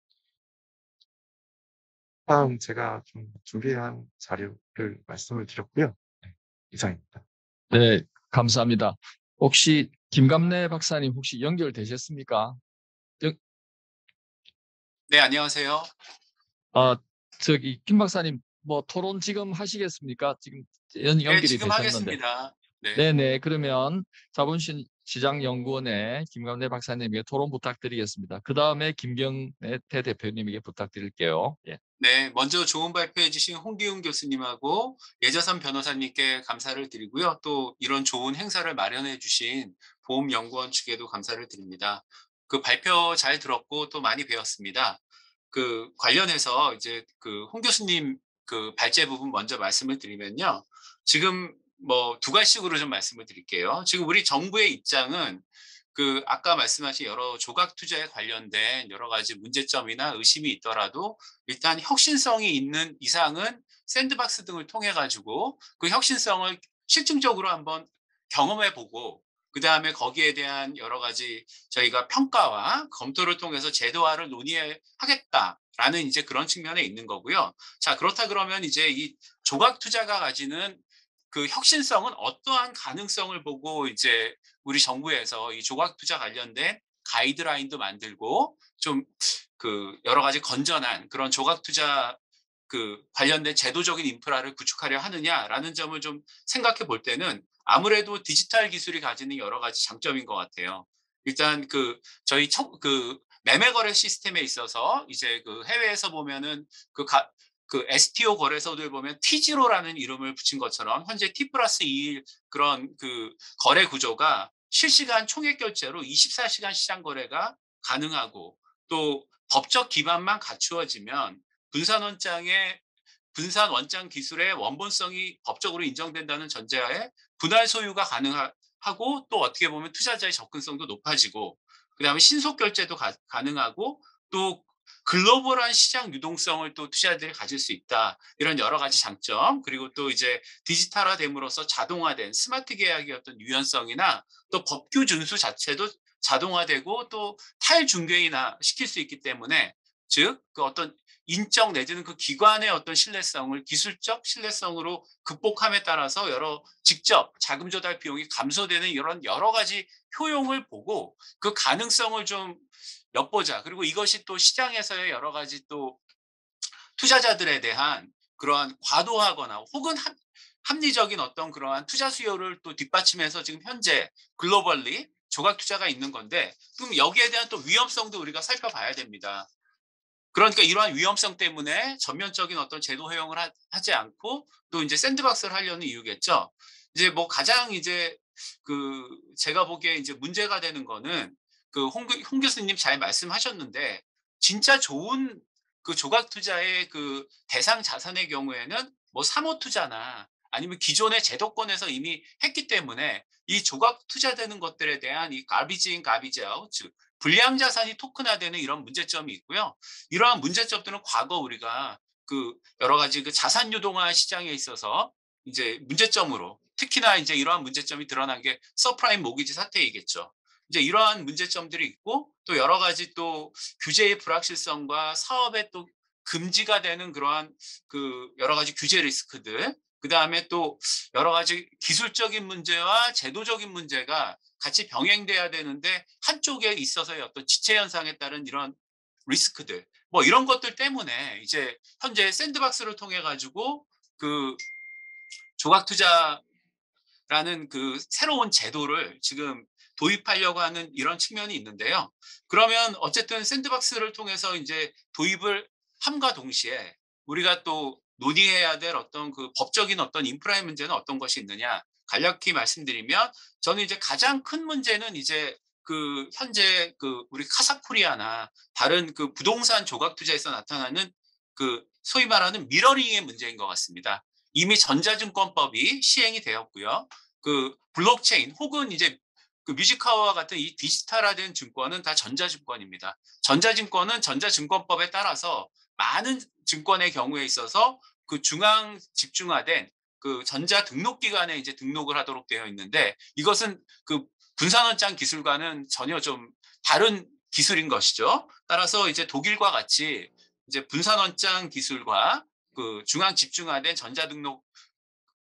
다음 제가 좀 준비한 자료를 말씀을 드렸고요. 네, 이상입니다. 네, 감사합니다. 혹시 김감래 박사님 혹시 연결되셨습니까? 네, 안녕하세요. 김 박사님 뭐 토론 지금 하시겠습니까? 지금 네, 연결이 지금 되셨는데. 하겠습니다. 네. 네네. 그러면 자본시장연구원의 김감래 박사님에게 토론 부탁드리겠습니다. 그 다음에 김경태 대표님에게 부탁드릴게요. 예. 네, 먼저 좋은 발표해 주신 홍기훈 교수님하고 예자선 변호사님께 감사를 드리고요. 또 이런 좋은 행사를 마련해 주신 보험연구원 측에도 감사를 드립니다. 그 발표 잘 들었고 또 많이 배웠습니다. 그 관련해서 이제 그 홍 교수님 그 발제 부분 먼저 말씀을 드리면요. 지금 뭐 두 가지식으로 좀 말씀을 드릴게요. 지금 우리 정부의 입장은 그 아까 말씀하신 여러 조각 투자에 관련된 여러 가지 문제점이나 의심이 있더라도 일단 혁신성이 있는 이상은 샌드박스 등을 통해 가지고 그 혁신성을 실증적으로 한번 경험해 보고 그다음에 거기에 대한 여러 가지 저희가 평가와 검토를 통해서 제도화를 논의하겠다라는 이제 그런 측면에 있는 거고요. 자, 그렇다 그러면 이제 이 조각 투자가 가지는 그 혁신성은 어떠한 가능성을 보고 이제 우리 정부에서 이 조각 투자 관련된 가이드라인도 만들고 좀 그 여러 가지 건전한 그런 조각 투자 그 관련된 제도적인 인프라를 구축하려 하느냐라는 점을 좀 생각해 볼 때는 아무래도 디지털 기술이 가지는 여러 가지 장점인 것 같아요. 일단 그 저희 그 매매 거래 시스템에 있어서 이제 그 해외에서 보면은 그 STO 거래소들 보면 T0라는 이름을 붙인 것처럼 현재 T+2일 그런 그 거래 구조가 실시간 총액 결제로 24시간 시장 거래가 가능하고 또 법적 기반만 갖추어지면 분산 원장 기술의 원본성이 법적으로 인정된다는 전제하에 분할 소유가 가능하고 또 어떻게 보면 투자자의 접근성도 높아지고 그다음에 신속 결제도 가능하고 또 글로벌한 시장 유동성을 또 투자자들이 가질 수 있다. 이런 여러 가지 장점 그리고 또 이제 디지털화됨으로써 자동화된 스마트 계약의 어떤 유연성이나 또 법규 준수 자체도 자동화되고 또 탈중개인화 시킬 수 있기 때문에 즉 그 어떤 인적 내지는 그 기관의 어떤 신뢰성을 기술적 신뢰성으로 극복함에 따라서 직접 자금 조달 비용이 감소되는 이런 여러 가지 효용을 보고 그 가능성을 좀 엿보자. 그리고 이것이 또 시장에서의 여러 가지 또 투자자들에 대한 그러한 과도하거나 혹은 합리적인 어떤 그러한 투자 수요를 또 뒷받침해서 지금 현재 글로벌리 조각 투자가 있는 건데 그럼 여기에 대한 또 위험성도 우리가 살펴봐야 됩니다. 그러니까 이러한 위험성 때문에 전면적인 어떤 제도 허용을 하지 않고 또 이제 샌드박스를 하려는 이유겠죠. 이제 뭐 가장 이제 그 제가 보기에 이제 문제가 되는 거는 그 홍 교수님 잘 말씀하셨는데 진짜 좋은 그 조각 투자의 그 대상 자산의 경우에는 뭐 사모 투자나 아니면 기존의 제도권에서 이미 했기 때문에 이 조각 투자되는 것들에 대한 이 garbage in, garbage out, 즉 불량 자산이 토큰화되는 이런 문제점이 있고요. 이러한 문제점들은 과거 우리가 그 여러 가지 그 자산 유동화 시장에 있어서 이제 문제점으로 특히나 이제 이러한 문제점이 드러난 게 서프라임 모기지 사태이겠죠. 이제 이러한 문제점들이 있고 또 여러 가지 또 규제의 불확실성과 사업의 또 금지가 되는 그러한 그 여러 가지 규제 리스크들 그다음에 또 여러 가지 기술적인 문제와 제도적인 문제가 같이 병행돼야 되는데 한쪽에 있어서의 어떤 지체 현상에 따른 이런 리스크들 뭐 이런 것들 때문에 이제 현재 샌드박스를 통해 가지고 그 조각 투자라는 그 새로운 제도를 지금 도입하려고 하는 이런 측면이 있는데요. 그러면 어쨌든 샌드박스를 통해서 이제 도입을 함과 동시에 우리가 또 논의해야 될 어떤 그 법적인 어떤 인프라의 문제는 어떤 것이 있느냐 간략히 말씀드리면 저는 이제 가장 큰 문제는 이제 그 현재 그 우리 카사코리아나 다른 그 부동산 조각 투자에서 나타나는 그 소위 말하는 미러링의 문제인 것 같습니다. 이미 전자증권법이 시행이 되었고요. 그 블록체인 혹은 이제 그 뮤지카와 같은 이 디지털화된 증권은 다 전자증권입니다. 전자증권은 전자증권법에 따라서 많은 증권의 경우에 있어서 그 중앙 집중화된 그 전자 등록 기관에 이제 등록을 하도록 되어 있는데, 이것은 그 분산원장 기술과는 전혀 좀 다른 기술인 것이죠. 따라서 이제 독일과 같이 이제 분산원장 기술과 그 중앙 집중화된 전자 등록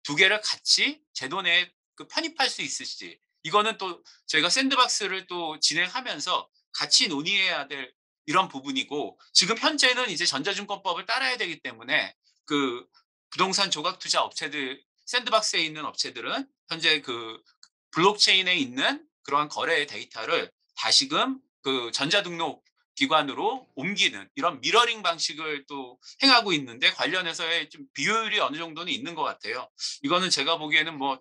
두 개를 같이 제도 내에 그 편입할 수 있을지, 이거는 또 저희가 샌드박스를 또 진행하면서 같이 논의해야 될 이런 부분이고, 지금 현재는 이제 전자증권법을 따라야 되기 때문에 그 부동산 조각 투자 업체들, 샌드박스에 있는 업체들은 현재 그 블록체인에 있는 그러한 거래 데이터를 다시금 그 전자등록 기관으로 옮기는 이런 미러링 방식을 또 행하고 있는데, 관련해서의 좀 비효율이 어느 정도는 있는 것 같아요. 이거는 제가 보기에는 뭐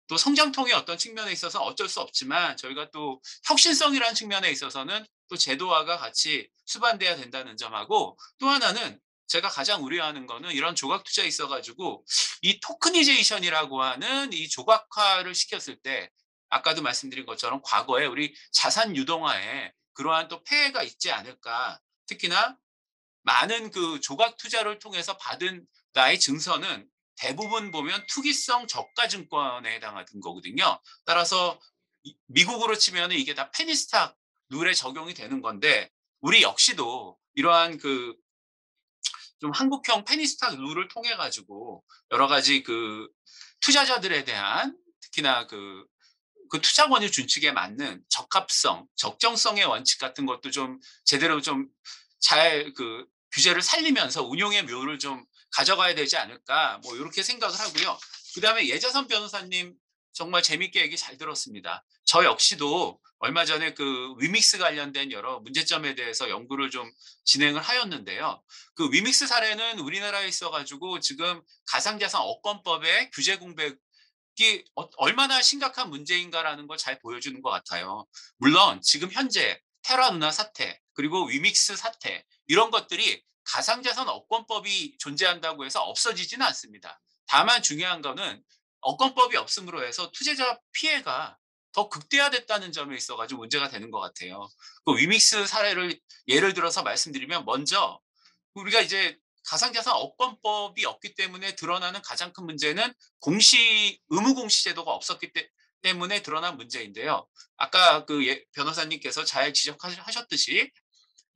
또 성장통의 어떤 측면에 있어서 어쩔 수 없지만, 저희가 또 혁신성이라는 측면에 있어서는 또 제도화가 같이 수반돼야 된다는 점하고, 또 하나는 제가 가장 우려하는 거는 이런 조각 투자에 있어가지고 이 토크니제이션이라고 하는 이 조각화를 시켰을 때, 아까도 말씀드린 것처럼 과거에 우리 자산 유동화에 그러한 또 폐해가 있지 않을까. 특히나 많은 그 조각 투자를 통해서 받은 나의 증서는 대부분 보면 투기성 저가 증권에 해당하는 거거든요. 따라서 미국으로 치면 이게 다 페니스탁 룰에 적용이 되는 건데, 우리 역시도 이러한 그 좀 한국형 페니스탁 룰을 통해 가지고 여러 가지 그 투자자들에 대한, 특히나 그 투자 권유 준칙에 맞는 적합성, 적정성의 원칙 같은 것도 좀 제대로 좀 잘 그 규제를 살리면서 운용의 묘를 좀 가져가야 되지 않을까, 뭐 이렇게 생각을 하고요. 그다음에 예자선 변호사님 정말 재밌게 얘기 잘 들었습니다. 저 역시도 얼마 전에 그 위믹스 관련된 여러 문제점에 대해서 연구를 좀 진행을 하였는데요. 그 위믹스 사례는 우리나라에 있어가지고 지금 가상자산 업권법의 규제 공백 이 얼마나 심각한 문제인가라는 걸 잘 보여주는 것 같아요. 물론 지금 현재 테라 누나 사태, 그리고 위믹스 사태, 이런 것들이 가상자산 업권법이 존재한다고 해서 없어지지는 않습니다. 다만 중요한 거는 업권법이 없음으로 해서 투자자 피해가 더 극대화됐다는 점에 있어가지고 문제가 되는 것 같아요. 그 위믹스 사례를 예를 들어서 말씀드리면, 먼저 우리가 이제 가상자산 업권법이 없기 때문에 드러나는 가장 큰 문제는 의무 공시 제도가 없었기 때문에 드러난 문제인데요. 아까 그 변호사님께서 잘 지적하셨듯이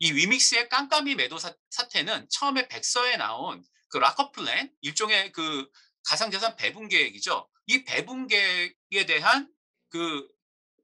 이 위믹스의 깜깜이 매도 사태는 처음에 백서에 나온 그 락업 플랜, 일종의 그 가상자산 배분 계획이죠. 이 배분 계획에 대한 그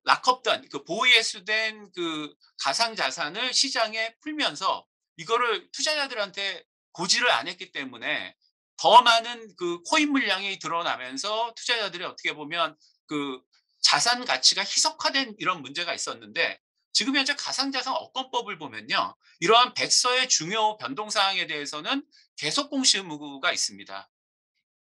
락업단, 그 보이에스된 그 가상자산을 시장에 풀면서 이거를 투자자들한테 고지를 안 했기 때문에 더 많은 그 코인 물량이 드러나면서 투자자들이 어떻게 보면 그 자산 가치가 희석화된 이런 문제가 있었는데, 지금 현재 가상자산 업권법을 보면요, 이러한 백서의 중요 변동사항에 대해서는 계속 공시 의무가 있습니다.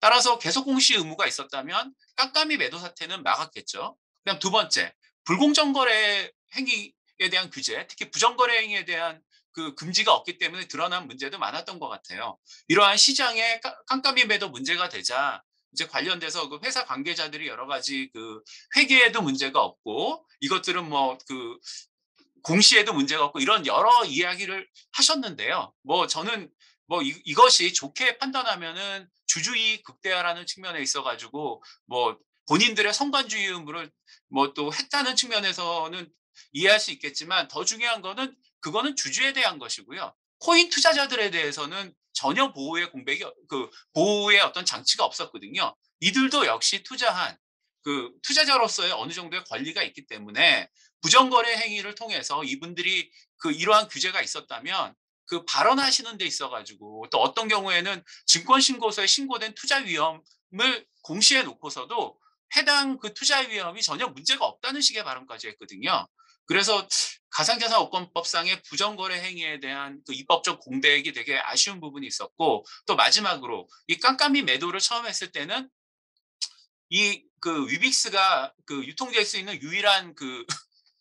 따라서 계속 공시 의무가 있었다면 깜깜이 매도 사태는 막았겠죠. 그다음 두 번째, 불공정 거래 행위에 대한 규제, 특히 부정거래 행위에 대한 그 금지가 없기 때문에 드러난 문제도 많았던 것 같아요. 이러한 시장의 깜깜이 매도 문제가 되자 이제 관련돼서 그 회사 관계자들이 여러 가지 그 회계에도 문제가 없고, 이것들은 뭐 그 공시에도 문제가 없고, 이런 여러 이야기를 하셨는데요. 뭐 저는 뭐 이것이 좋게 판단하면은 주주이익 극대화라는 측면에 있어가지고 뭐 본인들의 성관주의 의무를 뭐 또 했다는 측면에서는 이해할 수 있겠지만, 더 중요한 거는 그거는 주주에 대한 것이고요. 코인 투자자들에 대해서는 전혀 보호의 어떤 장치가 없었거든요. 이들도 역시 투자한 그 투자자로서의 어느 정도의 권리가 있기 때문에 부정거래 행위를 통해서 이분들이 그 이러한 규제가 있었다면 그 발언하시는 데 있어가지고, 또 어떤 경우에는 증권신고서에 신고된 투자 위험을 공시해 놓고서도 해당 그 투자 위험이 전혀 문제가 없다는 식의 발언까지 했거든요. 그래서 가상자산 업권법상의 부정거래 행위에 대한 그 입법적 공백이 되게 아쉬운 부분이 있었고, 또 마지막으로 이 깜깜이 매도를 처음 했을 때는 이 그 위빅스가 그 유통될 수 있는 유일한 그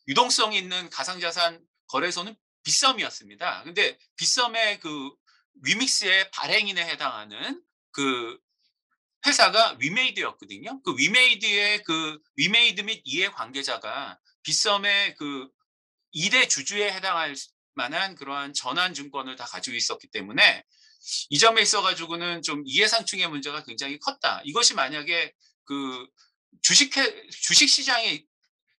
유동성 있는 가상자산 거래소는 빗썸이었습니다. 근데 빗썸의 그 위믹스의 발행인에 해당하는 그 회사가 위메이드였거든요. 그 위메이드의 그 위메이드 및 이해 관계자가 빗썸의 그 2대 주주에 해당할 만한 그러한 전환증권을 다 가지고 있었기 때문에 이 점에 있어 가지고는 좀 이해상충의 문제가 굉장히 컸다. 이것이 만약에 그 주식 시장에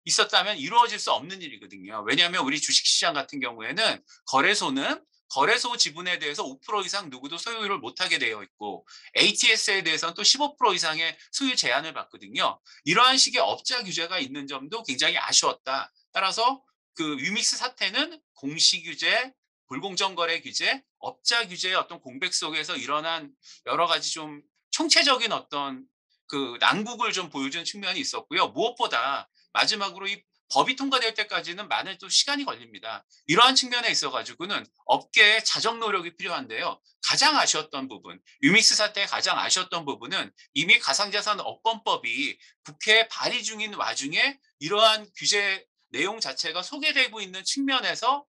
있었다면 이루어질 수 없는 일이거든요. 왜냐하면 우리 주식시장 같은 경우에는 거래소는 거래소 지분에 대해서 5% 이상 누구도 소유를 못하게 되어 있고 ATS에 대해서는 또 15% 이상의 소유 제한을 받거든요. 이러한 식의 업자 규제가 있는 점도 굉장히 아쉬웠다. 따라서 그 위믹스 사태는 공시 규제, 불공정 거래 규제, 업자 규제의 어떤 공백 속에서 일어난 여러 가지 좀 총체적인 어떤 그 난국을 좀 보여준 측면이 있었고요. 무엇보다 마지막으로 이 법이 통과될 때까지는 많은 또 시간이 걸립니다. 이러한 측면에 있어 가지고는 업계의 자정 노력이 필요한데요. 가장 아쉬웠던 부분, 유믹스 사태의 가장 아쉬웠던 부분은 이미 가상자산 업권법이 국회에 발의 중인 와중에 이러한 규제 내용 자체가 소개되고 있는 측면에서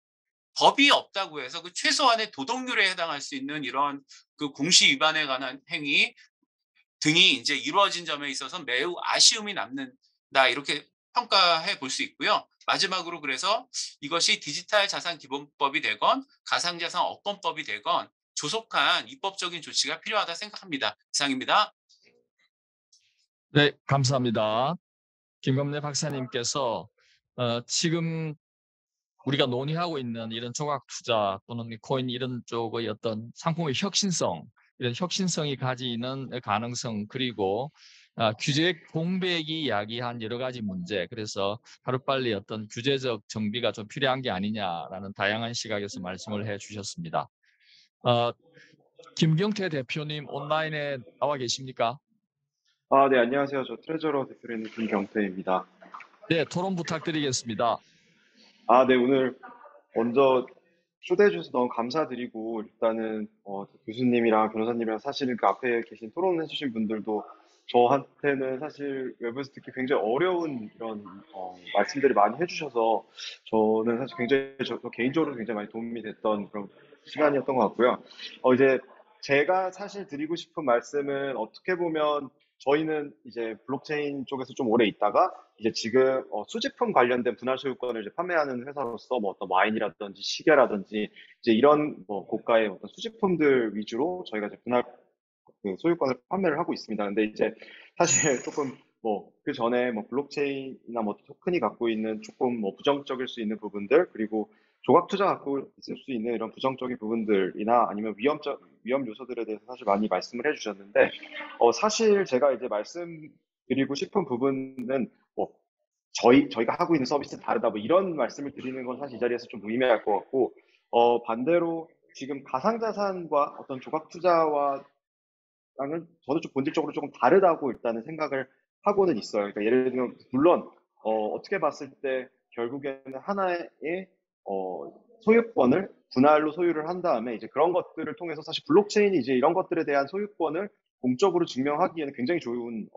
법이 없다고 해서 그 최소한의 도덕률에 해당할 수 있는 이런 그 공시 위반에 관한 행위 등이 이제 이루어진 점에 있어서 매우 아쉬움이 남는다 이렇게 평가해 볼 수 있고요. 마지막으로 그래서 이것이 디지털 자산 기본법이 되건 가상자산 업권법이 되건 조속한 입법적인 조치가 필요하다 생각합니다. 이상입니다. 네, 감사합니다. 김검래 박사님께서 지금 우리가 논의하고 있는 이런 조각 투자 또는 코인 이런 쪽의 어떤 상품의 혁신성, 이런 혁신성이 가지는 가능성 그리고 규제 공백이 야기한 여러 가지 문제, 그래서 하루빨리 어떤 규제적 정비가 좀 필요한 게 아니냐라는 다양한 시각에서 말씀을 해주셨습니다. 김경태 대표님 온라인에 나와 계십니까? 네, 안녕하세요. 저 트레저러 대표로 있는 김경태입니다. 네, 토론 부탁드리겠습니다. 네, 오늘 먼저 초대해 주셔서 너무 감사드리고, 일단은, 교수님이랑 변호사님이랑 사실 그 앞에 계신 토론해 주신 분들도 저한테는 사실 외부에서 듣기 굉장히 어려운 이런, 말씀들을 많이 해주셔서 저는 사실 굉장히, 저 개인적으로 굉장히 많이 도움이 됐던 그런 시간이었던 것 같고요. 이제 제가 사실 드리고 싶은 말씀은 어떻게 보면 저희는 이제 블록체인 쪽에서 좀 오래 있다가 이제 지금 수집품 관련된 분할 소유권을 이제 판매하는 회사로서 뭐 어떤 와인이라든지 시계라든지 이제 이런 뭐 고가의 어떤 수집품들 위주로 저희가 이제 분할 그 소유권을 판매를 하고 있습니다. 근데 이제 사실 조금 뭐 그 전에 뭐 블록체인이나 뭐 토큰이 갖고 있는 조금 뭐 부정적일 수 있는 부분들, 그리고 조각 투자 갖고 있을 수 있는 이런 부정적인 부분들이나 아니면 위험 요소들에 대해서 사실 많이 말씀을 해주셨는데 사실 제가 이제 말씀드리고 싶은 부분은 뭐 저희가 하고 있는 서비스는 다르다 뭐 이런 말씀을 드리는 건 사실 이 자리에서 좀 무의미할 것 같고 반대로 지금 가상자산과 어떤 조각 투자와 랑은 저도 좀 본질적으로 조금 다르다고 일단은 생각을 하고는 있어요. 그러니까 예를 들면 물론 어떻게 봤을 때 결국에는 하나의 소유권을 분할로 소유를 한 다음에 이제 그런 것들을 통해서 사실 블록체인이 이제 이런 것들에 대한 소유권을 공적으로 증명하기에는 굉장히 좋은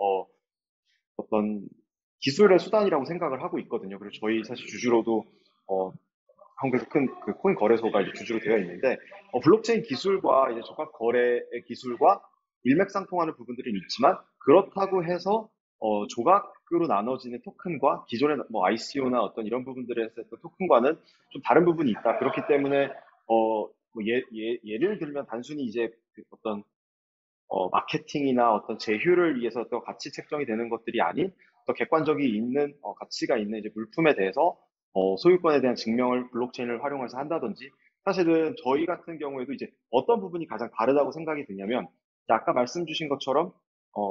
어떤 기술의 수단이라고 생각을 하고 있거든요. 그리고 저희 사실 주주로도 한국에서 큰 그 코인 거래소가 이제 주주로 되어 있는데 블록체인 기술과 이제 조각 거래의 기술과 일맥상통하는 부분들은 있지만 그렇다고 해서 조각으로 나눠지는 토큰과 기존의 뭐 ICO나 어떤 이런 부분들에서 했던 토큰과는 좀 다른 부분이 있다. 그렇기 때문에 뭐 예를 들면 단순히 이제 그 어떤 마케팅이나 어떤 제휴를 위해서 또 가치 책정이 되는 것들이 아닌 또 객관적이 있는 가치가 있는 이제 물품에 대해서 소유권에 대한 증명을 블록체인을 활용해서 한다든지 사실은 저희 같은 경우에도 이제 어떤 부분이 가장 다르다고 생각이 드냐면 이제 아까 말씀 주신 것처럼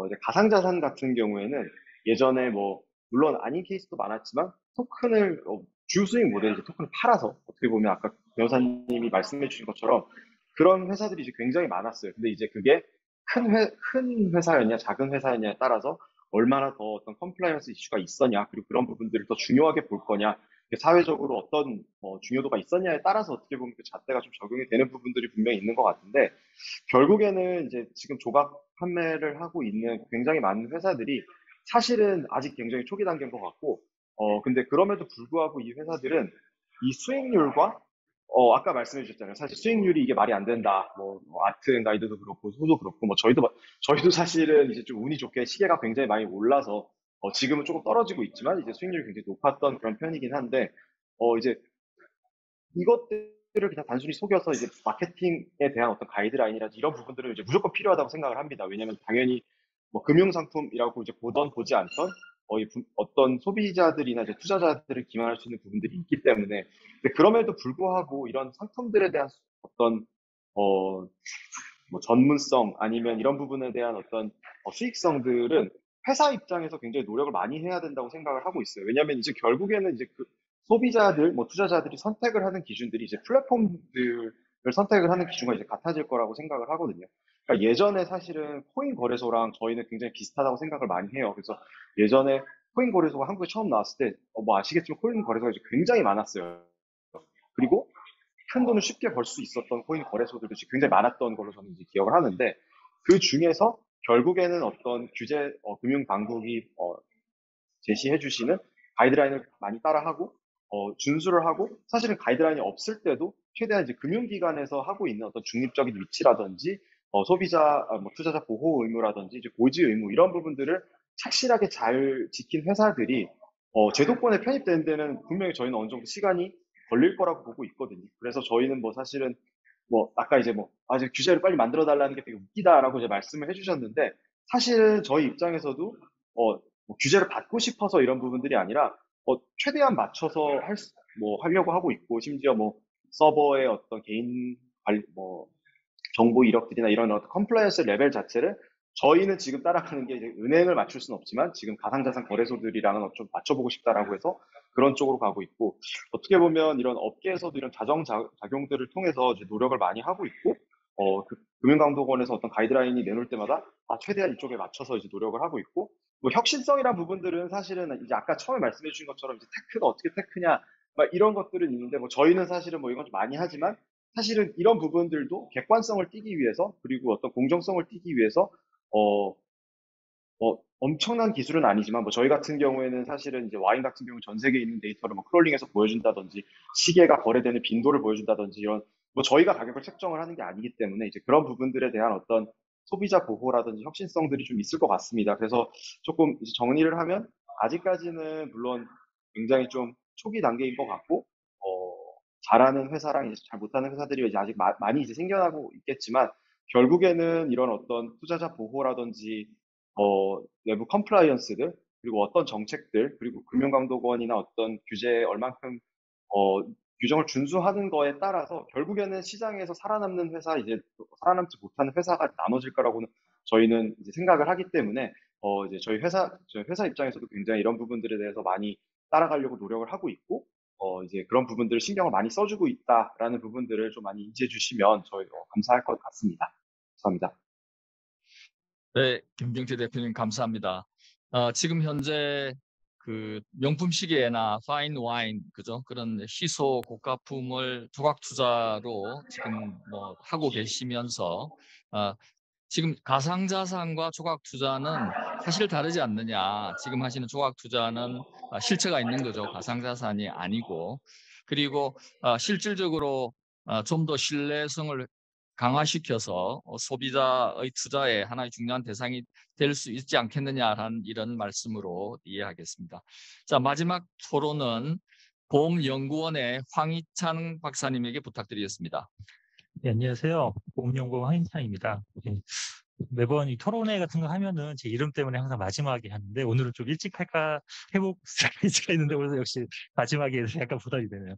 이제 가상자산 같은 경우에는 예전에 뭐 물론 아닌 케이스도 많았지만 토큰을 주수익 모델 이제 토큰을 팔아서 어떻게 보면 아까 변호사님이 말씀해 주신 것처럼 그런 회사들이 이제 굉장히 많았어요. 근데 이제 그게 큰 회사였냐, 작은 회사였냐에 따라서 얼마나 더 어떤 컴플라이언스 이슈가 있었냐, 그리고 그런 부분들을 더 중요하게 볼 거냐, 사회적으로 어떤 중요도가 있었냐에 따라서 어떻게 보면 그 잣대가 좀 적용이 되는 부분들이 분명히 있는 것 같은데, 결국에는 이제 지금 조각 판매를 하고 있는 굉장히 많은 회사들이 사실은 아직 굉장히 초기 단계인 것 같고, 근데 그럼에도 불구하고 이 회사들은 이 수익률과 아까 말씀해 주셨잖아요. 사실 수익률이 이게 말이 안 된다. 아트앤가이드도 그렇고 소도 그렇고 저희도 사실은 이제 좀 운이 좋게 시계가 굉장히 많이 올라서 지금은 조금 떨어지고 있지만 이제 수익률이 굉장히 높았던 그런 편이긴 한데 이제 이것들을 그냥 단순히 속여서 이제 마케팅에 대한 어떤 가이드라인이라든지 이런 부분들은 이제 무조건 필요하다고 생각을 합니다. 왜냐하면 당연히 뭐 금융상품이라고 이제 보던 보지 않던 어떤 소비자들이나 이제 투자자들을 기만할 수 있는 부분들이 있기 때문에 근데 그럼에도 불구하고 이런 상품들에 대한 어떤 어, 뭐 전문성 아니면 이런 부분에 대한 어떤 수익성들은 회사 입장에서 굉장히 노력을 많이 해야 된다고 생각을 하고 있어요. 왜냐하면 이제 결국에는 이제 그 소비자들, 뭐 투자자들이 선택을 하는 기준들이 이제 플랫폼들을 선택을 하는 기준과 이제 같아질 거라고 생각을 하거든요. 그러니까 예전에 사실은 코인 거래소랑 저희는 굉장히 비슷하다고 생각을 많이 해요. 그래서 예전에 코인 거래소가 한국에 처음 나왔을 때, 뭐 아시겠지만 코인 거래소가 이제 굉장히 많았어요. 그리고 큰 돈을 쉽게 벌 수 있었던 코인 거래소들도 굉장히 많았던 걸로 저는 이제 기억을 하는데 그 중에서 결국에는 어떤 금융 당국이 제시해 주시는 가이드라인을 많이 따라하고 준수를 하고 사실은 가이드라인이 없을 때도 최대한 이제 금융기관에서 하고 있는 어떤 중립적인 위치라든지 뭐 투자자 보호 의무라든지 이제 고지 의무 이런 부분들을 착실하게 잘 지킨 회사들이 제도권에 편입되는 데는 분명히 저희는 어느 정도 시간이 걸릴 거라고 보고 있거든요. 그래서 저희는 뭐 사실은 아까 이제 이제 규제를 빨리 만들어 달라는 게 되게 웃기다라고 이제 말씀을 해주셨는데 사실은 저희 입장에서도 규제를 받고 싶어서 이런 부분들이 아니라 최대한 맞춰서 하려고 하고 있고 심지어 서버의 어떤 개인 관리 정보 이력들이나 이런 어떤 컴플라이언스 레벨 자체를 저희는 지금 따라가는 게 이제 은행을 맞출 수는 없지만 지금 가상자산 거래소들이랑은 좀 맞춰보고 싶다라고 해서 그런 쪽으로 가고 있고 어떻게 보면 이런 업계에서도 이런 작용들을 통해서 이제 노력을 많이 하고 있고 금융감독원에서 어떤 가이드라인이 내놓을 때마다 최대한 이쪽에 맞춰서 이제 노력을 하고 있고 혁신성이란 부분들은 사실은 이제 아까 처음에 말씀해 주신 것처럼 이제 테크가 어떻게 테크냐 이런 것들은 있는데 저희는 사실은 이건 좀 많이 하지만 사실은 이런 부분들도 객관성을 띠기 위해서 그리고 어떤 공정성을 띠기 위해서 어, 엄청난 기술은 아니지만 저희 같은 경우에는 사실은 이제 와인 같은 경우 전 세계에 있는 데이터를 크롤링해서 보여준다든지 시계가 거래되는 빈도를 보여준다든지 이런 저희가 가격을 책정을 하는 게 아니기 때문에 이제 그런 부분들에 대한 어떤 소비자 보호라든지 혁신성들이 좀 있을 것 같습니다. 그래서 조금 이제 정리를 하면 아직까지는 물론 굉장히 좀 초기 단계인 것 같고 잘하는 회사랑 이제 잘 못하는 회사들이 이제 아직 많이 이제 생겨나고 있겠지만 결국에는 이런 어떤 투자자 보호라든지 외부 컴플라이언스들 그리고 어떤 정책들 그리고 금융감독원이나 어떤 규제에 얼만큼 규정을 준수하는 거에 따라서 결국에는 시장에서 살아남는 회사 이제 살아남지 못하는 회사가 나눠질 거라고는 저희는 이제 생각을 하기 때문에 이제 저희 회사 입장에서도 굉장히 이런 부분들에 대해서 많이 따라가려고 노력을 하고 있고 이제 그런 부분들을 신경을 많이 써주고 있다라는 부분들을 좀 많이 인지해 주시면 저희 감사할 것 같습니다. 감사합니다. 네, 김경태 대표님 감사합니다. 지금 현재 그 명품 시계나 파인 와인, 그죠? 그런 희소 고가품을 조각 투자로 지금 하고 계시면서 지금 가상자산과 조각 투자는 사실 다르지 않느냐. 지금 하시는 조각 투자는 실체가 있는 거죠. 가상자산이 아니고. 그리고 실질적으로 좀 더 신뢰성을 강화시켜서 소비자의 투자에 하나의 중요한 대상이 될 수 있지 않겠느냐라는 이런 말씀으로 이해하겠습니다. 자, 마지막 토론은 보험연구원의 황희찬 박사님에게 부탁드리겠습니다. 네, 안녕하세요. 보험연구원 황인찬입니다. 매번 이 토론회 같은 거 하면은 제 이름 때문에 항상 마지막에 하는데 오늘은 좀 일찍 할까 해볼 스트레이지가 있는데 오늘 역시 마지막에 약간 부담이 되네요.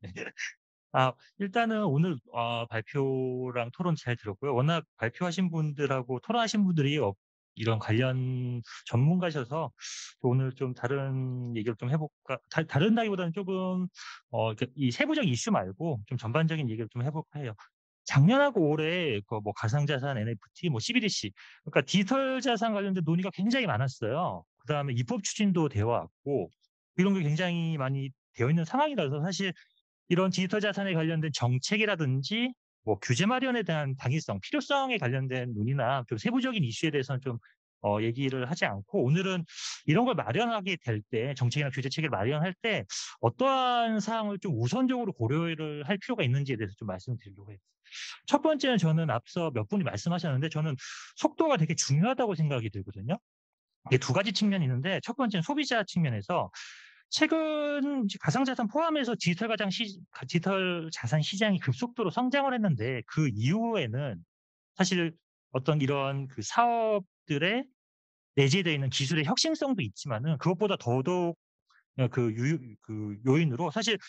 일단은 오늘 발표랑 토론 잘 들었고요. 워낙 발표하신 분들하고 토론하신 분들이 이런 관련 전문가셔서 오늘 좀 다른 얘기를 좀 해볼까. 다른다기보다는 조금 이 세부적 이슈 말고 좀 전반적인 얘기를 좀 해볼까 해요. 작년하고 올해 가상자산, NFT, CBDC, 그러니까 디지털 자산 관련된 논의가 굉장히 많았어요. 그 다음에 입법 추진도 되어 왔고 이런 게 굉장히 많이 되어 있는 상황이라서 사실 이런 디지털 자산에 관련된 정책이라든지 규제 마련에 대한 당위성, 필요성에 관련된 논의나 좀 세부적인 이슈에 대해서는 좀 얘기를 하지 않고 오늘은 이런 걸 마련하게 될 때 정책이나 규제 체계를 마련할 때 어떠한 사항을 좀 우선적으로 고려를 할 필요가 있는지에 대해서 좀 말씀드리려고 해요. 첫 번째는 저는 앞서 몇 분이 말씀하셨는데 저는 속도가 되게 중요하다고 생각이 들거든요. 이게 두 가지 측면이 있는데 첫 번째는 소비자 측면에서 최근 가상자산 포함해서 디지털 자산 시장이 급속도로 성장을 했는데 그 이후에는 사실 어떤 이런 그 사업들의 내재되어 있는 기술의 혁신성도 있지만은 그것보다 더더욱 그 요인으로 사실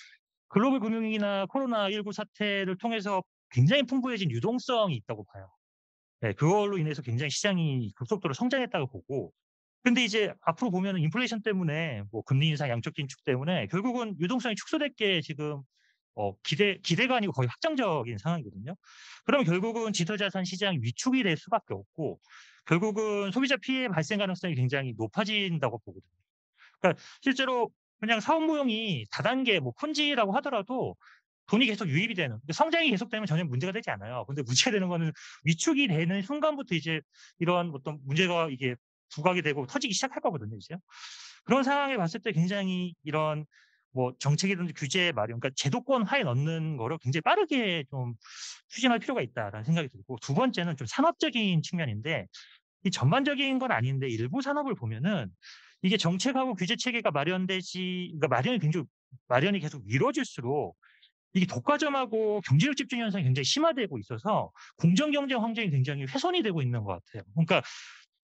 글로벌 금융위기나 코로나19 사태를 통해서 굉장히 풍부해진 유동성이 있다고 봐요. 네, 그걸로 인해서 굉장히 시장이 급속도로 성장했다고 보고 근데 이제 앞으로 보면은 인플레이션 때문에 뭐 금리 인상, 양적 긴축 때문에 결국은 유동성이 축소될 게 지금 기대가 아니고 거의 확정적인 상황이거든요. 그러면 결국은 디지털 자산 시장이 위축이 될 수밖에 없고 결국은 소비자 피해 발생 가능성이 굉장히 높아진다고 보거든요. 그러니까 실제로 그냥 사업 모형이 다단계 뭐 폰지라고 하더라도 돈이 계속 유입이 되는 성장이 계속되면 전혀 문제가 되지 않아요. 근데 문제가 되는 거는 위축이 되는 순간부터 이제 이런 어떤 문제가 이게 부각이 되고 터지기 시작할 거거든요, 이제. 그런 상황에 봤을 때 굉장히 이런 뭐 정책이든지 규제 마련, 그러니까 제도권 하에 넣는 거를 굉장히 빠르게 좀 추진할 필요가 있다라는 생각이 들고 두 번째는 좀 산업적인 측면인데 이 전반적인 건 아닌데 일부 산업을 보면은 이게 정책하고 규제 체계가 그러니까 마련이 계속 미뤄질수록 이게 독과점하고 경제력 집중 현상이 굉장히 심화되고 있어서 공정 경쟁 환경이 굉장히 훼손이 되고 있는 것 같아요. 그러니까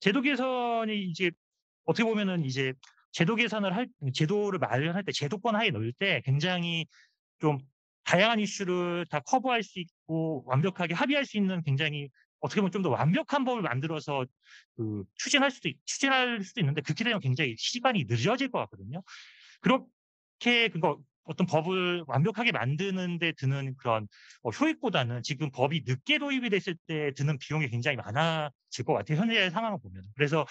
제도 개선이 이제 어떻게 보면은 이제 제도를 마련할 때 제도권 하에 넣을 때 굉장히 좀 다양한 이슈를 다 커버할 수 있고 완벽하게 합의할 수 있는 굉장히 어떻게 보면 좀 더 완벽한 법을 만들어서 추진할 수도 있는데 그렇게 되면 굉장히 시간이 늦어질 것 같거든요. 그렇게 어떤 법을 완벽하게 만드는 데 드는 그런 효익보다는 지금 법이 늦게 도입이 됐을 때 드는 비용이 굉장히 많아질 것 같아요. 현재 상황을 보면. 그래서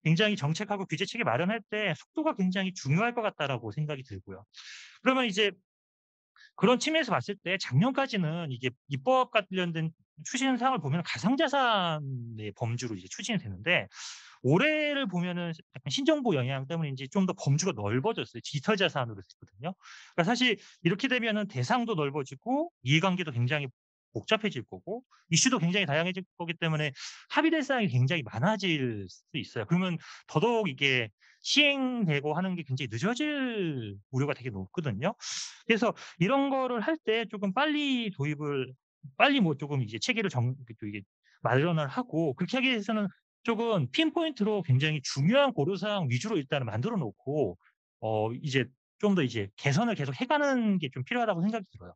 굉장히 정책하고 규제 체계 마련할 때 속도가 굉장히 중요할 것 같다라고 생각이 들고요. 그러면 이제 그런 측면에서 봤을 때 작년까지는 이게 입법 관련된 추진 사항을 보면 가상자산의 범주로 이제 추진이 되는데 올해를 보면은 약간 신정부 영향 때문인지 좀 더 범주가 넓어졌어요. 디지털 자산으로 됐거든요. 그러니까 사실 이렇게 되면은 대상도 넓어지고 이해관계도 굉장히 복잡해질 거고 이슈도 굉장히 다양해질 거기 때문에 합의될 사항이 굉장히 많아질 수 있어요. 그러면 더더욱 이게 시행되고 하는 게 굉장히 늦어질 우려가 되게 높거든요. 그래서 이런 거를 할 때 조금 빨리 뭐 조금 이제 체계를 이게 마련을 하고 그렇게 하기 위해서는 조금 핀포인트로 굉장히 중요한 고려사항 위주로 일단은 만들어 놓고 이제 좀 더 이제 개선을 계속 해가는 게 좀 필요하다고 생각이 들어요.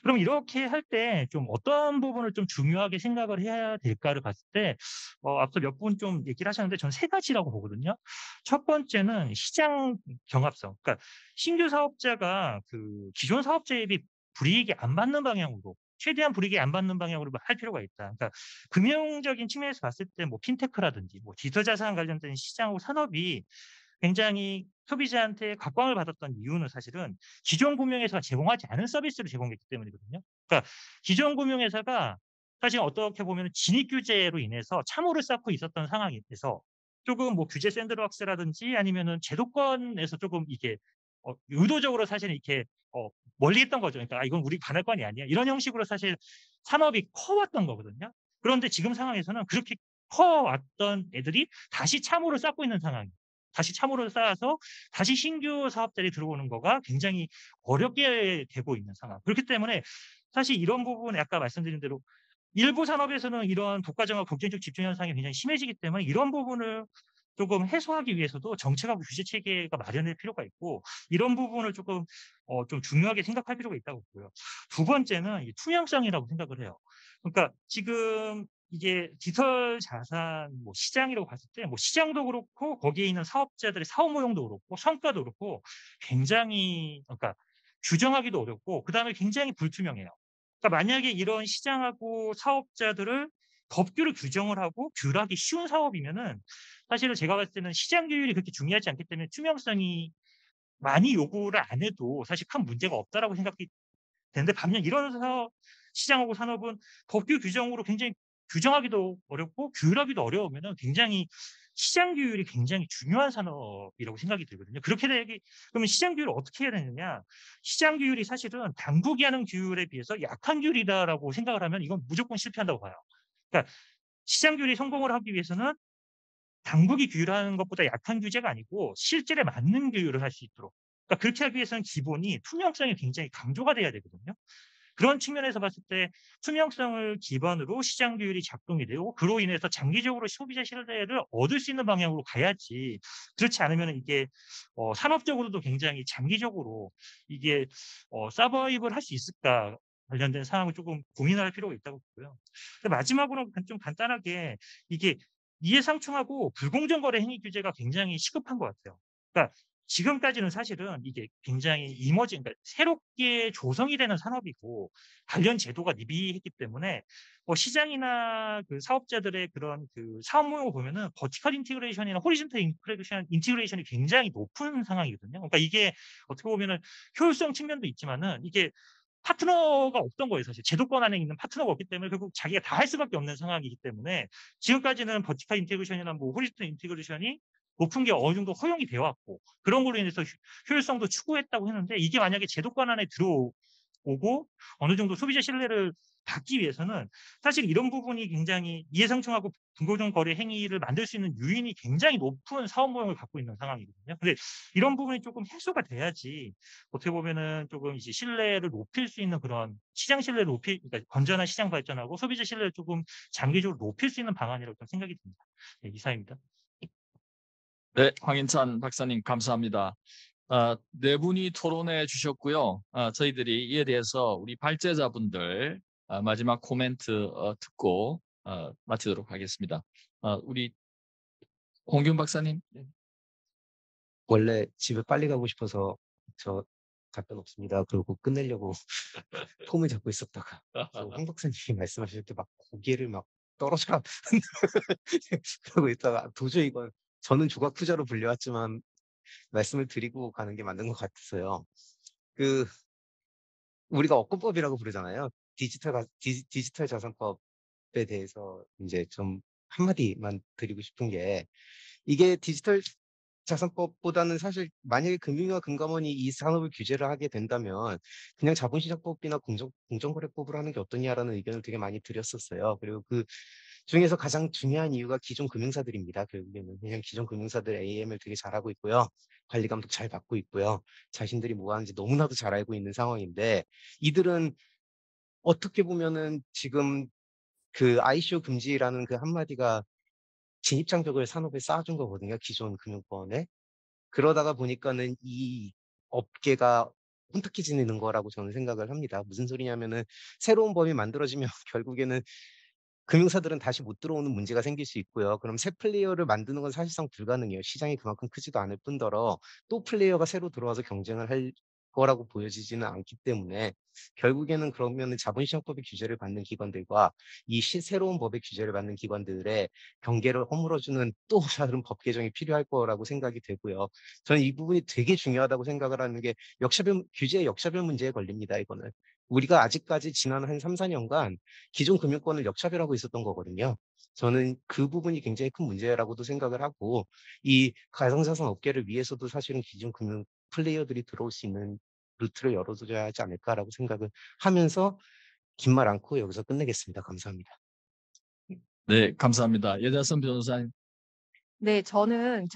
그럼 이렇게 할 때 좀 어떤 부분을 좀 중요하게 생각을 해야 될까를 봤을 때 앞서 몇 분 좀 얘기를 하셨는데 전 세 가지라고 보거든요. 첫 번째는 시장 경합성. 그러니까 신규 사업자가 그 기존 사업자에 비해 불이익이 안 받는 방향으로 최대한 불이익이 안 받는 방향으로 할 필요가 있다. 그러니까 금융적인 측면에서 봤을 때 뭐 핀테크라든지 뭐 디지털 자산 관련된 시장하고 산업이 굉장히 소비자한테 각광을 받았던 이유는 사실은 기존 금융회사가 제공하지 않은 서비스를 제공했기 때문이거든요. 그러니까 기존 금융회사가 사실 어떻게 보면 진입 규제로 인해서 참호를 쌓고 있었던 상황에서 조금 뭐 규제 샌드박스라든지 아니면은 제도권에서 조금 이게 의도적으로 사실 이렇게 멀리 했던 거죠. 그러니까 이건 우리 관할권이 아니야. 이런 형식으로 사실 산업이 커왔던 거거든요. 그런데 지금 상황에서는 그렇게 커왔던 애들이 다시 참호를 쌓고 있는 상황이에요. 다시 참호를 쌓아서 다시 신규 사업자들이 들어오는 거가 굉장히 어렵게 되고 있는 상황. 그렇기 때문에 사실 이런 부분에 아까 말씀드린 대로 일부 산업에서는 이런 독과점과 경쟁적 집중 현상이 굉장히 심해지기 때문에 이런 부분을 조금 해소하기 위해서도 정책하고 규제 체계가 마련될 필요가 있고 이런 부분을 조금 좀 중요하게 생각할 필요가 있다고 보고요. 두 번째는 이 투명성이라고 생각을 해요. 그러니까 지금 이게 디지털 자산 뭐 시장이라고 봤을 때 뭐 시장도 그렇고 거기에 있는 사업자들의 사업 모형도 그렇고 성과도 그렇고 굉장히 그러니까 규정하기도 어렵고 그다음에 굉장히 불투명해요. 그러니까 만약에 이런 시장하고 사업자들을 법규로 규정을 하고 규율하기 쉬운 사업이면은 사실은 제가 봤을 때는 시장 규율이 그렇게 중요하지 않기 때문에 투명성이 많이 요구를 안 해도 사실 큰 문제가 없다라고 생각이 되는데 반면 이런 시장하고 산업은 법규 규정으로 굉장히 규정하기도 어렵고 규율하기도 어려우면은 굉장히 시장 규율이 굉장히 중요한 산업이라고 생각이 들거든요. 그렇게 되기 그러면 시장 규율을 어떻게 해야 되느냐? 시장 규율이 사실은 당국이 하는 규율에 비해서 약한 규율이다라고 생각을 하면 이건 무조건 실패한다고 봐요. 그러니까 시장 규율이 성공을 하기 위해서는 당국이 규율하는 것보다 약한 규제가 아니고 실질에 맞는 규율을 할 수 있도록. 그러니까 그렇게 하기 위해서는 기본이 투명성이 굉장히 강조가 돼야 되거든요. 그런 측면에서 봤을 때 투명성을 기반으로 시장 규율이 작동이 되고 그로 인해서 장기적으로 소비자 신뢰를 얻을 수 있는 방향으로 가야지. 그렇지 않으면 이게 산업적으로도 굉장히 장기적으로 이게 서바이벌 할 수 있을까 관련된 사항을 조금 고민할 필요가 있다고 보고요. 마지막으로 좀 간단하게 이게 이해상충하고 불공정 거래 행위 규제가 굉장히 시급한 것 같아요. 그러니까 지금까지는 사실은 이게 굉장히 그러니까 새롭게 조성이 되는 산업이고 관련 제도가 미비했기 때문에 시장이나 그 사업자들의 그런 그 사업 모형을 보면은 버티컬 인티그레이션이나 호리존탈 인티그레이션이 굉장히 높은 상황이거든요. 그러니까 이게 어떻게 보면은 효율성 측면도 있지만은 이게 파트너가 없던 거예요, 사실. 제도권 안에 있는 파트너가 없기 때문에 결국 자기가 다 할 수밖에 없는 상황이기 때문에 지금까지는 버티컬 인티그레이션이나 뭐 호리존탈 인티그레이션이 높은 게 어느 정도 허용이 되어 왔고 그런 걸로 인해서 효율성도 추구했다고 했는데 이게 만약에 제도권 안에 들어오고 어느 정도 소비자 신뢰를 받기 위해서는 사실 이런 부분이 굉장히 이해상충하고 불공정 거래 행위를 만들 수 있는 요인이 굉장히 높은 사업 모형을 갖고 있는 상황이거든요. 근데 이런 부분이 조금 해소가 돼야지 어떻게 보면은 조금 이제 신뢰를 높일 수 있는 그런 시장 신뢰를 그러니까 건전한 시장 발전하고 소비자 신뢰를 조금 장기적으로 높일 수 있는 방안이라고 좀 생각이 듭니다. 네, 이상입니다. 네, 황인찬 박사님 감사합니다. 네 분이 토론해 주셨고요. 저희들이 이에 대해서 우리 발제자분들 마지막 코멘트 듣고 마치도록 하겠습니다. 우리 홍균 박사님. 원래 집에 빨리 가고 싶어서 저 답변 없습니다. 그러고 끝내려고 폼을 잡고 있었다가 황 박사님이 말씀하실 때 막 고개를 막 떨어져라 그러고 있다가 도저히 이건 저는 조각 투자로 불려왔지만 말씀을 드리고 가는 게 맞는 것 같았어요. 우리가 업권법이라고 부르잖아요. 디지털 자산법에 대해서 이제 좀 한마디만 드리고 싶은 게 이게 디지털 자산법보다는 사실 만약에 금융위와 금감원이 이 산업을 규제를 하게 된다면 그냥 자본시장법이나 공정거래법으로 하는 게 어떠냐라는 의견을 되게 많이 드렸었어요. 그리고 그 중에서 가장 중요한 이유가 기존 금융사들입니다. 결국에는 그냥 기존 금융사들 AML 되게 잘하고 있고요. 관리 감독 잘 받고 있고요. 자신들이 뭐 하는지 너무나도 잘 알고 있는 상황인데 이들은 어떻게 보면은 지금 그 ICO 금지라는 그 한마디가 진입장벽을 산업에 쌓아준 거거든요. 기존 금융권에. 그러다가 보니까는 이 업계가 혼탁해지는 거라고 저는 생각을 합니다. 무슨 소리냐면은 새로운 법이 만들어지면 결국에는 금융사들은 다시 못 들어오는 문제가 생길 수 있고요. 그럼 새 플레이어를 만드는 건 사실상 불가능해요. 시장이 그만큼 크지도 않을 뿐더러 또 플레이어가 새로 들어와서 경쟁을 할 거라고 보여지지는 않기 때문에 결국에는 그러면은 자본시장법의 규제를 받는 기관들과 이 새로운 법의 규제를 받는 기관들의 경계를 허물어주는 또 다른 법 개정이 필요할 거라고 생각이 되고요. 저는 이 부분이 되게 중요하다고 생각을 하는 게 규제의 역차별 문제에 걸립니다. 이거는. 우리가 아직까지 지난 한 3, 4년간 기존 금융권을 역차별하고 있었던 거거든요. 저는 그 부분이 굉장히 큰 문제라고도 생각을 하고 이 가상자산 업계를 위해서도 사실은 기존 금융 플레이어들이 들어올 수 있는 루트를 열어줘야 하지 않을까라고 생각을 하면서 긴 말 않고 여기서 끝내겠습니다. 감사합니다. 네, 감사합니다. 여자선 변호사님. 네, 저는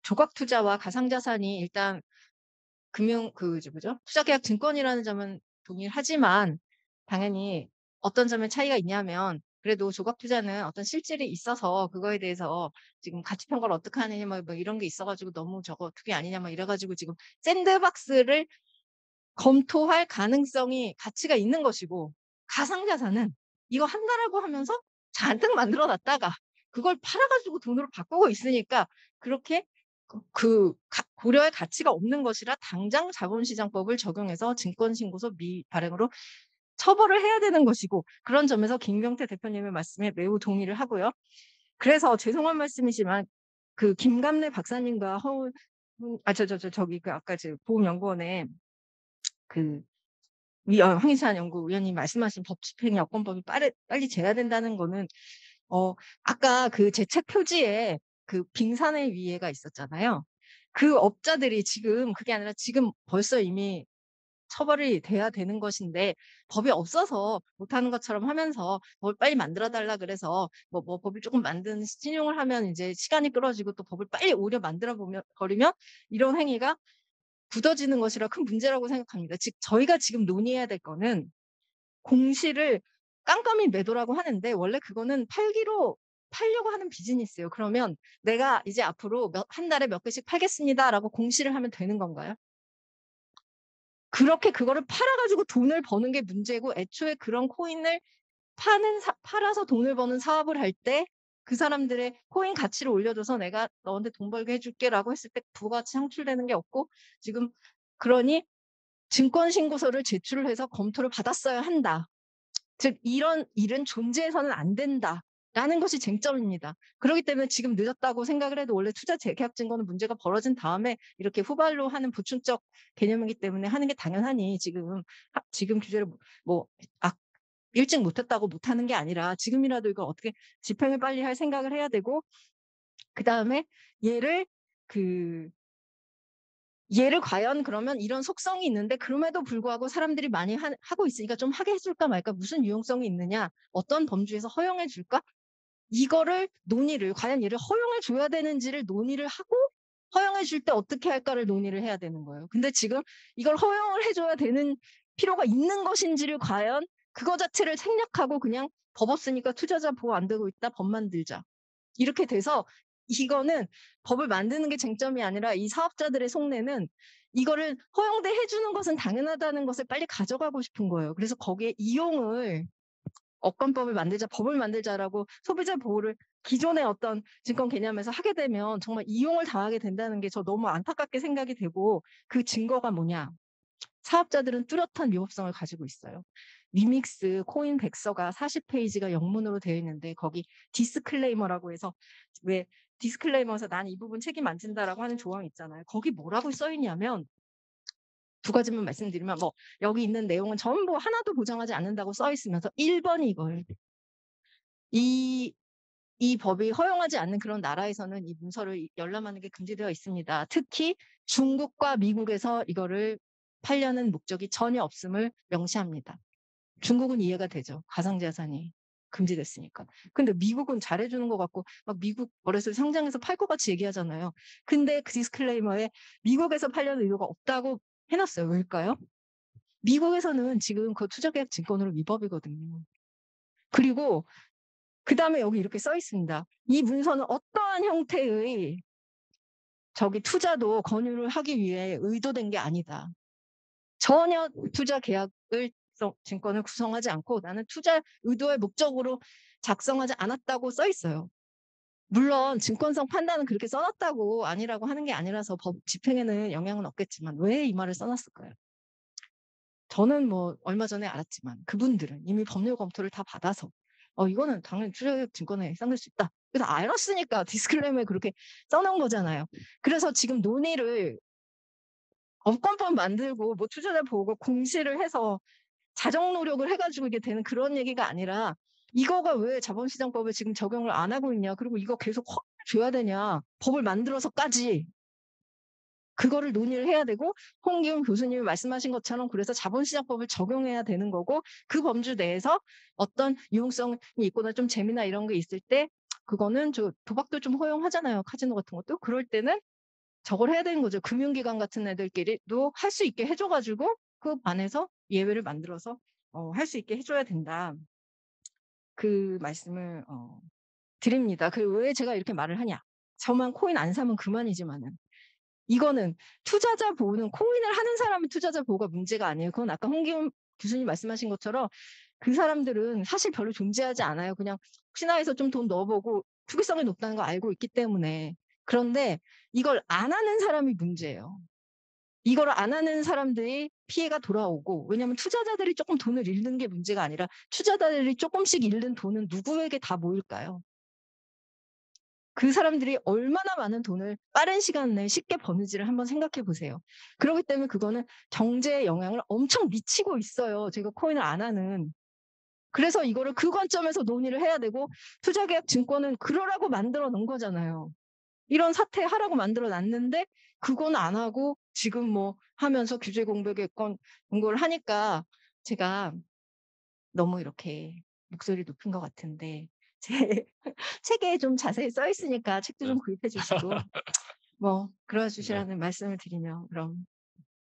조각 투자와 가상자산이 일단 투자계약 증권이라는 점은 동일하지만 당연히 어떤 점에 차이가 있냐면 그래도 조각 투자는 어떤 실질이 있어서 그거에 대해서 지금 가치 평가를 어떻게 하느냐 뭐 이런 게 있어가지고 너무 저거 그게 아니냐 뭐 이래가지고 지금 샌드박스를 검토할 가치가 있는 것이고 가상자산은 이거 한다라고 하면서 잔뜩 만들어 놨다가 그걸 팔아가지고 돈으로 바꾸고 있으니까 그렇게 고려할 가치가 없는 것이라 당장 자본시장법을 적용해서 증권신고서 발행으로 처벌을 해야 되는 것이고 그런 점에서 김경태 대표님의 말씀에 매우 동의를 하고요. 그래서 죄송한 말씀이지만 그 김감래 박사님과 아까 보험연구원의 황희찬 연구위원님 말씀하신 법 집행 여건법이 빨리 돼야 된다는 거는 아까 그 제 책 표지에 그 빙산의 위에가 있었잖아요. 그 업자들이 지금 그게 아니라 지금 벌써 이미 처벌이 돼야 되는 것인데 법이 없어서 못하는 것처럼 하면서 뭘 빨리 만들어 달라 그래서 뭐 법을 조금 만드는 신용을 하면 이제 시간이 끌어지고 또 법을 빨리 오히려 만들어 버리면 이런 행위가 굳어지는 것이라 큰 문제라고 생각합니다. 즉 저희가 지금 논의해야 될 거는 공시를 깜깜이 매도라고 하는데 원래 그거는 팔려고 하는 비즈니스예요. 그러면 내가 이제 앞으로 한 달에 몇 개씩 팔겠습니다라고 공시를 하면 되는 건가요? 그렇게 그거를 팔아가지고 돈을 버는 게 문제고 애초에 그런 코인을 팔아서 돈을 버는 사업을 할 때 그 사람들의 코인 가치를 올려줘서 내가 너한테 돈 벌게 해줄게라고 했을 때 부가가치 창출되는 게 없고 지금 그러니 증권신고서를 제출을 해서 검토를 받았어야 한다. 즉 이런 일은 존재해서는 안 된다라는 것이 쟁점입니다. 그렇기 때문에 지금 늦었다고 생각을 해도 원래 투자 재계약 증거는 문제가 벌어진 다음에 이렇게 후발로 하는 보충적 개념이기 때문에 하는 게 당연하니 지금 규제를 일찍 못했다고 못하는 게 아니라 지금이라도 이걸 어떻게 집행을 빨리 할 생각을 해야 되고 그다음에 얘를 과연 그러면 이런 속성이 있는데 그럼에도 불구하고 사람들이 많이 하고 있으니까 좀 하게 해줄까 말까 무슨 유용성이 있느냐 어떤 범주에서 허용해 줄까 이거를 과연 얘를 허용해 줘야 되는지를 논의를 하고 허용해 줄 때 어떻게 할까를 논의를 해야 되는 거예요. 근데 지금 이걸 허용을 해줘야 되는 필요가 있는 것인지를 과연 그거 자체를 생략하고 그냥 법 없으니까 투자자 보호 안 되고 있다 법 만들자 이렇게 돼서 이거는 법을 만드는 게 쟁점이 아니라 이 사업자들의 속내는 이거를 허용돼 해주는 것은 당연하다는 것을 빨리 가져가고 싶은 거예요. 그래서 거기에 이용을 업권법을 만들자, 법을 만들자라고 소비자 보호를 기존의 어떤 증권 개념에서 하게 되면 정말 이용을 당하게 된다는 게 저 너무 안타깝게 생각이 되고 그 증거가 뭐냐. 사업자들은 뚜렷한 위법성을 가지고 있어요. 위믹스 코인 백서가 40페이지가 영문으로 되어 있는데 거기 디스클레이머라고 해서 왜 디스클레이머에서 난 이 부분 책임 안 진다라고 하는 조항이 있잖아요. 거기 뭐라고 써 있냐면 두 가지만 말씀드리면 여기 있는 내용은 전부 하나도 보장하지 않는다고 써 있으면서 1번이 이걸 이 법이 허용하지 않는 그런 나라에서는 이 문서를 열람하는 게 금지되어 있습니다. 특히 중국과 미국에서 이거를 팔려는 목적이 전혀 없음을 명시합니다. 중국은 이해가 되죠. 가상자산이 금지됐으니까. 근데 미국은 잘해주는 것 같고 막 미국 거래소 상장해서 팔 것 같이 얘기하잖아요. 근데 그 디스클레이머에 미국에서 팔려는 이유가 없다고 해놨어요. 왜일까요? 미국에서는 지금 그 투자계약 증권으로 위법이거든요. 그리고 그 다음에 여기 이렇게 써 있습니다. 이 문서는 어떠한 형태의 투자도 권유를 하기 위해 의도된 게 아니다. 전혀 투자 계약을 증권을 구성하지 않고 나는 투자 의도의 목적으로 작성하지 않았다고 써 있어요. 물론 증권성 판단은 그렇게 써놨다고 아니라고 하는 게 아니라서 법 집행에는 영향은 없겠지만 왜 이 말을 써놨을까요? 저는 얼마 전에 알았지만 그분들은 이미 법률 검토를 다 받아서 이거는 당연히 투자계약 증권에 해당될 수 있다. 그래서 알았으니까 디스클레이머에 그렇게 써놓은 거잖아요. 그래서 지금 논의를 업권법 만들고 투자자 보고 공시를 해서 자정 노력을 해가지고 이게 되는 그런 얘기가 아니라 이거가 왜 자본시장법에 지금 적용을 안 하고 있냐. 그리고 이거 계속 줘야 되냐. 법을 만들어서까지. 그거를 논의를 해야 되고 홍기훈 교수님이 말씀하신 것처럼 그래서 자본시장법을 적용해야 되는 거고 그 범주 내에서 어떤 유용성이 있거나 좀 재미나 이런 게 있을 때 그거는 도박도 좀 허용하잖아요. 카지노 같은 것도. 그럴 때는 저걸 해야 되는 거죠. 금융기관 같은 애들끼리도 할 수 있게 해줘가지고 그 반에서 예외를 만들어서 할 수 있게 해줘야 된다. 그 말씀을 드립니다. 왜 제가 이렇게 말을 하냐. 저만 코인 안 사면 그만이지만은 이거는 투자자 보호는 코인을 하는 사람이 투자자 보호가 문제가 아니에요. 그건 아까 홍기훈 교수님 말씀하신 것처럼 그 사람들은 사실 별로 존재하지 않아요. 그냥 혹시나 해서 좀 돈 넣어보고 투기성이 높다는 거 알고 있기 때문에. 그런데 이걸 안 하는 사람이 문제예요. 이걸 안 하는 사람들이 피해가 돌아오고 왜냐하면 투자자들이 조금 돈을 잃는 게 문제가 아니라 투자자들이 조금씩 잃는 돈은 누구에게 다 모일까요? 그 사람들이 얼마나 많은 돈을 빠른 시간 내에 쉽게 버는지를 한번 생각해 보세요. 그렇기 때문에 그거는 경제에 영향을 엄청 미치고 있어요. 제가 코인을 안 하는 그래서 이거를 그 관점에서 논의를 해야 되고 투자계약 증권은 그러라고 만들어 놓은 거잖아요. 이런 사태 하라고 만들어 놨는데 그건 안 하고 지금 뭐 하면서 규제 공백권 공고를 하니까 제가 너무 이렇게 목소리 높인 것 같은데 제 책에 좀 자세히 써 있으니까 책도 좀 구입해 주시고 뭐 그러해 주시라는 말씀을 드리며 그럼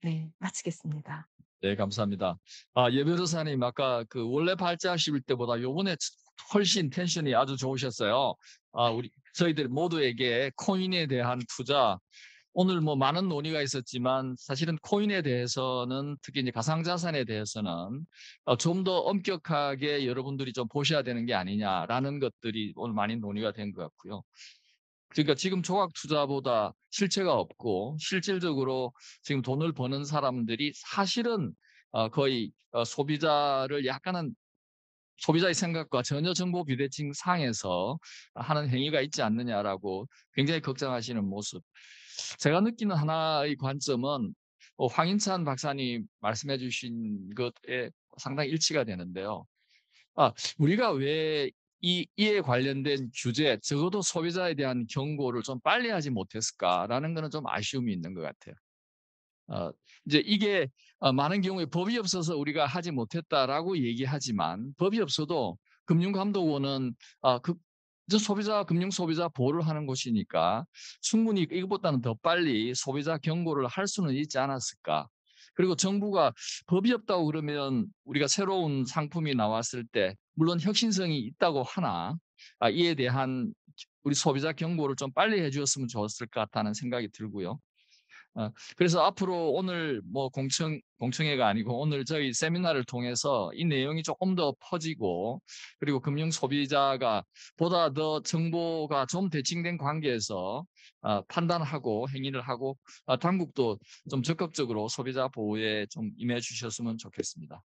네, 마치겠습니다. 네, 감사합니다. 예 변호사님, 아까 그 원래 발제하실 때보다 요번에 훨씬 텐션이 아주 좋으셨어요. 저희들 모두에게 코인에 대한 투자, 오늘 뭐 많은 논의가 있었지만 사실은 코인에 대해서는 특히 이제 가상자산에 대해서는 좀 더 엄격하게 여러분들이 좀 보셔야 되는 게 아니냐라는 것들이 오늘 많이 논의가 된 것 같고요. 그러니까 지금 조각 투자보다 실체가 없고 실질적으로 지금 돈을 버는 사람들이 사실은 거의 소비자를 약간은 소비자의 생각과 전혀 정보 비대칭 상에서 하는 행위가 있지 않느냐라고 굉장히 걱정하시는 모습. 제가 느끼는 하나의 관점은 황인찬 박사님 말씀해 주신 것에 상당히 일치가 되는데요. 우리가 왜 이에 관련된 규제, 적어도 소비자에 대한 경고를 좀 빨리 하지 못했을까라는 거는 좀 아쉬움이 있는 것 같아요. 이제 이게 많은 경우에 법이 없어서 우리가 하지 못했다라고 얘기하지만 법이 없어도 금융감독원은 금융 소비자 보호를 하는 곳이니까 충분히 이것보다는 더 빨리 소비자 경고를 할 수는 있지 않았을까. 그리고 정부가 법이 없다고 그러면 우리가 새로운 상품이 나왔을 때 물론 혁신성이 있다고 하나 이에 대한 우리 소비자 경고를 좀 빨리 해주었으면 좋았을 것 같다는 생각이 들고요. 그래서 앞으로 오늘 뭐 공청회가 아니고 오늘 저희 세미나를 통해서 이 내용이 조금 더 퍼지고 그리고 금융 소비자가 보다 더 정보가 좀 대칭된 관계에서 판단하고 행위를 하고 당국도 좀 적극적으로 소비자 보호에 좀 임해 주셨으면 좋겠습니다.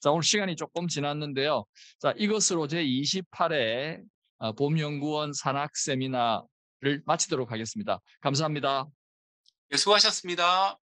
자, 오늘 시간이 조금 지났는데요. 자, 이것으로 제28회 보험연구원 산학 세미나를 마치도록 하겠습니다. 감사합니다. 예, 수고하셨습니다.